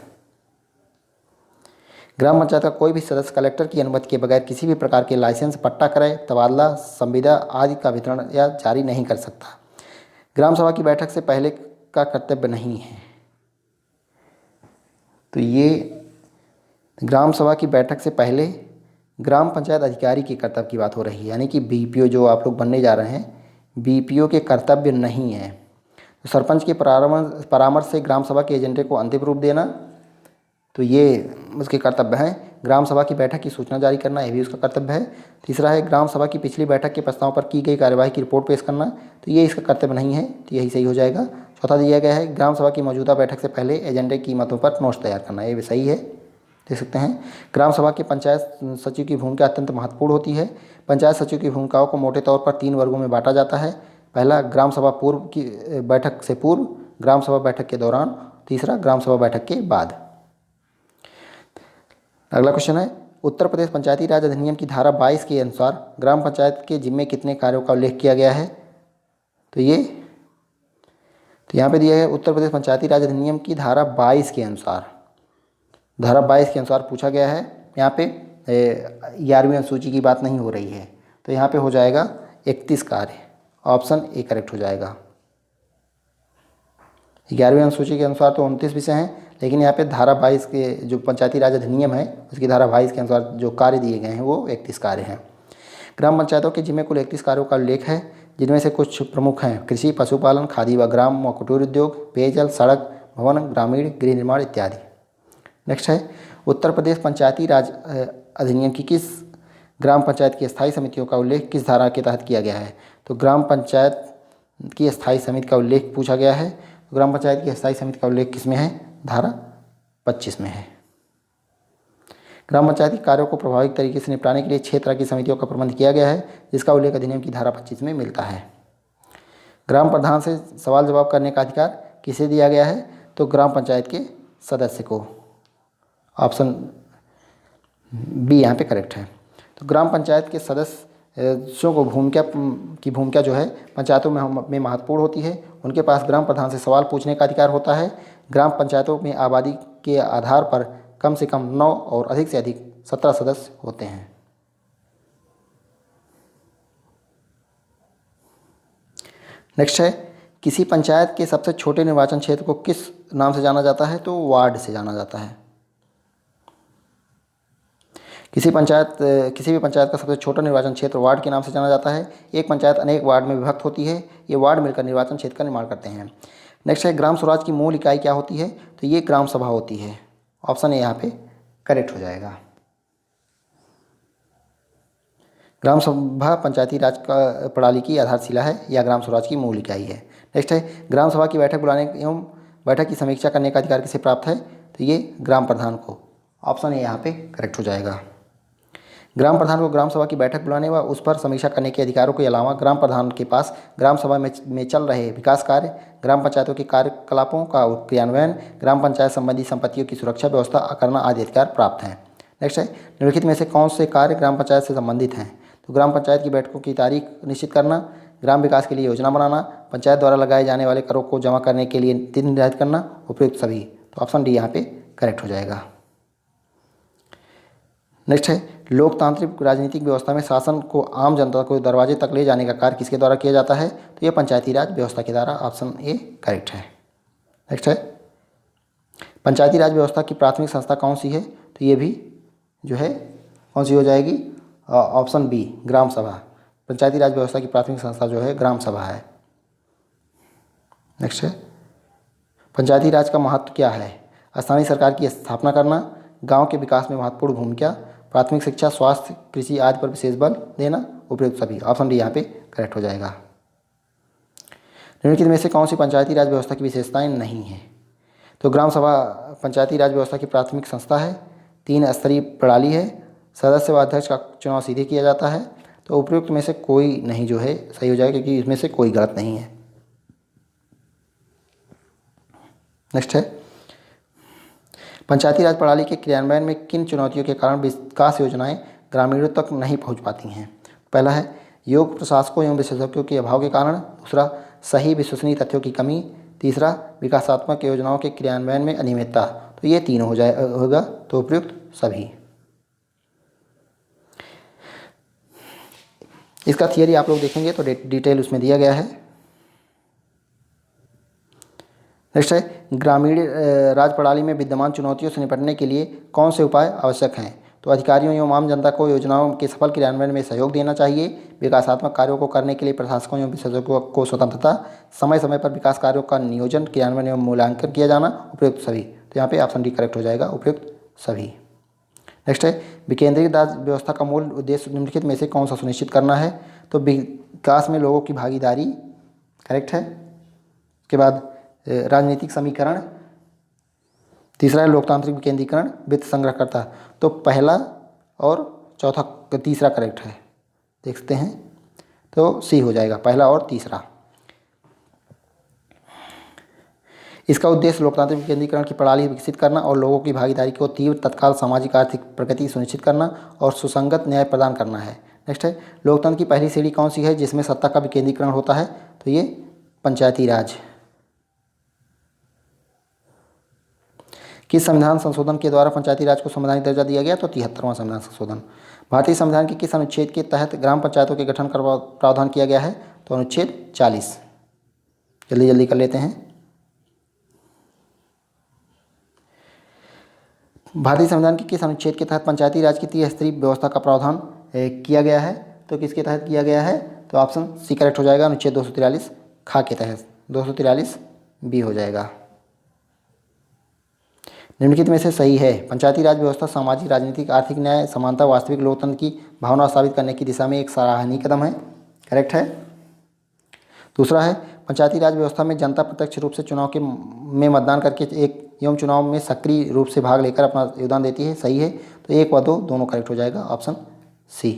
ग्राम पंचायत का कोई भी सदस्य कलेक्टर की अनुमति के बगैर किसी भी प्रकार के लाइसेंस, पट्टा, क्रय, तबादला, संविदा आदि का वितरण या जारी नहीं कर सकता। ग्राम सभा की बैठक से पहले का कर्तव्य नहीं है। तो ये ग्राम सभा की बैठक से पहले ग्राम पंचायत अधिकारी के कर्तव्य की बात हो रही है, यानी कि बीपीओ जो आप लोग बनने जा रहे हैं, बीपीओ के कर्तव्य नहीं है। तो सरपंच के परामर्श से ग्राम सभा के एजेंडे को अंतिम रूप देना, तो ये उसके कर्तव्य हैं। ग्राम सभा की बैठक की सूचना जारी करना, यह भी उसका कर्तव्य है। तीसरा है ग्राम सभा की पिछली बैठक के प्रस्ताव पर की गई कार्यवाही की रिपोर्ट पेश करना, तो ये इसका कर्तव्य नहीं है, तो यही सही हो जाएगा। चौथा दिया गया है ग्राम सभा की मौजूदा बैठक से पहले एजेंडे की कीमतों पर नोट्स तैयार करना, ये भी सही है। देख सकते हैं ग्राम सभा के पंचायत सचिव की भूमिका अत्यंत महत्वपूर्ण होती है। पंचायत सचिव की भूमिकाओं को मोटे तौर पर 3 वर्गों में बांटा जाता है। पहला ग्राम सभा पूर्व की बैठक से पूर्व, ग्राम सभा बैठक के दौरान, तीसरा ग्राम सभा बैठक के बाद। अगला क्वेश्चन है उत्तर प्रदेश पंचायती राज अधिनियम की धारा 22 के अनुसार ग्राम पंचायत के जिम्मे कितने कार्यों का उल्लेख किया गया है? तो यहाँ पे दिया है उत्तर प्रदेश पंचायती राज अधिनियम की धारा 22 के अनुसार, धारा 22 के अनुसार पूछा गया है। यहाँ पे 11वीं अनुसूची की बात नहीं हो रही है, तो यहाँ पे हो जाएगा 31 कार्य, ऑप्शन ए करेक्ट हो जाएगा। 11वीं अनुसूची के अनुसार तो 29 विषय हैं, लेकिन यहाँ पे धारा 22 के जो पंचायती राज अधिनियम है उसकी धारा 22 के अनुसार जो कार्य दिए गए हैं वो 31 कार्य हैं। ग्राम पंचायतों के जिम्मे कुल 31 कार्यों का उल्लेख है, जिनमें से कुछ प्रमुख हैं कृषि, पशुपालन, खादी व ग्राम व कुटीर उद्योग, पेयजल, सड़क, भवन, ग्रामीण, गृह निर्माण इत्यादि। नेक्स्ट है उत्तर प्रदेश पंचायती राज अधिनियम की किस ग्राम पंचायत की स्थायी समितियों का उल्लेख किस धारा के तहत किया गया है? तो ग्राम पंचायत की स्थायी समिति का उल्लेख पूछा गया है। ग्राम पंचायत की स्थायी समिति का उल्लेख किसमें है? धारा 25 में है। ग्राम पंचायती कार्यों को प्रभावी तरीके से निपटाने के लिए 6 तरह की समितियों का प्रबंध किया गया है, जिसका उल्लेख अधिनियम की धारा 25 में मिलता है। ग्राम प्रधान से सवाल जवाब करने का अधिकार किसे दिया गया है? तो ग्राम पंचायत के सदस्य को। ऑप्शन बी यहाँ पे करेक्ट है। तो ग्राम पंचायत के सदस्यों को भूमिका जो है पंचायतों में महत्वपूर्ण होती है। उनके पास ग्राम प्रधान से सवाल पूछने का अधिकार होता है। ग्राम पंचायतों में आबादी के आधार पर कम से कम 9 और अधिक से अधिक 17 सदस्य होते हैं। नेक्स्ट है, किसी पंचायत के सबसे छोटे निर्वाचन क्षेत्र को किस नाम से जाना जाता है? तो वार्ड से जाना जाता है। किसी भी पंचायत का सबसे छोटा निर्वाचन क्षेत्र वार्ड के नाम से जाना जाता है। एक पंचायत अनेक वार्ड में विभक्त होती है। ये वार्ड मिलकर निर्वाचन क्षेत्र का निर्माण करते हैं। नेक्स्ट है, ग्राम स्वराज की मूल इकाई क्या होती है? तो ये ग्राम सभा होती है। ऑप्शन ए यहाँ पे करेक्ट हो जाएगा। ग्राम सभा पंचायती राज का प्रणाली की आधारशिला है या ग्राम स्वराज की मूल इकाई है। नेक्स्ट है, ग्राम सभा की बैठक बुलाने एवं बैठक की समीक्षा करने का अधिकार किसे प्राप्त है? तो ये ग्राम प्रधान को। ऑप्शन ए यहाँ पे करेक्ट हो जाएगा। ग्राम प्रधान को ग्राम सभा की बैठक बुलाने व उस पर समीक्षा करने के अधिकारों के अलावा ग्राम प्रधान के पास ग्राम सभा में चल रहे विकास कार्य, ग्राम पंचायतों के कार्यकलापों का क्रियान्वयन, ग्राम पंचायत संबंधी संपत्तियों की सुरक्षा व्यवस्था करना आदि अधिकार प्राप्त हैं। नेक्स्ट है, निम्नलिखित में से कौन से कार्य ग्राम पंचायत से संबंधित हैं? तो ग्राम पंचायत की बैठकों की तारीख निश्चित करना, ग्राम विकास के लिए योजना बनाना, पंचायत द्वारा लगाए जाने वाले करों को जमा करने के लिए दिन निर्धारित करना, उपयुक्त सभी। तो ऑप्शन डी यहाँ पे करेक्ट हो जाएगा। नेक्स्ट है, लोकतांत्रिक राजनीतिक व्यवस्था में शासन को आम जनता को दरवाजे तक ले जाने का कार्य किसके द्वारा किया जाता है? तो ये पंचायती राज व्यवस्था के द्वारा। ऑप्शन ए करेक्ट है। नेक्स्ट है, पंचायती राज व्यवस्था की प्राथमिक संस्था कौन सी है? तो ये भी जो है कौन सी हो जाएगी? ऑप्शन बी ग्राम सभा। पंचायती राज व्यवस्था की प्राथमिक संस्था जो है ग्राम सभा है। नेक्स्ट है, पंचायती राज का महत्व क्या है? स्थानीय सरकार की स्थापना करना, गांव के विकास में महत्वपूर्ण भूमिका, प्राथमिक शिक्षा, स्वास्थ्य, कृषि आदि पर विशेष बल देना, उपयुक्त सभी। ऑप्शन डी यहाँ पे करेक्ट हो जाएगा। निम्नलिखित में से कौन सी पंचायती राज व्यवस्था की विशेषताएं नहीं हैं? तो ग्राम सभा पंचायती राज व्यवस्था की प्राथमिक संस्था है, 3 स्तरीय प्रणाली है, सदस्य व अध्यक्ष का चुनाव सीधे किया जाता है। तो उपयुक्त में से कोई नहीं जो है सही हो जाएगा, क्योंकि इसमें से कोई गलत नहीं है। नेक्स्ट है, पंचायती राज प्रणाली के क्रियान्वयन में किन चुनौतियों के कारण विकास योजनाएं ग्रामीणों तक नहीं पहुंच पाती हैं? पहला है योग्य प्रशासकों एवं विशेषज्ञों के अभाव के कारण, दूसरा सही विश्वसनीय तथ्यों की कमी, तीसरा विकासात्मक योजनाओं के क्रियान्वयन में अनियमितता। तो ये 3 होगा, तो उपयुक्त सभी। इसका थियरी आप लोग देखेंगे तो डिटेल उसमें दिया गया है। नेक्स्ट है, ग्रामीण राज प्रणाली में विद्यमान चुनौतियों से निपटने के लिए कौन से उपाय आवश्यक हैं? तो अधिकारियों एवं आम जनता को योजनाओं के सफल क्रियान्वयन में सहयोग देना चाहिए। विकासात्मक कार्यों को करने के लिए प्रशासकों एवं विशेषज्ञों को स्वतंत्रता, समय समय पर विकास कार्यों का नियोजन, क्रियान्वयन एवं मूल्यांकन किया जाना, उपयुक्त सभी। तो यहाँ पे ऑप्शन डी करेक्ट हो जाएगा, उपयुक्त सभी। नेक्स्ट है, विकेंद्रीकृत राज व्यवस्था का मूल उद्देश्य निम्नलिखित में से कौन सा सुनिश्चित करना है? तो विकास में लोगों की भागीदारी, करेक्ट है। उसके बाद राजनीतिक समीकरण, तीसरा है लोकतांत्रिक विकेंद्रीकरण, वित्त संग्रहकर्ता। तो पहला और चौथा, तीसरा करेक्ट है, देखते हैं। तो सी हो जाएगा, पहला और तीसरा। इसका उद्देश्य लोकतांत्रिक विकेंद्रीकरण की प्रणाली विकसित करना और लोगों की भागीदारी को तीव्र तत्काल सामाजिक आर्थिक प्रगति सुनिश्चित करना और सुसंगत न्याय प्रदान करना है। नेक्स्ट है, लोकतंत्र की पहली श्रेणी कौन सी है जिसमें सत्ता का विकेंद्रीकरण होता है? तो ये पंचायती राज। किस संविधान संशोधन के द्वारा पंचायती राज को संवैधानिक दर्जा दिया गया? तो 73वां संविधान संशोधन। भारतीय संविधान के किस अनुच्छेद के तहत ग्राम पंचायतों के गठन का प्रावधान किया गया है? तो अनुच्छेद 40। जल्दी जल्दी कर लेते हैं। भारतीय संविधान के किस अनुच्छेद के तहत पंचायती राज की त्रिस्तरीय व्यवस्था का प्रावधान किया गया है? तो किसके तहत किया गया है? तो ऑप्शन सी करेक्ट हो जाएगा, अनुच्छेद 243 खा के तहत। 243 बी हो जाएगा। निम्नलिखित में से सही है, पंचायती राज व्यवस्था सामाजिक, राजनीतिक, आर्थिक न्याय, समानता, वास्तविक लोकतंत्र की भावना स्थापित करने की दिशा में एक सराहनीय कदम है, करेक्ट है। दूसरा है, पंचायती राज व्यवस्था में जनता प्रत्यक्ष रूप से चुनाव में मतदान करके एक एवं चुनाव में सक्रिय रूप से भाग लेकर अपना योगदान देती है, सही है। तो 1 व 2 दोनों करेक्ट हो जाएगा, ऑप्शन सी।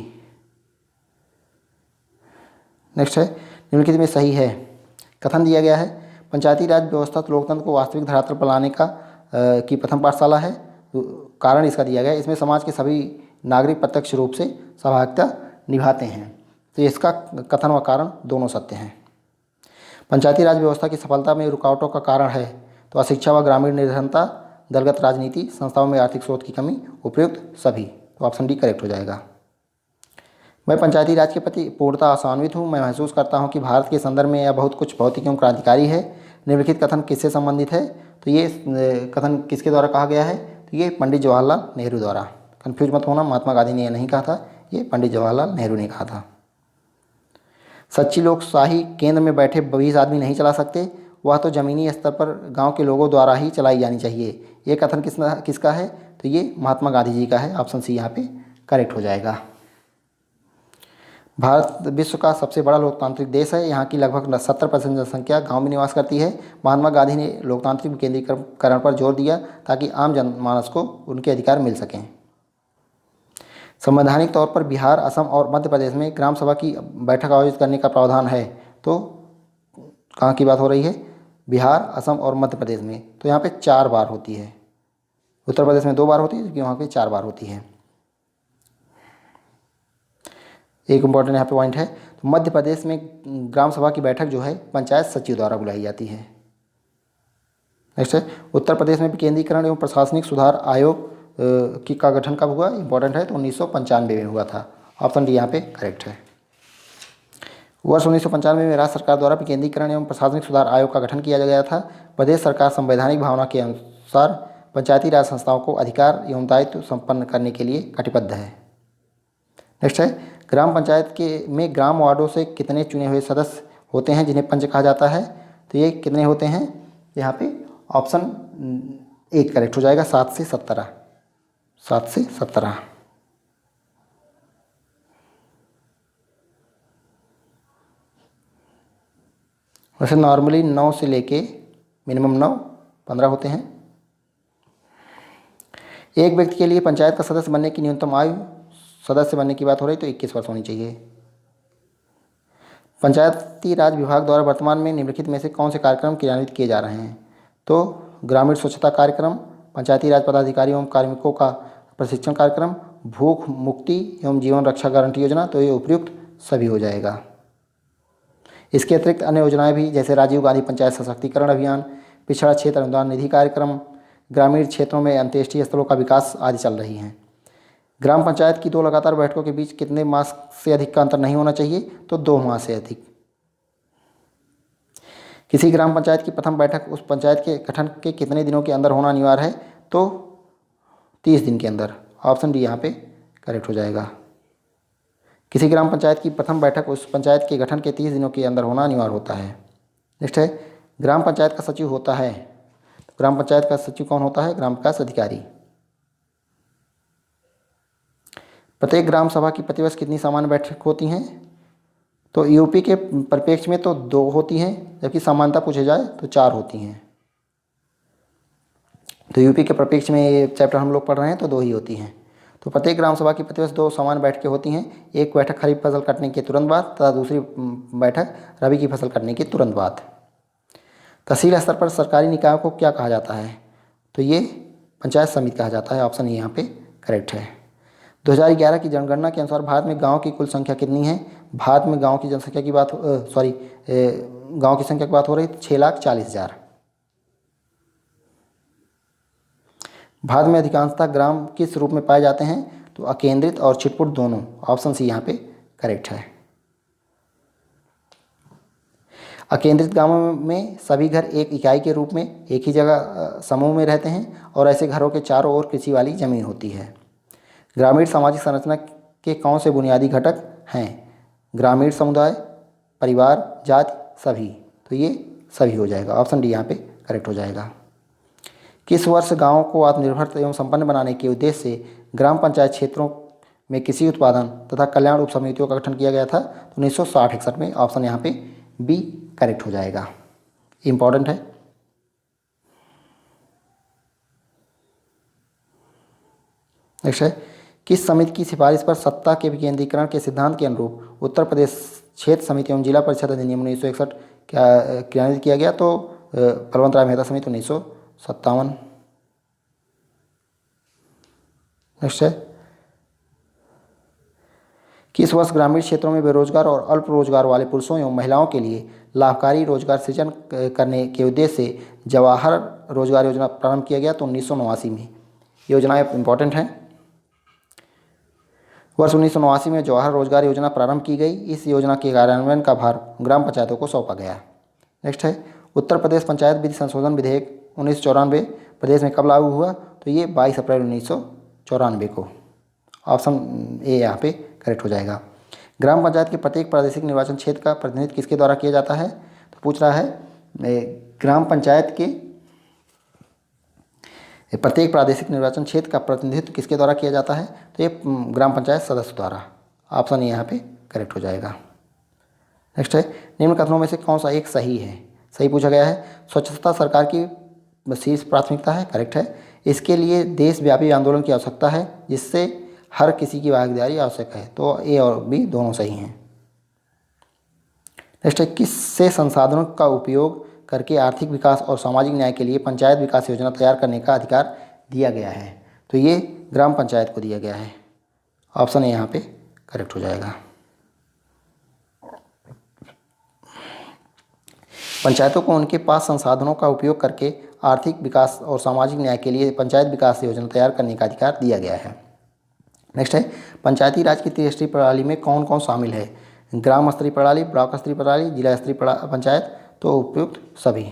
नेक्स्ट है, निम्नलिखित में सही है। कथन दिया गया है, पंचायती राज व्यवस्था लोकतंत्र को वास्तविक धरातल पर लाने का की प्रथम पाठशाला है। कारण इसका दिया गया है, इसमें समाज के सभी नागरिक प्रत्यक्ष रूप से सहभागिता निभाते हैं। तो इसका कथन व कारण दोनों सत्य हैं। पंचायती राज व्यवस्था की सफलता में रुकावटों का कारण है, तो अशिक्षा व ग्रामीण निर्धनता, दलगत राजनीति, संस्थाओं में आर्थिक स्रोत की कमी, उपयुक्त सभी। तो ऑप्शन डी करेक्ट हो जाएगा। मैं पंचायती राज के प्रति पूर्णतः आशान्वित हूँ। मैं महसूस करता हूँ कि भारत के संदर्भ में यह बहुत कुछ भौतिक एवं क्रांतिकारी है। निम्नलिखित कथन किससे संबंधित है? तो ये कथन किसके द्वारा कहा गया है? तो ये पंडित जवाहरलाल नेहरू द्वारा। कन्फ्यूज मत होना, महात्मा गांधी ने यह नहीं कहा था, ये पंडित जवाहरलाल नेहरू ने कहा था। सच्ची लोकशाही केंद्र में बैठे 20 आदमी नहीं चला सकते, वह तो ज़मीनी स्तर पर गांव के लोगों द्वारा ही चलाई जानी चाहिए। ये कथन किसका है? तो ये महात्मा गांधी जी का है। ऑप्शन सी यहाँ पे करेक्ट हो जाएगा। भारत विश्व का सबसे बड़ा लोकतांत्रिक देश है। यहाँ की लगभग 70% जनसंख्या गांव में निवास करती है। महात्मा गांधी ने लोकतांत्रिक विकेंद्रीकरण पर जोर दिया ताकि आम जनमानस को उनके अधिकार मिल सकें। संवैधानिक तौर पर बिहार, असम और मध्य प्रदेश में ग्राम सभा की बैठक आयोजित करने का प्रावधान है। तो कहाँ की बात हो रही है? बिहार, असम और मध्य प्रदेश में। तो यहाँ पे 4 बार होती है। उत्तर प्रदेश में 2 बार होती है, जबकि वहाँ पे 4 बार होती है। एक इम्पॉर्टेंट यहाँ पे पॉइंट है, तो मध्य प्रदेश में ग्राम सभा की बैठक जो है पंचायत सचिव द्वारा बुलाई जाती है। नेक्स्ट है, उत्तर प्रदेश में विकेंद्रीकरण एवं प्रशासनिक सुधार आयोग का गठन कब हुआ? इंपॉर्टेंट है, तो 1995 में हुआ था। ऑप्शन डी यहाँ पे करेक्ट है। वर्ष 1995 में राज्य सरकार द्वारा विकेंद्रीकरण एवं प्रशासनिक सुधार आयोग का गठन किया गया था। प्रदेश सरकार संवैधानिक भावना के अनुसार पंचायती राज संस्थाओं को अधिकार एवं दायित्व संपन्न करने के लिए कटिबद्ध है। नेक्स्ट है, ग्राम पंचायत में ग्राम वार्डों से कितने चुने हुए सदस्य होते हैं जिन्हें पंच कहा जाता है? तो ये कितने होते हैं? यहाँ पे ऑप्शन 1 करेक्ट हो जाएगा, 7 से 17। 7 से 17। वैसे नॉर्मली 9 से लेके मिनिमम 9, 15 होते हैं। एक व्यक्ति के लिए पंचायत का सदस्य बनने की न्यूनतम आयु, सदस्य बनने की बात हो रही तो 21 वर्ष होनी चाहिए। पंचायती राज विभाग द्वारा वर्तमान में निम्नलिखित में से कौन से कार्यक्रम क्रियान्वित किए जा रहे हैं? तो ग्रामीण स्वच्छता कार्यक्रम, पंचायती राज पदाधिकारियों एवं कार्मिकों का प्रशिक्षण कार्यक्रम, भूख मुक्ति एवं जीवन रक्षा गारंटी योजना। तो ये उपयुक्त सभी हो जाएगा। इसके अतिरिक्त अन्य योजनाएं भी, जैसे राजीव गांधी पंचायत सशक्तिकरण अभियान, पिछड़ा क्षेत्र अनुदान निधि कार्यक्रम, ग्रामीण क्षेत्रों में अंत्येष्टि स्थलों का विकास आदि चल रही हैं। ग्राम पंचायत की 2 लगातार बैठकों के बीच कितने मास से अधिक का अंतर नहीं होना चाहिए? तो 2 माह से अधिक। किसी ग्राम पंचायत की प्रथम बैठक उस पंचायत के गठन के कितने दिनों के अंदर होना अनिवार्य है? तो 30 दिन के अंदर। ऑप्शन डी यहाँ पे करेक्ट हो जाएगा। किसी ग्राम पंचायत की प्रथम बैठक उस पंचायत के गठन के 30 दिनों के अंदर होना अनिवार्य होता है। नेक्स्ट है, ग्राम पंचायत का सचिव होता है। तो ग्राम पंचायत का सचिव कौन होता है? ग्राम विकास अधिकारी। प्रत्येक ग्राम सभा की प्रतिवर्ष कितनी सामान्य बैठक होती हैं? तो यूपी के परिप्रेक्ष्य में तो 2 होती हैं, जबकि सामान्यता पूछे जाए तो 4 होती हैं। तो यूपी के परिप्रेक्ष्य में ये चैप्टर हम लोग पढ़ रहे हैं तो 2 ही होती हैं। तो प्रत्येक ग्राम सभा की प्रतिवर्ष 2 सामान्य बैठकें होती हैं। एक बैठक खरीफ फसल कटने के तुरंत बाद तथा दूसरी बैठक रबी की फसल कटने के तुरंत बाद। तहसील स्तर पर सरकारी निकायों को क्या कहा जाता है? तो ये पंचायत समिति कहा जाता है। ऑप्शन यहाँ पे करेक्ट है। 2011 की जनगणना के अनुसार भारत में गाँव की कुल संख्या कितनी है? भारत में गाँव की जनसंख्या की बात गाँव की संख्या की बात हो रही है 6,40,000। भारत में अधिकांशतः ग्राम किस रूप में पाए जाते हैं? तो अकेंद्रित और छिटपुट दोनों। ऑप्शन सी यहाँ पे करेक्ट है। अकेंद्रित गांवों में सभी घर एक इकाई के रूप में एक ही जगह समूह में रहते हैं और ऐसे घरों के चारों ओर कृषि वाली जमीन होती है। ग्रामीण सामाजिक संरचना के कौन से बुनियादी घटक हैं? ग्रामीण समुदाय, परिवार, जाति, सभी। तो ये सभी हो जाएगा। ऑप्शन डी यहाँ पे करेक्ट हो जाएगा। किस वर्ष गाँव को आत्मनिर्भर एवं संपन्न बनाने के उद्देश्य से ग्राम पंचायत क्षेत्रों में कृषि उत्पादन तथा कल्याण उप समितियों का गठन किया गया था? तो 1960-61 में। ऑप्शन यहाँ पे बी करेक्ट हो जाएगा। इम्पॉर्टेंट है। नेक्स्ट है, किस समिति की सिफारिश पर सत्ता के विकेंद्रीकरण के सिद्धांत के अनुरूप उत्तर प्रदेश क्षेत्र समिति एवं जिला परिषद अधिनियम 1961 क्रियान्वित किया गया? तो बलवंत राय मेहता समिति 1957। नेक्स्ट है, किस वर्ष ग्रामीण क्षेत्रों में बेरोजगार और अल्प रोजगार वाले पुरुषों एवं महिलाओं के लिए लाभकारी रोजगार सृजन करने के उद्देश्य से जवाहर रोजगार योजना प्रारंभ किया गया? तो 1989 में। योजनाएं इंपॉर्टेंट हैं। वर्ष 1989 में जवाहर रोजगार योजना प्रारंभ की गई। इस योजना के कार्यान्वयन का भार ग्राम पंचायतों को सौंपा गया। नेक्स्ट है, उत्तर प्रदेश पंचायत विधि संशोधन विधेयक 1994 प्रदेश में कब लागू हुआ? तो ये 22 अप्रैल 1994 को। ऑप्शन ए यहाँ पे करेक्ट हो जाएगा। ग्राम पंचायत के प्रत्येक प्रादेशिक निर्वाचन क्षेत्र का प्रतिनिधित्व किसके द्वारा किया जाता है? तो पूछ रहा है ग्राम पंचायत के प्रत्येक प्रादेशिक निर्वाचन क्षेत्र का प्रतिनिधित्व किसके द्वारा किया जाता है? तो ये ग्राम पंचायत सदस्य द्वारा। ऑप्शन यहाँ पे करेक्ट हो जाएगा। नेक्स्ट है, निम्न कथनों में से कौन सा एक सही है? सही पूछा गया है। स्वच्छता सरकार की शीर्ष प्राथमिकता है, करेक्ट है। इसके लिए देशव्यापी आंदोलन की आवश्यकता है जिससे हर किसी की भागीदारी आवश्यक है। तो ए और बी दोनों सही हैं। नेक्स्ट है, किससे संसाधनों का उपयोग करके आर्थिक विकास और सामाजिक न्याय के लिए पंचायत विकास योजना तैयार करने का अधिकार दिया गया है? तो ये ग्राम पंचायत को दिया गया है। ऑप्शन ए यहाँ पे करेक्ट हो जाएगा। पंचायतों को उनके पास संसाधनों का उपयोग करके आर्थिक विकास और सामाजिक न्याय के लिए पंचायत विकास योजना तैयार करने का अधिकार दिया गया है। नेक्स्ट है, पंचायती राज की त्रिस्तरीय प्रणाली में कौन कौन शामिल है? ग्राम स्तरीय प्रणाली, ब्लॉक स्तरीय प्रणाली, जिला स्तरीय पंचायत? तो उपयुक्त सभी।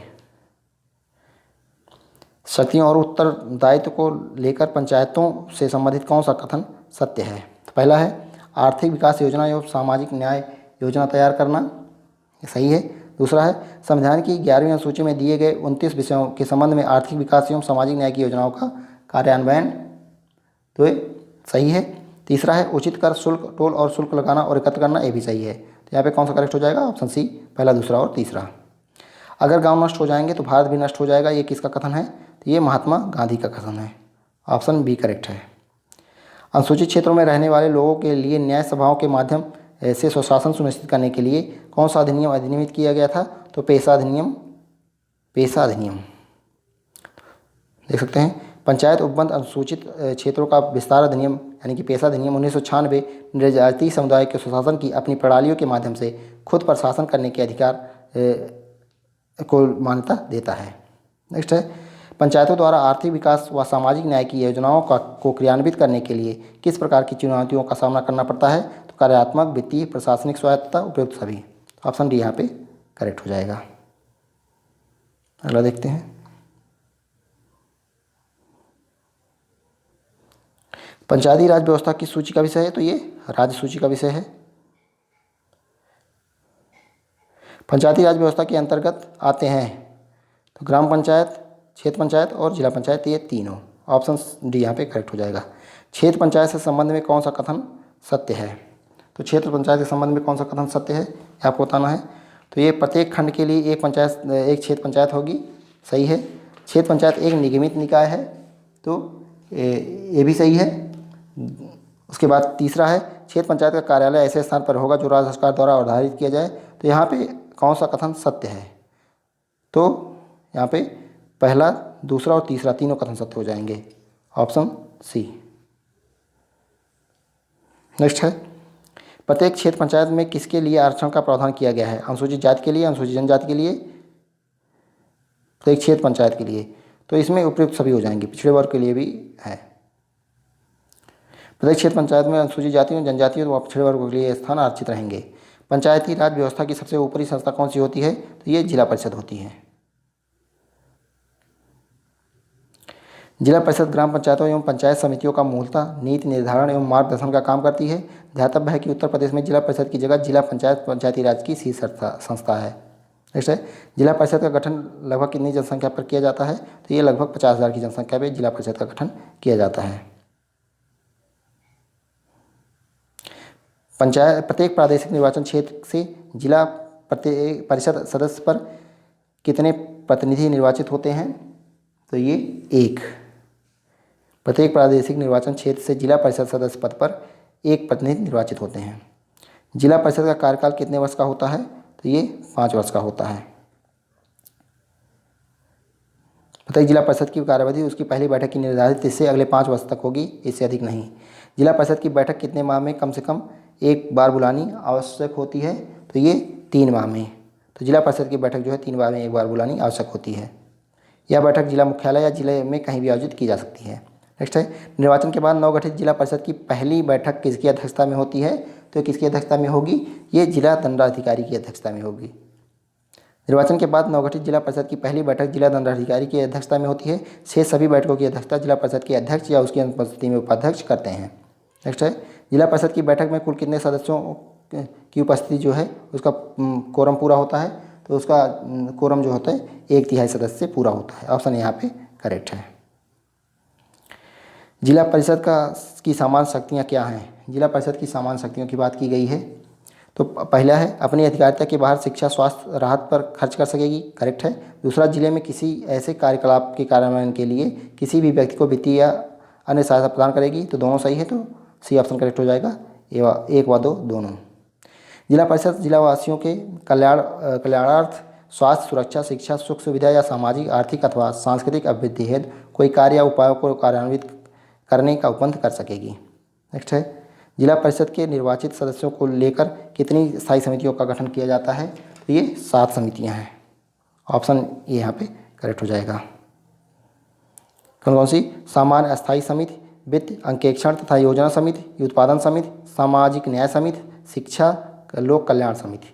शक्तियों और उत्तरदायित्व को लेकर पंचायतों से संबंधित कौन सा कथन सत्य है? तो पहला है, आर्थिक विकास योजना एवं सामाजिक न्याय योजना तैयार करना, ये सही है। दूसरा है, संविधान की 11वीं अनुसूची में दिए गए 29 विषयों के संबंध में आर्थिक विकास एवं सामाजिक न्याय की योजनाओं का कार्यान्वयन, तो ये सही है। तीसरा है, उचित कर, शुल्क, टोल और शुल्क लगाना और एकत्र करना, ये भी सही है। तो यहाँ पे कौन सा करेक्ट हो जाएगा? ऑप्शन सी, पहला, दूसरा और तीसरा। अगर गांव नष्ट हो जाएंगे तो भारत भी नष्ट हो जाएगा, ये किसका कथन है? तो ये महात्मा गांधी का कथन है। ऑप्शन बी करेक्ट है। अनुसूचित क्षेत्रों में रहने वाले लोगों के लिए न्याय सभाओं के माध्यम से स्वशासन सुनिश्चित करने के लिए कौन सा अधिनियम अधिनियमित किया गया था? तो पेशा अधिनियम। देख सकते हैं, पंचायत उपबंध अनुसूचित क्षेत्रों का विस्तार अधिनियम यानी कि पेशा अधिनियम 1996 जनजातीय समुदाय के स्वशासन की अपनी प्रणालियों के माध्यम से खुद पर शासन करने के अधिकार को मान्यता देता है। नेक्स्ट है, पंचायतों द्वारा आर्थिक विकास व सामाजिक न्याय की योजनाओं को क्रियान्वित करने के लिए किस प्रकार की चुनौतियों का सामना करना पड़ता है? तो कार्यात्मक, वित्तीय, प्रशासनिक स्वायत्तता, उपयुक्त सभी। ऑप्शन डी यहाँ पे करेक्ट हो जाएगा। अगला देखते हैं, पंचायती राज व्यवस्था किस सूची का विषय है? तो ये राज्य सूची का विषय है। पंचायती राज व्यवस्था के अंतर्गत आते हैं तो ग्राम पंचायत, क्षेत्र पंचायत और जिला पंचायत, ये तीनों। ऑप्शन डी यहाँ पे करेक्ट हो जाएगा। क्षेत्र पंचायत से संबंध में कौन सा कथन सत्य है? तो क्षेत्र पंचायत के संबंध में कौन सा कथन सत्य है आपको बताना है। तो ये प्रत्येक खंड के लिए एक क्षेत्र पंचायत होगी, सही है। क्षेत्र पंचायत एक निगमित निकाय है, तो ये भी सही है। उसके बाद तीसरा है, क्षेत्र पंचायत का कार्यालय ऐसे स्थान पर होगा जो राज्य सरकार द्वारा आधारित किया जाए। तो यहाँ पे कौन सा कथन सत्य है? तो यहाँ पे पहला, दूसरा और तीसरा तीनों कथन सत्य हो जाएंगे। Option C. नेक्स्ट है, प्रत्येक क्षेत्र पंचायत में किसके लिए आरक्षण का प्रावधान किया गया है? अनुसूचित जाति के लिए, अनुसूचित जनजाति के लिए, प्रत्येक क्षेत्र पंचायत के लिए। तो इसमें उपयुक्त सभी हो जाएंगे, पिछड़े वर्ग के लिए भी है। प्रत्येक क्षेत्र पंचायत में अनुसूचित जातियों, जनजातियों व पिछड़े वर्गों के लिए स्थान आरक्षित रहेंगे। पंचायती राज व्यवस्था की सबसे ऊपरी संस्था कौन सी होती है? तो ये जिला परिषद होती है। जिला परिषद ग्राम पंचायतों एवं पंचायत समितियों का मूलतः नीति निर्धारण एवं मार्गदर्शन का काम करती है। ध्यातव्य है कि उत्तर प्रदेश में जिला परिषद की जगह जिला पंचायत पंचायती राज की शीर्ष संस्था है। नेक्स्ट है, जिला परिषद का गठन लगभग कितनी जनसंख्या पर किया जाता है? तो ये लगभग 50,000 की जनसंख्या पर जिला परिषद का गठन किया जाता है। पंचायत प्रत्येक प्रादेशिक निर्वाचन क्षेत्र से जिला परिषद सदस्य पर कितने प्रतिनिधि निर्वाचित होते हैं? तो ये एक। प्रत्येक प्रादेशिक निर्वाचन क्षेत्र से जिला परिषद सदस्य पद पर एक प्रतिनिधि निर्वाचित होते हैं। जिला परिषद का कार्यकाल कितने वर्ष का होता है? तो ये 5 वर्ष का होता है। प्रत्येक जिला परिषद की कार्यवधि उसकी पहली बैठक की निर्धारित तिथि से अगले 5 वर्ष तक होगी, इससे अधिक नहीं। जिला परिषद की बैठक कितने माह में कम से कम एक बार बुलानी आवश्यक होती है? तो ये 3 माह में। तो जिला परिषद की बैठक जो है 3 माह में एक बार बुलानी आवश्यक होती है। यह बैठक जिला मुख्यालय या जिले में कहीं भी आयोजित की जा सकती है। नेक्स्ट है, निर्वाचन के बाद नवगठित जिला परिषद की पहली बैठक किसकी अध्यक्षता में होती है? तो किसकी अध्यक्षता में होगी? ये जिला दंडाधिकारी की अध्यक्षता में होगी। निर्वाचन के बाद नवगठित जिला परिषद की पहली बैठक जिला दंडाधिकारी की अध्यक्षता में होती है। शेष सभी बैठकों की अध्यक्षता जिला परिषद के अध्यक्ष या उसकी अनुपस्थिति में उपाध्यक्ष करते हैं। नेक्स्ट है, जिला परिषद की बैठक में कुल कितने सदस्यों की उपस्थिति जो है उसका कोरम पूरा होता है? तो उसका कोरम जो होता है 1/3 सदस्य से पूरा होता है। ऑप्शन यहाँ पे करेक्ट है। जिला परिषद की सामान्य शक्तियाँ क्या हैं? जिला परिषद की सामान्य शक्तियों की बात की गई है। तो पहला है अपनी अधिकारिता के बाहर शिक्षा, स्वास्थ्य, राहत पर खर्च कर सकेगी, करेक्ट है। दूसरा, जिले में किसी ऐसे कार्यकलाप के कार्यान्वयन के लिए किसी भी व्यक्ति को वित्तीय या अन्य सहायता प्रदान करेगी। तो दोनों सही है, तो सी ऑप्शन करेक्ट हो जाएगा। 1 व 2 दोनों। जिला परिषद जिलावासियों के कल्याणार्थ स्वास्थ्य, सुरक्षा, शिक्षा, सुख सुविधा या सामाजिक, आर्थिक अथवा सांस्कृतिक अभिवृद्धि हेतु कोई कार्य या उपायों को कार्यान्वित करने का उपबंध कर सकेगी। नेक्स्ट है, जिला परिषद के निर्वाचित सदस्यों को लेकर कितनी स्थायी समितियों का गठन किया जाता है? तो ये 7 समितियां हैं। ऑप्शन ये यहाँ पे करेक्ट हो जाएगा। कौन कौन सी? सामान्य अस्थायी समिति, वित्त अंकेक्षण तथा योजना समिति, उत्पादन समिति, सामाजिक न्याय समिति, शिक्षा, लोक कल्याण समिति।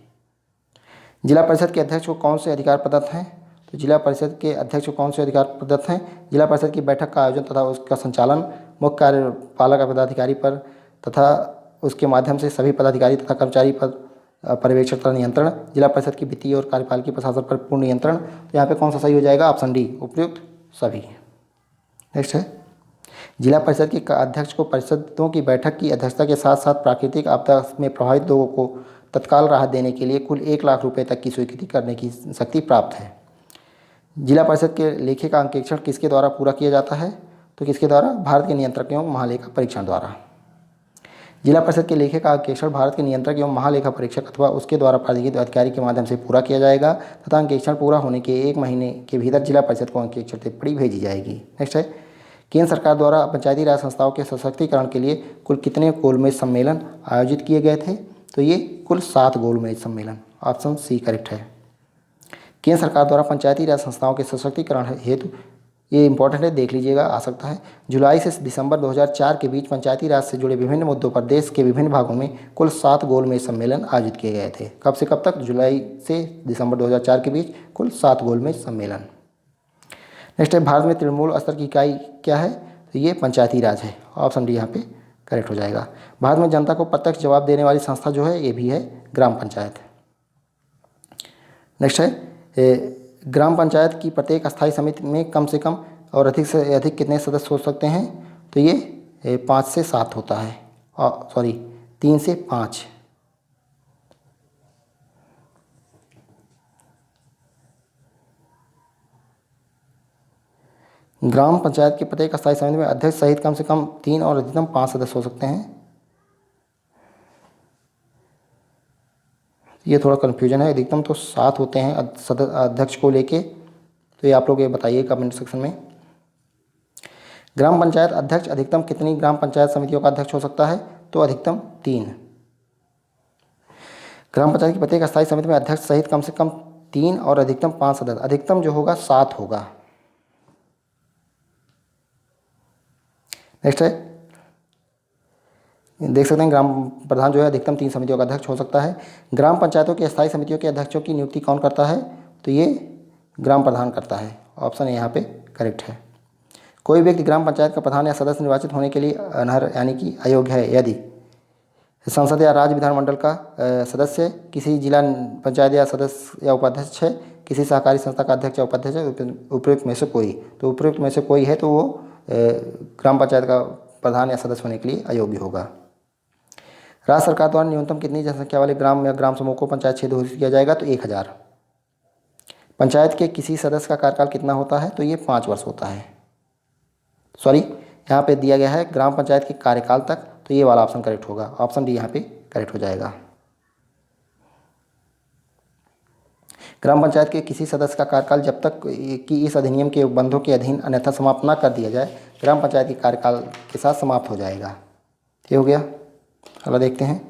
जिला परिषद के अध्यक्ष को कौन से अधिकार प्रदत्त हैं? तो जिला परिषद के अध्यक्ष को कौन से अधिकार प्रदत्त हैं? जिला परिषद की बैठक का आयोजन तथा उसका संचालन मुख्य कार्यपालक पदाधिकारी पर तथा उसके माध्यम से सभी पदाधिकारी तथा कर्मचारी पर पर्यवेक्षण तथा नियंत्रण। जिला परिषद की वित्तीय और कार्यपालकीय प्रशासन पर पूर्ण नियंत्रण। तो यहाँ पे कौन सा सही हो जाएगा? ऑप्शन डी, उपयुक्त सभी। नेक्स्ट है, जिला परिषद के अध्यक्ष को परिषदों की बैठक की अध्यक्षता के साथ साथ प्राकृतिक आपदा में प्रभावित लोगों को तत्काल राहत देने के लिए कुल 1 लाख रुपये तक की स्वीकृति करने की शक्ति प्राप्त है। जिला परिषद के लेखे का अंकेक्षण किसके द्वारा पूरा किया जाता है? तो किसके द्वारा? भारत के नियंत्रक एवं महालेखा परीक्षण द्वारा। जिला परिषद के लेखे का अंकेक्षण भारत के नियंत्रक एवं महालेखा परीक्षक अथवा उसके द्वारा प्राधिकृत अधिकारी के माध्यम से पूरा किया जाएगा तथा अंकेक्षण पूरा होने के 1 महीने के भीतर जिला परिषद को अंकेक्षण टिप्पणी भेजी जाएगी। नेक्स्ट है, केंद्र सरकार द्वारा पंचायती राज संस्थाओं के सशक्तिकरण के लिए कुल कितने गोलमेज सम्मेलन आयोजित किए गए थे? तो ये कुल 7 गोलमेज सम्मेलन। ऑप्शन सी करेक्ट है। केंद्र सरकार द्वारा पंचायती राज संस्थाओं के सशक्तिकरण हेतु, ये इंपॉर्टेंट है, देख लीजिएगा, आ सकता है, जुलाई से दिसंबर 2004 के बीच पंचायती राज से जुड़े विभिन्न मुद्दों पर देश के विभिन्न भागों में कुल 7 गोलमेज सम्मेलन आयोजित किए गए थे। कब से कब तक? जुलाई से दिसंबर 2004 के बीच कुल 7 गोलमेज सम्मेलन। नेक्स्ट है, भारत में तृणमूल स्तर की इकाई क्या है? तो ये पंचायती राज है। ऑप्शन डी यहाँ पे करेक्ट हो जाएगा। भारत में जनता को प्रत्यक्ष जवाब देने वाली संस्था जो है ये भी है ग्राम पंचायत। नेक्स्ट है, ग्राम पंचायत की प्रत्येक अस्थायी समिति में कम से कम और अधिक से अधिक कितने सदस्य हो सकते हैं? तो ये 5 से 7 होता है, 3 से 5। ग्राम पंचायत की प्रत्येक अस्थायी समिति में अध्यक्ष सहित कम से कम 3 और अधिकतम 5 सदस्य हो सकते हैं। ये थोड़ा कन्फ्यूजन है, अधिकतम तो 7 होते हैं अध्यक्ष को लेके। तो ये आप लोग ये बताइए कमेंट सेक्शन में। ग्राम पंचायत अध्यक्ष अधिकतम कितनी ग्राम पंचायत समितियों का अध्यक्ष हो सकता है? तो अधिकतम 3। ग्राम पंचायत की प्रत्येक अस्थायी समिति में अध्यक्ष सहित कम से कम 3 और अधिकतम 5 सदस्य। अधिकतम जो होगा 7 होगा। नेक्स्ट है, देख सकते हैं ग्राम प्रधान जो है अधिकतम 3 समितियों का अध्यक्ष हो सकता है। ग्राम पंचायतों की अस्थायी समितियों के अध्यक्षों की नियुक्ति कौन करता है? तो ये ग्राम प्रधान करता है। ऑप्शन यहाँ पे करेक्ट है। कोई व्यक्ति ग्राम पंचायत का प्रधान या सदस्य निर्वाचित होने के लिए अनर्ह यानी कि अयोग्य है यदि संसद या राज्य विधानमंडल का सदस्य, किसी जिला पंचायत या सदस्य या उपाध्यक्ष है, किसी सहकारी संस्था का अध्यक्ष या उपाध्यक्ष है, उपयुक्त में से कोई। तो उपयुक्त में से कोई है तो वो ग्राम पंचायत का प्रधान या सदस्य होने के लिए अयोग्य होगा। राज्य सरकार द्वारा न्यूनतम कितनी जनसंख्या वाले ग्राम या ग्राम समूह को पंचायत क्षेत्र घोषित किया जाएगा? तो 1000। पंचायत के किसी सदस्य का कार्यकाल कितना होता है? तो ये 5 वर्ष होता है। यहाँ पे दिया गया है ग्राम पंचायत के कार्यकाल तक, तो ये वाला ऑप्शन करेक्ट होगा, ऑप्शन डी यहाँ पे करेक्ट हो जाएगा। ग्राम पंचायत के किसी सदस्य का कार्यकाल जब तक कि इस अधिनियम के उपबंधों के अधीन अन्यथा समाप्त न कर दिया जाए, ग्राम पंचायत के कार्यकाल के साथ समाप्त हो जाएगा। ये हो गया। अगला देखते हैं,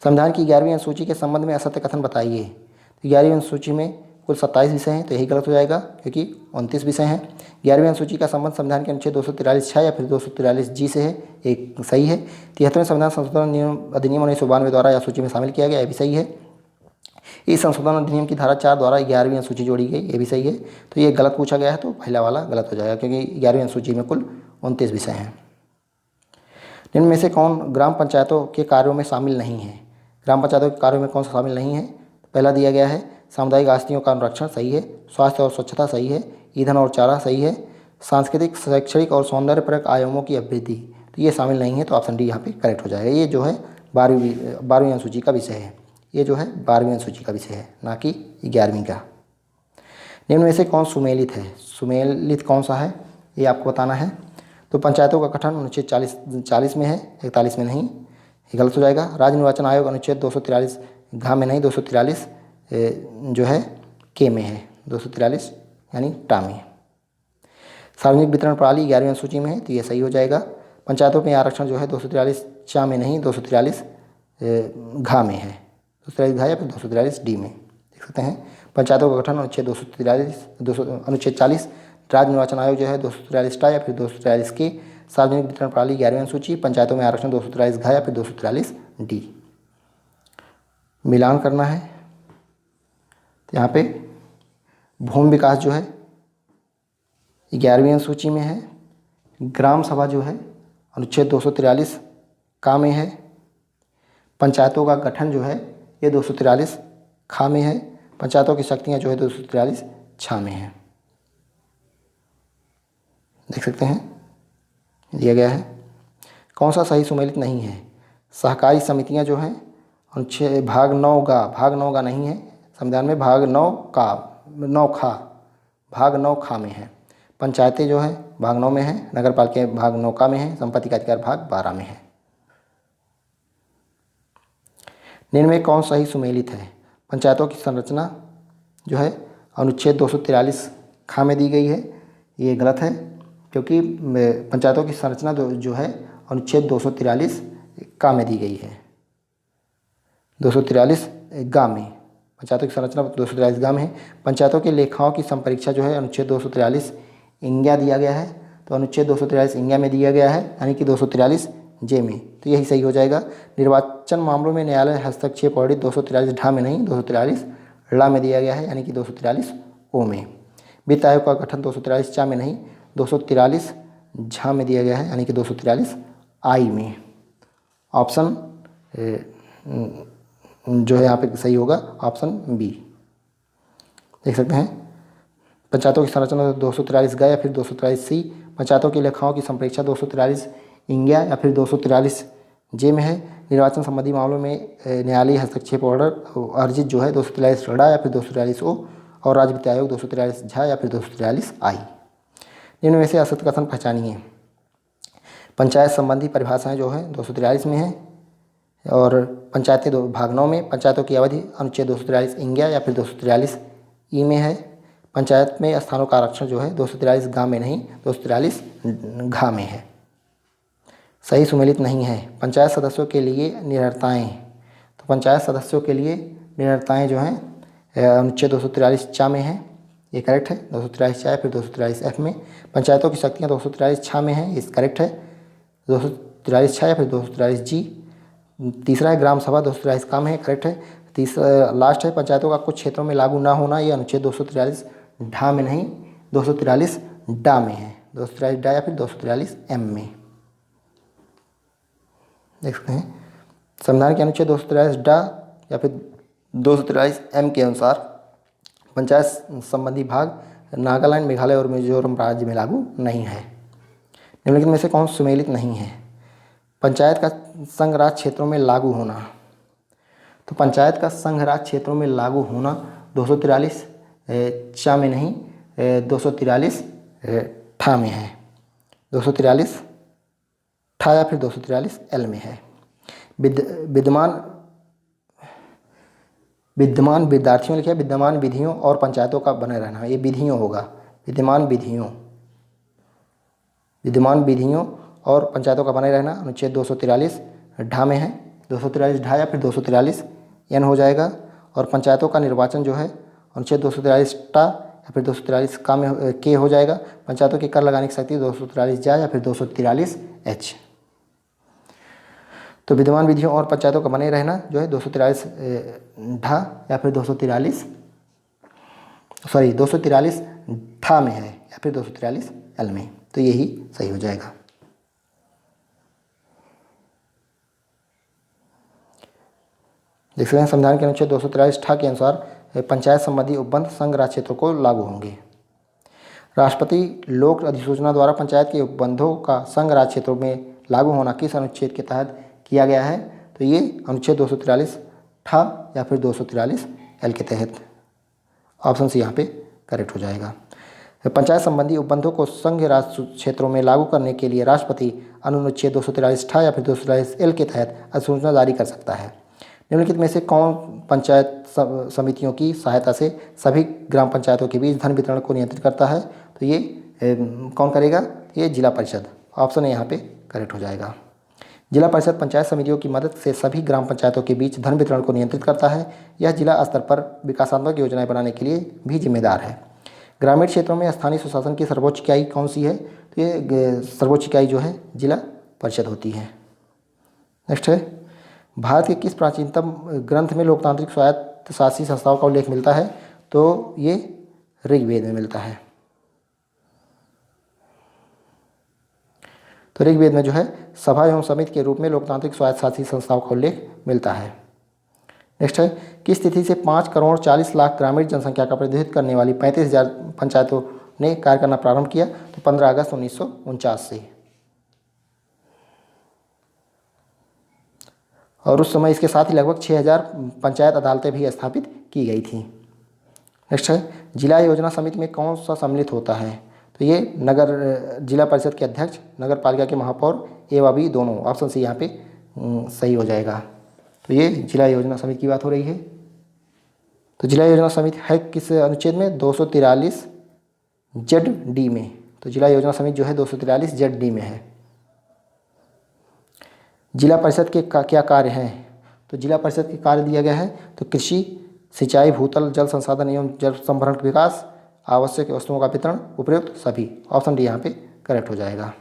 संविधान की 11वीं अनुसूची के संबंध में असत्य कथन बताइए। तो 11वीं अनुसूची में कुल 27 विषय हैं, तो यही गलत हो जाएगा क्योंकि 29 विषय हैं। 11वीं अनुसूची का संबंध संविधान के अनुच्छेद 243(6) या फिर 243(g) से है, एक सही है। 73वें संविधान संशोधन अधिनियम 1992 द्वारा यह सूची में शामिल किया गया, यह भी सही है। इस संशोधन अधिनियम की धारा 4 द्वारा 11वीं अनुसूची जोड़ी गई, ये भी सही है। तो ये गलत पूछा गया है, तो पहला वाला गलत हो जाएगा क्योंकि 11वीं अनुसूची में कुल 29 विषय हैं। निम्न में से कौन ग्राम पंचायतों के कार्यों में शामिल नहीं है? ग्राम पंचायतों के कार्यों में कौन सा शामिल नहीं है? पहला दिया गया है सामुदायिक आस्तियों का अनुरक्षण, सही है। स्वास्थ्य और स्वच्छता, सही है। ईंधन और चारा, सही है। सांस्कृतिक, शैक्षणिक और सौंदर्यपरक आयामों की अभिवृद्धि, तो ये शामिल नहीं है, तो ऑप्शन डी यहाँ पे करेक्ट हो जाएगा। ये जो है 12वीं अनुसूची का विषय है, ये जो है 12वीं अनुसूची का विषय है, ना कि 11वीं का। निम्न में से कौन सुमेलित है? सुमेलित कौन सा है ये आपको बताना है। तो पंचायतों का गठन अनुच्छेद 40 में है, 41 में नहीं, ये गलत हो जाएगा। राज्य निर्वाचन आयोग अनुच्छेद 243 घ में नहीं, 243 जो है के में है, 243 यानी टा में। सार्वजनिक वितरण प्रणाली 11वीं अनुसूची में है, तो ये सही हो जाएगा। पंचायतों में आरक्षण जो है 243 चा में नहीं, 243 घ में है, 243 घ या फिर 243 डी में, देख सकते हैं। पंचायतों का गठन अनुच्छेद 243 40, राज्य निर्वाचन आयोग जो है 243 टा या फिर 243 के। सार्वजनिक वितरण प्रणाली 11वीं अनुसूची, पंचायतों में आरक्षण 243 घ या फिर 243 डी। मिलान करना है, तो यहाँ पे भूमि विकास जो है 11वीं अनुसूची में है। ग्राम सभा जो है अनुच्छेद 243 का में है। पंचायतों का गठन जो है ये 243 खा में है। पंचायतों की शक्तियाँ जो है 243 छा में है, देख सकते हैं, दिया गया है। कौन सा सही सुमेलित नहीं है? सहकारी समितियां जो हैं अनुच्छेद भाग 9 नहीं है संविधान में, भाग 9 खा में है। पंचायतें जो है भाग 9 में है, नगर पालिका भाग 9 का में है, संपत्ति का अधिकार भाग 12 में है। निम्न में कौन सही सुमेलित है? पंचायतों की संरचना जो है अनुच्छेद 243 खा में दी गई है, ये गलत है क्योंकि पंचायतों की संरचना जो है अनुच्छेद 243 का में दी गई है। 243 गा में पंचायतों की संरचना 243 गा में है। पंचायतों के लेखाओं की संपरीक्षा जो है अनुच्छेद 243 इंग्या दिया गया है, तो अनुच्छेद 243 इंग्या में दिया गया है, यानी कि 243 जे में, तो यही सही हो जाएगा। निर्वाचन मामलों में न्यायालय हस्तक्षेप ऑडिट 243 ढा में नहीं, 243 ला में दिया गया है, यानी कि 243 ओ में। वित्त आयोग का गठन 243 चा में नहीं, 243 झा में दिया गया है, यानी कि 243 आई में। ऑप्शन जो है यहाँ पे सही होगा ऑप्शन बी, देख सकते हैं। पंचायतों की संरचना 243 गा या फिर 243 सी। पंचायतों की लेखाओं की संप्रेक्षा 243 इंग्या या फिर 243 जे में है। निर्वाचन संबंधी मामलों में न्यायालयीय हस्तक्षेप ऑर्डर अर्जित जो है 243 ड़ा या फिर 243 ओ, और राज्य वित्त आयोग 243 झा या फिर 243 आई। निम्न में से असत्य कथन पहचानिए। पंचायत संबंधी परिभाषाएं जो है 243 में है, और पंचायतें भाग 9 में। पंचायतों की अवधि अनुच्छेद 243 इंग्या या फिर 243 ई में है। पंचायत में स्थानों का आरक्षण जो है 243 गा में नहीं, 243 घा में है। सही सुमेलित नहीं है। पंचायत सदस्यों के लिए निरर्ताएँ, तो पंचायत सदस्यों के लिए निरर्ताएँ जो हैं अनुच्छेद 243 चा में है, ये करेक्ट है। 243 चा या फिर 243 एफ में। पंचायतों की शक्तियाँ 243 छा में है, इस करेक्ट है। 243 छा या फिर 243 जी। तीसरा है ग्राम सभा 243 का में है, करेक्ट है। तीसरा लास्ट है पंचायतों का कुछ क्षेत्रों में लागू ना होना, ये अनुच्छेद 243 ढा में नहीं, 243 डा में है, 243 डा या फिर 243 एम में, देख सकते हैं। संविधान के अनुच्छेद 243 डा या फिर 243 एम के अनुसार पंचायत संबंधी भाग नागालैंड, मेघालय और मिजोरम राज्य में लागू नहीं है। निम्नलिखित में से कौन सुमेलित नहीं है? पंचायत का संघ राज्य क्षेत्रों में लागू होना, तो पंचायत का संघ राज्य क्षेत्रों में लागू होना 243 चा में नहीं, 243 ठा में है। 243 ठा या फिर 243 एल में है। विद्यमान विद्यमान विद्यार्थियों लिखा है, विद्यमान विधियों और पंचायतों का बने रहना, ये विधियों होगा, विद्यमान विधियों और पंचायतों का बने रहना अनुच्छेद 243 ढा में है। 243 ढा या फिर 243 एन हो जाएगा। और पंचायतों का निर्वाचन जो है अनुच्छेद 243 टा या फिर 243 का में के हो जाएगा। पंचायतों की कर लगाने की शक्ति 243 जा या फिर 243 एच। तो विद्यमान विधियों और पंचायतों का बने रहना जो है 243 ढा या फिर 243 ठा में है या फिर 243 एल में, तो यही सही हो जाएगा। देख सकते हैं संविधान के अनुच्छेद 243 ठा के अनुसार पंचायत संबंधी उपबंध संघ राज्य क्षेत्रों को लागू होंगे। राष्ट्रपति लोक अधिसूचना द्वारा पंचायत के उपबंधों का संघ राज्य क्षेत्रों में लागू होना किस अनुच्छेद के तहत किया गया है? तो ये अनुच्छेद 243 ठा या फिर 243 एल के तहत। ऑप्शन सी यहाँ पे करेक्ट हो जाएगा। पंचायत संबंधी उपबंधों को संघ राज्य क्षेत्रों में लागू करने के लिए राष्ट्रपति अनुच्छेद 243 ठा या फिर 243 एल के तहत अधिसूचना जारी कर सकता है। निम्नलिखित में से कौन पंचायत समितियों की सहायता से सभी ग्राम पंचायतों के बीच धन वितरण को नियंत्रित करता है? तो ये कौन करेगा? ये जिला परिषद। ऑप्शन ए यहाँ पे करेक्ट हो जाएगा। जिला परिषद पंचायत समितियों की मदद से सभी ग्राम पंचायतों के बीच धन वितरण को नियंत्रित करता है। यह जिला स्तर पर विकासात्मक योजनाएं बनाने के लिए भी जिम्मेदार है। ग्रामीण क्षेत्रों में स्थानीय सुशासन की सर्वोच्च इकाई कौन सी है? तो ये सर्वोच्च इकाई जो है जिला परिषद होती है। नेक्स्ट है, भारत के किस प्राचीनतम ग्रंथ में लोकतांत्रिक स्वायत्त शासी संस्थाओं का उल्लेख मिलता है? तो ये ऋग्वेद में मिलता है। तो ऋग्वेद में जो है सभा एवं समिति के रूप में लोकतांत्रिक स्वायत्त शासी संस्थाओं का उल्लेख मिलता है। नेक्स्ट है, किस तिथि से 5 करोड़ 40 लाख ग्रामीण जनसंख्या का प्रतिनिधित्व करने वाली 35,000 पंचायतों ने कार्य करना प्रारंभ किया? तो 15 अगस्त 1949 से। और उस समय इसके साथ ही लगभग 6,000 पंचायत अदालतें भी स्थापित की गई थी। नेक्स्ट है, जिला योजना समिति में कौन सा सम्मिलित होता है? तो ये जिला परिषद के अध्यक्ष, नगर पालिका के महापौर, ए व बी दोनों। ऑप्शन सी यहाँ पे सही हो जाएगा। तो ये जिला योजना समिति की बात हो रही है। तो जिला योजना समिति है किस अनुच्छेद में? 243 जेड डी में। तो जिला योजना समिति जो है 243 जेड डी में है। जिला परिषद के क्या कार्य हैं? तो जिला परिषद के कार्य दिया गया है तो कृषि, सिंचाई, भूतल जल संसाधन एवं जल संभरण विकास, आवश्यक वस्तुओं का वितरण, उपयुक्त सभी। ऑप्शन डी यहाँ पे करेक्ट हो जाएगा।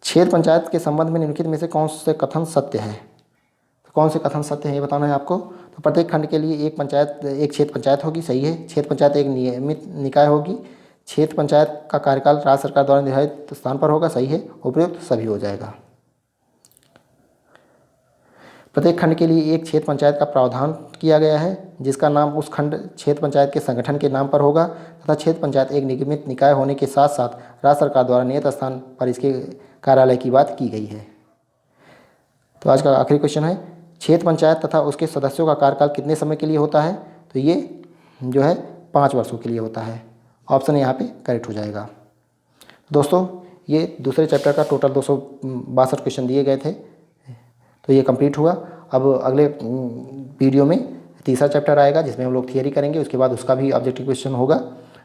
क्षेत्र पंचायत के संबंध में निम्नलिखित में से कौन से कथन सत्य है? तो कौन से कथन सत्य हैं ये बताना है आपको। तो प्रत्येक खंड के लिए एक क्षेत्र पंचायत होगी, सही है। क्षेत्र पंचायत एक नियमित निकाय होगी। क्षेत्र पंचायत का कार्यकाल राज्य सरकार द्वारा निर्धारित स्थान पर होगा, सही है। उपयुक्त सभी हो जाएगा। प्रत्येक खंड के लिए एक क्षेत्र पंचायत का प्रावधान किया गया है जिसका नाम उस खंड क्षेत्र पंचायत के संगठन के नाम पर होगा तथा क्षेत्र पंचायत एक निगमित निकाय होने के साथ साथ राज्य सरकार द्वारा नियत स्थान पर इसके कार्यालय की बात की गई है। तो आज का आखिरी क्वेश्चन है, क्षेत्र पंचायत तथा उसके सदस्यों का कार्यकाल कितने समय के लिए होता है? तो ये जो है 5 वर्षों के लिए होता है। ऑप्शन यहाँ पे करेक्ट हो जाएगा। दोस्तों, ये दूसरे चैप्टर का टोटल 262 क्वेश्चन दिए गए थे, तो ये कंप्लीट हुआ। अब अगले वीडियो में तीसरा चैप्टर आएगा जिसमें हम लोग थियरी करेंगे, उसके बाद उसका भी ऑब्जेक्टिव क्वेश्चन होगा।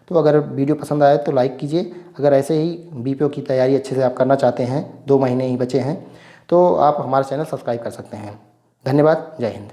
तो अगर वीडियो पसंद आए तो लाइक कीजिए। अगर ऐसे ही बीपीओ की तैयारी अच्छे से आप करना चाहते हैं, 2 महीने ही बचे हैं, तो आप हमारा चैनल सब्सक्राइब कर सकते हैं। धन्यवाद। जय हिंद।